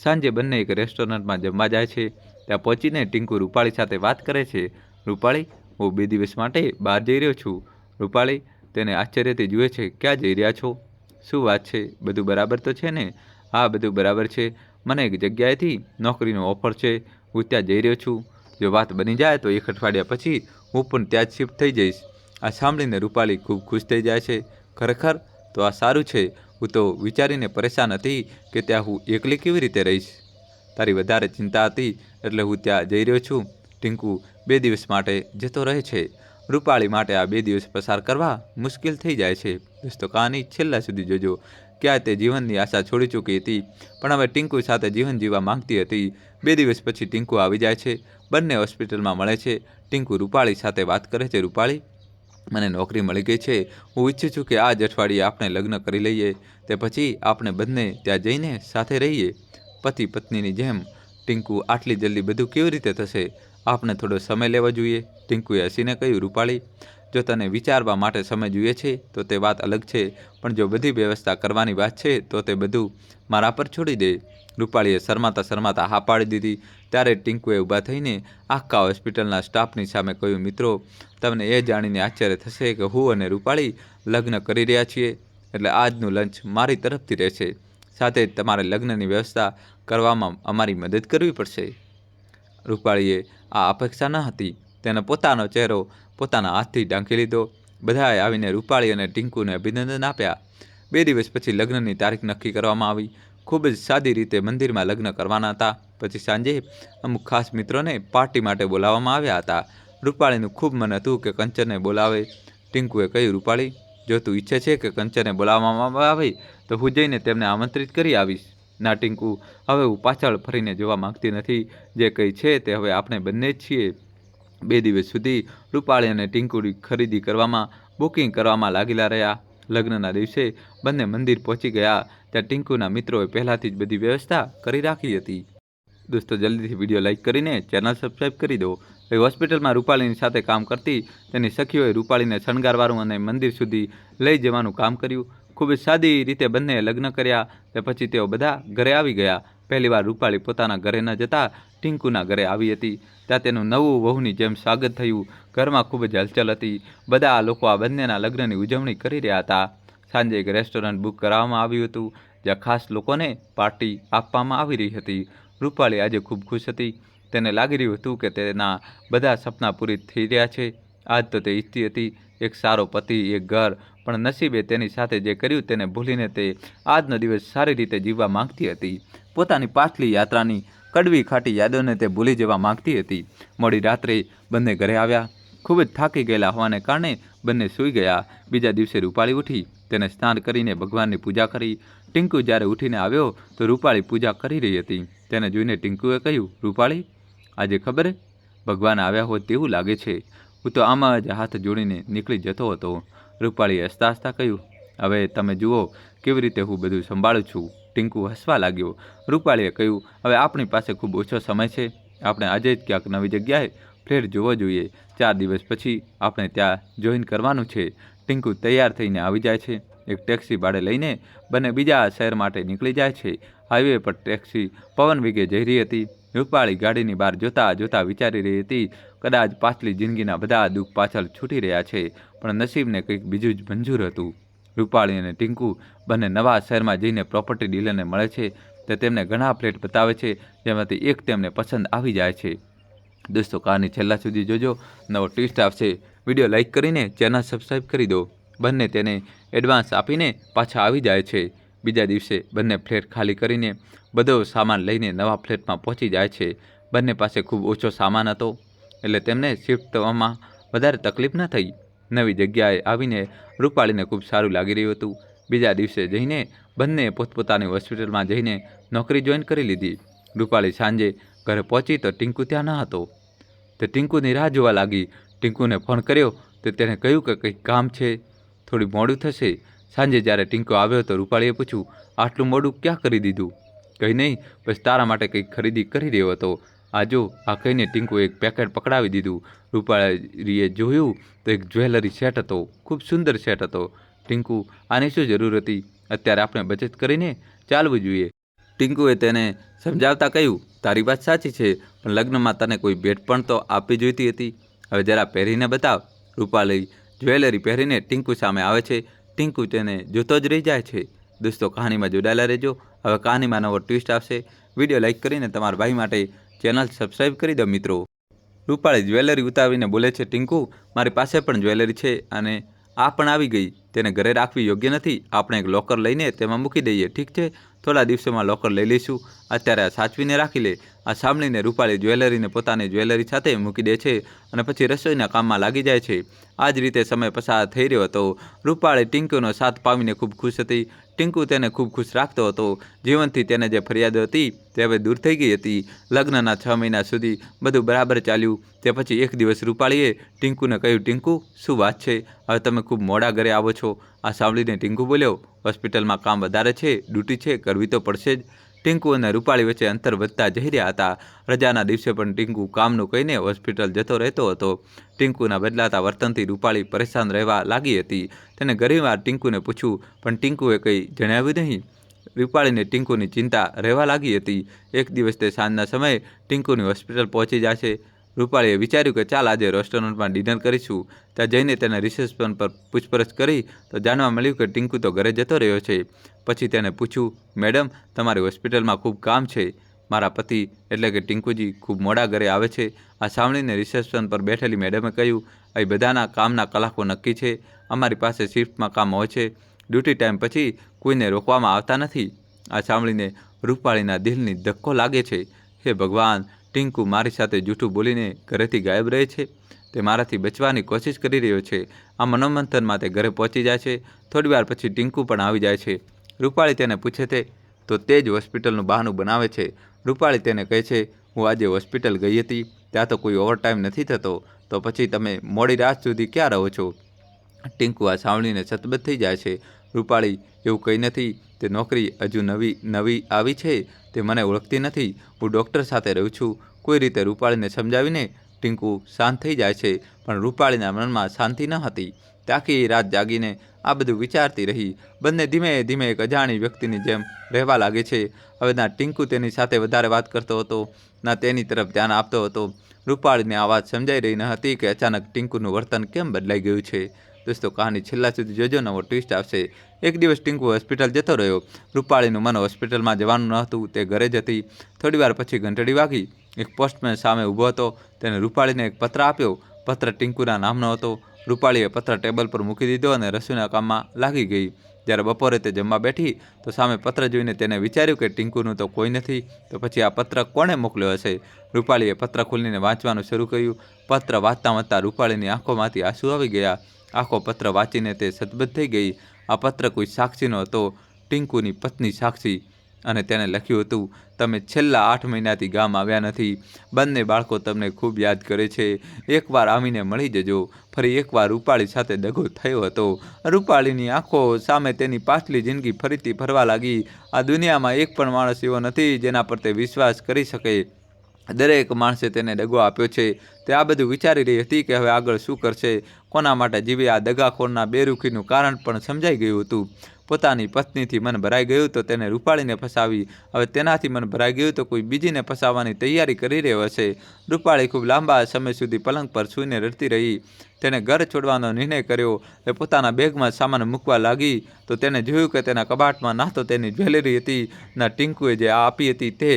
સાંજે બંને એક રેસ્ટોરન્ટમાં જમવા જાય છે. ત્યાં પહોંચીને ટીંકુ રૂપાળી સાથે વાત કરે છે. રૂપાળી, હું 2 દિવસ માટે બહાર જઈ રહ્યો છું. રૂપાળી તેને આશ્ચર્યથી જુએ છે. ક્યાં જઈ રહ્યા છો? શું વાત છે? બધું બરાબર તો છે ને? હા, બધું બરાબર છે. મને એક જગ્યાએથી નોકરીનો ઓફર છે. હું ત્યાં જઈ રહ્યો છું. જો વાત બની જાય તો 1 અઠવાડિયા પછી હું પણ ત્યાં જ શિફ્ટ થઈ જઈશ. આ સાંભળીને રૂપાળી ખૂબ ખુશ થઈ જાય છે. ખરેખર? તો આ સારું છે. હું તો વિચારીને પરેશાન હતી કે ત્યાં હું એકલી કેવી રીતે રહીશ. તારી વધારે ચિંતા હતી એટલે હું ત્યાં જઈ રહ્યો છું. ટીંકુ 2 દિવસ માટે જતો રહે છે. રૂપાળી માટે આ 2 દિવસ પસાર કરવા મુશ્કેલ થઈ જાય છે. દોસ્તો, કહાની છેલ્લા સુધી જોજો. ક્યાં તે જીવનની આશા છોડી ચૂકી હતી, પણ હવે ટીંકુ સાથે જીવન જીવવા માંગતી હતી. 2 દિવસ પછી ટીંકુ આવી જાય છે. બંને હોસ્પિટલમાં મળે છે. ટીંકુ રૂપાળી સાથે વાત કરે છે. રૂપાળી, મને નોકરી મળી ગઈ છે. હું ઈચ્છું છું કે આ જ અઠવાડિયે આપણે લગ્ન કરી લઈએ. તે પછી આપણે બંને ત્યાં જઈને સાથે રહીએ, પતિ પત્નીની જેમ. ટીંકુ, આટલી જલ્દી બધું કેવી રીતે થશે? આપણે થોડો સમય લેવો જોઈએ. ટીંકુએ હસીને કહ્યું. રૂપાળી, જો તને વિચારવા માટે સમય જોઈએ છે તો તે વાત અલગ છે, પણ જો બધી વ્યવસ્થા કરવાની વાત છે તો તે બધું મારા પર છોડી દે. રૂપાળીએ શરમાતા હા પાડી દીધી. ત્યારે ટીંકુએ ઊભા થઈને આખા હોસ્પિટલના સ્ટાફની સામે કહ્યું. મિત્રો, તમને એ જાણીને આશ્ચર્ય થશે કે હું અને રૂપાળી લગ્ન કરી રહ્યા છીએ, એટલે આજનું લંચ મારી તરફથી રહેશે. સાથે જ તમારે લગ્નની વ્યવસ્થા કરવામાં અમારી મદદ કરવી પડશે. રૂપાળીએ આ અપેક્ષા ન હતી. તેને પોતાનો ચહેરો પોતાના હાથથી ઢાંકી લીધો. બધાએ આવીને રૂપાળી અને ટીંકુને અભિનંદન આપ્યા. 2 દિવસ પછી લગ્નની તારીખ નક્કી કરવામાં આવી. ખૂબ જ સાદી રીતે મંદિરમાં લગ્ન કરવાના હતા. પછી સાંજે અમુક ખાસ મિત્રોને પાર્ટી માટે બોલાવવામાં આવ્યા હતા. રૂપાળીનું ખૂબ મન હતું કે કંચનને બોલાવે. ટીંકુએ કહ્યું. રૂપાળી, જો તું ઈચ્છે છે કે કંચનને બોલાવવામાં આવે તો હું જઈને તેમને આમંત્રિત કરી આવીશ. ના ટીંકુ, હવે હું પાછળ ફરીને જોવા માંગતી નથી. જે કંઈ છે તે હવે આપણે બંને જ છીએ. 2 દિવસ સુધી રૂપાળી અને ટીંકુની ખરીદી કરવામાં, બુકિંગ કરવામાં લાગેલા રહ્યા. લગ્નના દિવસે બંને મંદિર પહોંચી ગયા. ત્યાં ટીંકુના મિત્રોએ પહેલાંથી જ બધી વ્યવસ્થા કરી રાખી હતી. દોસ્તો, જલ્દીથી વિડીયો લાઇક કરીને ચેનલ સબસ્ક્રાઈબ કરી દો. હોસ્પિટલમાં રૂપાળીની સાથે કામ કરતી તેની સખીઓએ રૂપાળીને શણગારવાનું અને મંદિર સુધી લઈ જવાનું કામ કર્યું. ખૂબ જ સાદી રીતે બંનેએ લગ્ન કર્યા. તે પછી તેઓ બધા ઘરે આવી ગયા. પહેલીવાર રૂપાળી પોતાના ઘરે ન જતાં ટીંકુના ઘરે આવી હતી. ત્યાં તેનું નવું વહુની જેમ સ્વાગત થયું. ઘરમાં ખૂબ જ હલચલ હતી. બધા લોકો આ બંનેના લગ્નની ઉજવણી કરી રહ્યા હતા. સાંજે એક રેસ્ટોરન્ટ બુક કરાવવામાં આવ્યું હતું, જ્યાં ખાસ લોકોને પાર્ટી આપવામાં આવી રહી હતી. રૂપાળી આજે ખૂબ ખુશ હતી. તેને લાગી રહ્યું હતું કે તેના બધા સપના પૂરી થઈ રહ્યા છે. આજ તો તે ઈચ્છતી હતી એક સારો પતિ, એક ઘર, પણ નસીબે તેની સાથે જે કર્યું તેને ભૂલીને તે આજનો દિવસ સારી રીતે જીવવા માંગતી હતી. પોતાની પાછલી યાત્રાની કડવી ખાટી યાદોને તે ભૂલી જવા માંગતી હતી. મોડી રાત્રે બંને ઘરે આવ્યા. ખૂબ જ થાકી ગયેલા હોવાને કારણે બંને સૂઈ ગયા. બીજા દિવસે રૂપાળી ઉઠી. તેને સ્નાન કરીને ભગવાનની પૂજા કરી. ટીંકુ જ્યારે ઉઠીને આવ્યો તો રૂપાળી પૂજા કરી રહી હતી. તેને જોઈને ટીંકુએ કહ્યું. રૂપાળી, આજે ખબર ભગવાન આવ્યા હોય તેવું લાગે છે. હું તો આમ જ હાથ જોડીને નીકળી જતો હતો. રૂપાળીએ હસતા હસતા કહ્યું. હવે તમે જુઓ કેવી રીતે હું બધું સંભાળું છું. ટીંકુ હસવા લાગ્યો. રૂપાળીએ કહ્યું. હવે આપણી પાસે ખૂબ ઓછો સમય છે. આપણે આજે જ ક્યાંક નવી જગ્યાએ ફ્લેટ જોવો જોઈએ. 4 દિવસ પછી આપણે ત્યાં જોઈન કરવાનું છે. ટીંકુ તૈયાર થઈને આવી જાય છે. એક ટેક્સી ભાડે લઈને બંને બીજા શહેર માટે નીકળી જાય છે. હાઈવે પર ટેક્સી પવન વેગે જઈ રહી હતી. રૂપાળી ગાડીની બહાર જોતા વિચારી રહી હતી, કદાચ પાછલી જિંદગીના બધા દુઃખ પાછળ છૂટી રહ્યા છે, પણ નસીબને કંઈક બીજું જ મંજૂર હતું. રૂપાળી અને ટીંકુ બંને નવા શહેરમાં જઈને પ્રોપર્ટી ડીલરને મળે છે. તે તેમને ઘણા ફ્લેટ બતાવે છે, જેમાંથી એક તેમને પસંદ આવી જાય છે. દોસ્તો, કહાની છેલ્લા સુધી જોજો. નવો ટ્વિસ્ટ આવશે. વિડીયો લાઇક કરીને ચેનલ સબસ્ક્રાઈબ કરી દો. બંને તેને એડવાન્સ આપીને પાછા આવી જાય છે. બીજા દિવસે બંને ફ્લેટ ખાલી કરીને બધો સામાન લઈને નવા ફ્લેટમાં પહોંચી જાય છે. બંને પાસે ખૂબ ઓછો સામાન હતો, એટલે તેમને શિફ્ટ થવામાં વધારે તકલીફ ન થઈ. નવી જગ્યાએ આવીને રૂપાળીને ખૂબ સારું લાગી રહ્યું હતું. બીજા દિવસે જઈને બંને પોતપોતાની હોસ્પિટલમાં જઈને નોકરી જોઈન કરી લીધી. રૂપાળી સાંજે ઘરે પહોંચી તો ટીંકુ ત્યાં ન હતો. તે ટીંકુની રાહ જોવા લાગી. ટીંકુને ફોન કર્યો તો તેણે કહ્યું કે કંઈક કામ છે, થોડી મોડું થશે. સાંજે જ્યારે ટીંકુ આવ્યો તો રૂપાળીએ પૂછ્યું, આટલું મોડું ક્યાં કરી દીધું? કંઈ નહીં, બસ તારા માટે કંઈક ખરીદી કરી રહ્યો હતો. આ જો, આ કહીને ટીંકુએ એક પેકેટ પકડાવી દીધું. રૂપાળીએ જોયું તો એક જ્વેલરી સેટ હતો, ખૂબ સુંદર સેટ હતો. ટીંકુ, આની શું જરૂર હતી? અત્યારે આપણે બચત કરીને ચાલવું જોઈએ. ટીંકુએ તેને સમજાવતા કહ્યું, તારી વાત સાચી છે, પણ લગ્નમાં તને કોઈ ભેટ પણ તો આપવી જોઈતી હતી. હવે જરા પહેરીને બતાવ. રૂપાળી જ્વેલરી પહેરીને ટીંકુ સામે આવે છે. ટીંકુ તેને જોતો જ રહી જાય છે. દોસ્તો, કહાનીમાં જોડાયેલા રહેજો. હવે કહાનીમાં નવો ટ્વિસ્ટ આવશે. વિડીયો લાઇક કરીને તમારા ભાઈ માટે ચેનલ સબસ્ક્રાઈબ કરી દો મિત્રો. રૂપાળી જ્વેલરી ઉતારીને બોલે છે, ટીંકુ, મારી પાસે પણ જ્વેલરી છે અને આ પણ આવી ગઈ. તેને ઘરે રાખવી યોગ્ય નથી. આપણે એક લોકર લઈને તેમાં મૂકી દઈએ, ઠીક છે? થોડા દિવસોમાં લોકર લઈ લઈશું. અત્યારે આ સાચવીને રાખી લે. આ સાંભળીને રૂપાળી જ્વેલરીને પોતાની જ્વેલરી સાથે મૂકી દે છે અને પછી રસોઈના કામમાં લાગી જાય છે. આ જ રીતે સમય પસાર થઈ રહ્યો હતો. રૂપાળી ટીંકુનો સાથ પામીને ખૂબ ખુશ હતી. ટીંકુ તેને ખૂબ ખુશ રાખતો હતો. જીવનથી તેને જે ફરિયાદ હતી તે હવે દૂર થઈ ગઈ હતી. લગ્નના 6 મહિના સુધી બધું બરાબર ચાલ્યું. તે પછી એક દિવસ રૂપાળીએ ટીંકુને કહ્યું, ટીંકુ, શું વાત છે? હવે તમે ખૂબ મોડા ઘરે આવો છો. આ સાંભળીને ટીંકુ બોલ્યો, હોસ્પિટલમાં કામ વધારે છે, ડ્યુટી છે, કરવી તો પડશે જ. ટીંકુ અને રૂપાળી વચ્ચે અંતર વધતા જઈ રહ્યા હતા. રજાના દિવસે પણ ટીંકુ કામનું કહીને હોસ્પિટલ જતો રહેતો હતો. ટીંકુના બદલાતા વર્તનથી રૂપાળી પરેશાન રહેવા લાગી હતી. તેને ઘણીવાર ટીંકુને પૂછ્યું, પણ ટીંકુએ કંઈ જણાવ્યું નહીં. રૂપાળીને ટીંકુની ચિંતા રહેવા લાગી હતી. એક દિવસ તે સાંજના સમયે ટીંકુની હોસ્પિટલ પહોંચી જશે. રૂપાળીએ વિચાર્યું કે ચાલ આજે રેસ્ટોરન્ટમાં ડિનર કરીશું. ત્યાં જઈને તેને રિસેપ્શન પર પૂછપરછ કરી તો જાણવા મળ્યું કે ટીંકુ તો ઘરે જતો રહ્યો છે. પછી તેને પૂછ્યું, મેડમ, તમારી હોસ્પિટલમાં ખૂબ કામ છે. મારા પતિ એટલે કે ટીંકુજી ખૂબ મોડા ઘરે આવે છે. આ સાંભળીને રિસેપ્શન પર બેઠેલી મેડમે કહ્યું, અહીં બધાના કામના કલાકો નક્કી છે. અમારી પાસે શિફ્ટમાં કામ હોય છે. ડ્યુટી ટાઈમ પછી કોઈને રોકવામાં આવતા નથી. આ સાંભળીને રૂપાળીના દિલની ધક્કો લાગે છે. હે ભગવાન, ટીંકુ મારી સાથે જૂઠું બોલીને ઘરેથી ગાયબ રહે છે. તે મારાથી બચવાની કોશિશ કરી રહ્યો છે. આ મનોમંથનમાં તે ઘરે પહોંચી જાય છે. થોડીવાર પછી ટીંકુ પણ આવી જાય છે. રૂપાળી તેને પૂછે છે તો તે જ હોસ્પિટલનું બહાનું બનાવે છે. રૂપાળી તેને કહે છે, હું આજે હોસ્પિટલ ગઈ હતી, ત્યાં તો કોઈ ઓવરટાઈમ નથી થતો. તો પછી તમે મોડી રાત સુધી ક્યાં રહો છો? ટીંકુ આ સાંભળીને સતબત થઈ જાય છે. રૂપાળી, એવું કંઈ નથી. તે નોકરી હજુ નવી આવી છે. તે મને ઓળખતી નથી. હું ડૉક્ટર સાથે રહું છું. કોઈ રીતે રૂપાળીને સમજાવીને ટીંકુ શાંત થઈ જાય છે. પણ રૂપાળીના મનમાં શાંતિ ન હતી. તે આખી રાત જાગીને આ બધું વિચારતી રહી. બંને ધીમે ધીમે એક અજાણી વ્યક્તિની જેમ રહેવા લાગે છે. હવે ના ટીંકુ તેની સાથે વધારે વાત કરતો હતો, ના તેની તરફ ધ્યાન આપતો હતો. રૂપાળીને આ વાત સમજાઈ રહી ન હતી કે અચાનક ટીંકુનું વર્તન કેમ બદલાઈ ગયું છે. દોસ્તો, કહાની છેલ્લા સુધી જોજો, નવો ટ્વિસ્ટ આવશે. એક દિવસ ટીંકુ હોસ્પિટલ જતો રહ્યો. રૂપાળીનું મન હોસ્પિટલમાં જવાનું ન હતું. તે ઘરે જ હતી. થોડીવાર પછી ઘંટડી વાગી. એક પોસ્ટમેન સામે ઊભો હતો. તેને રૂપાળીને એક પત્ર આપ્યો. પત્ર ટીંકુના નામનો હતો. રૂપાળીએ પત્ર ટેબલ પર મૂકી દીધો અને રસોઈના કામમાં લાગી ગઈ. જ્યારે બપોરે તે જમવા બેઠી તો સામે પત્ર જોઈને તેને વિચાર્યું કે ટીંકુનું તો કોઈ નથી, તો પછી આ પત્ર કોણે મોકલ્યો હશે? રૂપાળીએ પત્ર ખોલીને વાંચવાનું શરૂ કર્યું. પત્ર વાંચતા વાંચતા રૂપાળીની આંખોમાંથી આંસુ આવી ગયા. આખો પત્ર વાંચીને તે સતબત થઈ ગઈ. આ પત્ર કોઈ સાક્ષીનો હતો, ટીંકુની પત્ની સાક્ષી. અને તેને લખ્યું હતું, તમે છેલ્લા 8 મહિનાથી ગામ આવ્યા નથી. બંને બાળકો તમને ખૂબ યાદ કરે છે. એકવાર આવીને મળી જજો. ફરી એકવાર રૂપાળી સાથે દગો થયો હતો. રૂપાળીની આંખો સામે તેની પાછલી જિંદગી ફરીથી ફરવા લાગી. આ દુનિયામાં એક પણ માણસ એવો નથી જેના પર તે વિશ્વાસ કરી શકે. દરેક માણસે તેને દગો આપ્યો છે. તે આ બધું વિચારી રહી હતી કે હવે આગળ શું કરશે, કોના માટે જીવે. આ દગાખોરના બેરુખીનું કારણ પણ સમજાઈ ગયું હતું. પોતાની પત્નીથી મન ભરાઈ ગયું તો તેને રૂપાળીને ફસાવી. હવે તેનાથી મન ભરાઈ ગયું તો કોઈ બીજીને ફસાવવાની તૈયારી કરી રહ્યો હશે. રૂપાળી ખૂબ લાંબા સમય સુધી પલંગ પર સૂઈને રડતી રહી. તેને ઘર છોડવાનો નિર્ણય કર્યો. તે પોતાના બેગમાં સામાન મૂકવા લાગી તો તેને જોયું કે તેના કબાટમાં ના તો તેની જ્વેલરી હતી, ના ટીંકુએ જે આપી હતી તે.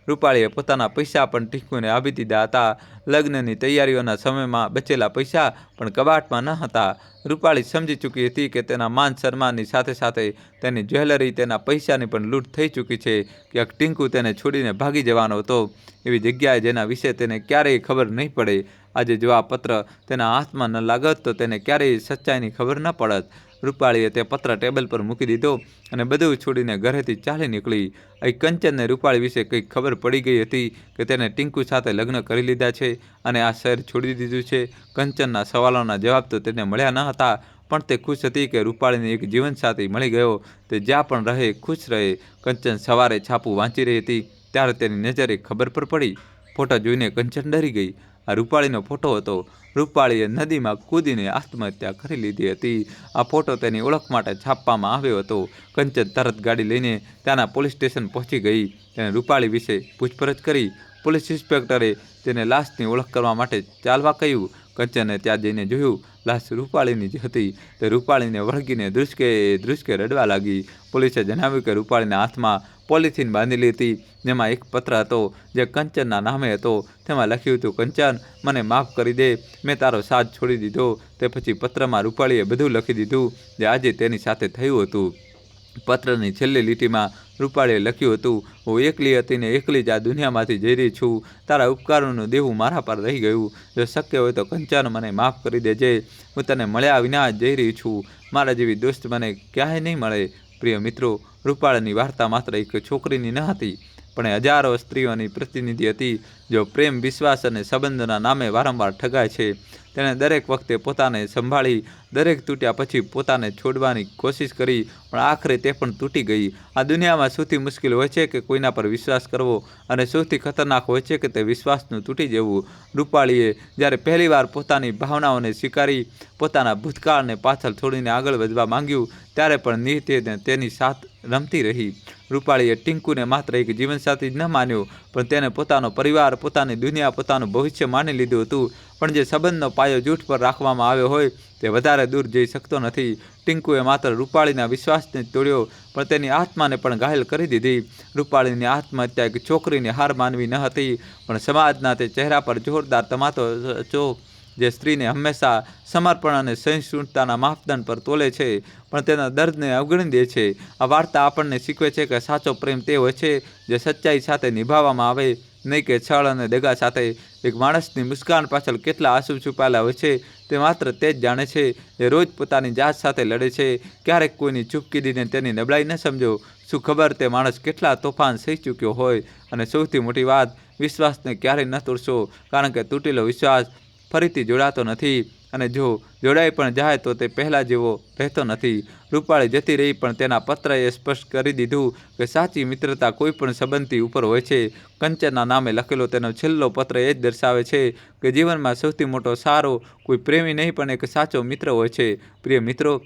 રૂપાળીએ પોતાના પૈસા પણ ટીંકુને આપી દીધા હતા. લગ્નની તૈયારીઓના સમયમાં બચેલા પૈસા પણ કબાટમાં ન હતા. રૂપાળી સમજી ચૂકી હતી કે તેના માન સન્માનની સાથે સાથે તેની જ્વેલરી, તેના પૈસાની પણ લૂંટ થઈ ચૂકી છે. ક્યાંક ટીંકુ તેને છોડીને ભાગી જવાનો હતો, એવી જગ્યાએ જેના વિશે તેને ક્યારેય ખબર નહીં પડે. આજે જો આ પત્ર તેના હાથમાં ન લાગત તો તેને ક્યારેય સચ્ચાઈની ખબર ન પડત. રૂપાળીએ તે પત્ર ટેબલ પર મૂકી દીધો અને બધું છોડીને ઘરેથી ચાલી નીકળી. અહીં કંચનને રૂપાળી વિશે કંઈક ખબર પડી ગઈ હતી કે તેને ટીંકુ સાથે લગ્ન કરી લીધા છે અને આ શહેર છોડી દીધું છે. કંચનના સવાલોના જવાબ તો તેને મળ્યા ન હતા, પણ તે ખુશ હતી કે રૂપાળીને એક જીવનસાથી મળી ગયો. તે જ્યાં પણ રહે ખુશ રહે. કંચન સવારે છાપું વાંચી રહી હતી ત્યારે તેની નજરે ખબર પર પડી. ફોટો જોઈને કંચન ડરી ગઈ. આ રૂપાળીનો ફોટો હતો. રૂપાળીએ નદીમાં કૂદીને આત્મહત્યા કરી લીધી હતી. આ ફોટો તેની ઓળખ માટે છાપવામાં આવ્યો હતો. કંચન તરત ગાડી લઈને ત્યાંના પોલીસ સ્ટેશન પહોંચી ગઈ. તેણે રૂપાળી વિશે પૂછપરછ કરી. પોલીસ ઇન્સ્પેક્ટરે તેને લાશની ઓળખ કરવા માટે ચાલવા કહ્યું. કંચને ત્યાં જઈને જોયું, લાશ રૂપાળીની જ હતી. તે રૂપાળીને વળગીને ધ્રુસકે રડવા લાગી. પોલીસે જણાવ્યું કે રૂપાળીના હાથમાં પોલિથીન બાંધેલી હતી, જેમાં એક પત્ર હતો જે કંચનના નામે હતો. તેમાં લખ્યું હતું, કંચન, મને માફ કરી દે, મેં તારો સાથ છોડી દીધો. તે પછી પત્રમાં રૂપાળીએ બધું લખી દીધું જે આજે તેની સાથે થયું હતું. પત્રની છેલ્લી લીટીમાં રૂપાળીએ લખ્યું હતું, હું એકલી હતી ને એકલી જ આ દુનિયામાંથી જઈ રહી છું. તારા ઉપકારોનું દેવું મારા પર રહી ગયું. જો શક્ય હોય તો કંચન, મને માફ કરી દેજે. હું તને મળ્યા વિના જ જઈ રહી છું. મારા જેવી દોસ્ત મને ક્યાંય નહીં મળે. પ્રિય મિત્રો, રૂપાળીની વાર્તા માત્ર એક છોકરીની ન હતી, પણ હજારો સ્ત્રીઓની પ્રતિનિધિ હતી જો પ્રેમ, વિશ્વાસ અને સંબંધોના નામે વારંવાર ઠગાય છે. તેણે દરેક વખતે પોતાને સંભાળી, દરેક તૂટ્યા પછી પોતાને છોડવાની કોશિશ કરી, પણ આખરે તે પણ તૂટી ગઈ. આ દુનિયામાં સૌથી મુશ્કેલ હોય છે કે કોઈના પર વિશ્વાસ કરવો, અને સૌથી ખતરનાક હોય છે કે તે વિશ્વાસનું તૂટી જવું. રૂપાળીએ જ્યારે પહેલીવાર પોતાની ભાવનાઓને સ્વીકારી, પોતાના ભૂતકાળને પાછળ છોડીને આગળ વધવા માંગ્યું, ત્યારે પણ નિત્ય તેની સાથ રમતી રહી. રૂપાળીએ ટીંકુને માત્ર એક જીવનસાથી જ ન માન્યો, પણ તેને પોતાનો પરિવાર, પોતાની દુનિયા, પોતાનું ભવિષ્ય માની લીધું હતું. પણ જે સંબંધનો પાયો જૂઠ પર રાખવામાં આવ્યો હોય તે વધારે દૂર જઈ શકતો નથી. ટીંકુએ માત્ર રૂપાળીના વિશ્વાસને જ તોડ્યો, પણ તેની આત્માને પણ ઘાયલ કરી દીધી. રૂપાળીની આત્મહત્યા એક છોકરીની હાર માનવી ન હતી, પણ સમાજના તે ચહેરા પર જોરદાર તમાચો હતો જે સ્ત્રીને હંમેશા સમર્પણ અને સહિષ્ણુતાના માપદંડ પર તોલે છે, પણ તેના દર્દને અવગણી દે છે. આ વાર્તા આપણને શીખવે છે કે સાચો પ્રેમ તે હોય છે જે સચ્ચાઈ સાથે નિભાવવામાં આવે, નહીં કે છળ અને દગા સાથે. એક માણસની મુસ્કાન પાછળ કેટલા આંસુ છુપાયેલા હોય છે તે માત્ર તે જ જાણે છે જે રોજ પોતાની જાત સાથે લડે છે. ક્યારેક કોઈની ચૂપકી દીને તેની નબળાઈ ન સમજો. શું ખબર તે માણસ કેટલા તોફાન સહી ચૂક્યો હોય. અને સૌથી મોટી વાત, વિશ્વાસને ક્યારેય ન તોડશો, કારણ કે તૂટેલો વિશ્વાસ ફરીથી જોડાતો નથી, અને જો જોડાઈ પણ જાય તો તે પહેલાં જેવો રહેતો નથી. રૂપાળી જતી રહી, પણ તેના પત્રએ સ્પષ્ટ કરી દીધું કે સાચી મિત્રતા કોઈ પણ સંબંધથી ઉપર હોય છે. કંચનના નામે લખેલો તેનો છેલ્લો પત્ર એ જ દર્શાવે છે કે જીવનમાં સૌથી મોટો સારો કોઈ પ્રેમી નહીં, પણ એક સાચો મિત્ર હોય છે. પ્રિય મિત્રો,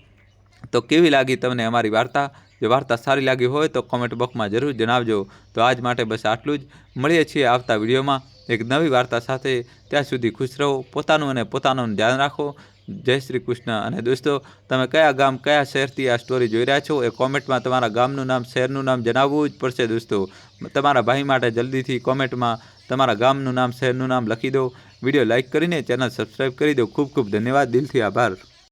તો કેવી લાગી તમને અમારી વાર્તા? જો વાર્તા સારી લાગી હોય તો કોમેન્ટ બોક્સમાં જરૂર જણાવજો. તો આજ માટે બસ આટલું જ. મળીએ છીએ આવતા વિડીયોમાં એક નવી વાર્તા સાથે. ત્યાં સુધી ખુશ રહો, પોતાનું અને પોતાનું ધ્યાન રાખો. જય શ્રી કૃષ્ણ. અને દોસ્તો, તમે કયા ગામ, કયા શહેરથી આ સ્ટોરી જોઈ રહ્યા છો એ કોમેન્ટમાં તમારા ગામનું નામ, શહેરનું નામ જણાવવું જ પડશે. દોસ્તો, તમારા ભાઈ માટે જલ્દીથી કોમેન્ટમાં તમારા ગામનું નામ, શહેરનું નામ લખી દો. વિડીયો લાઇક કરીને ચેનલ સબસ્ક્રાઈબ કરી દો. ખૂબ ખૂબ ધન્યવાદ, દિલથી આભાર.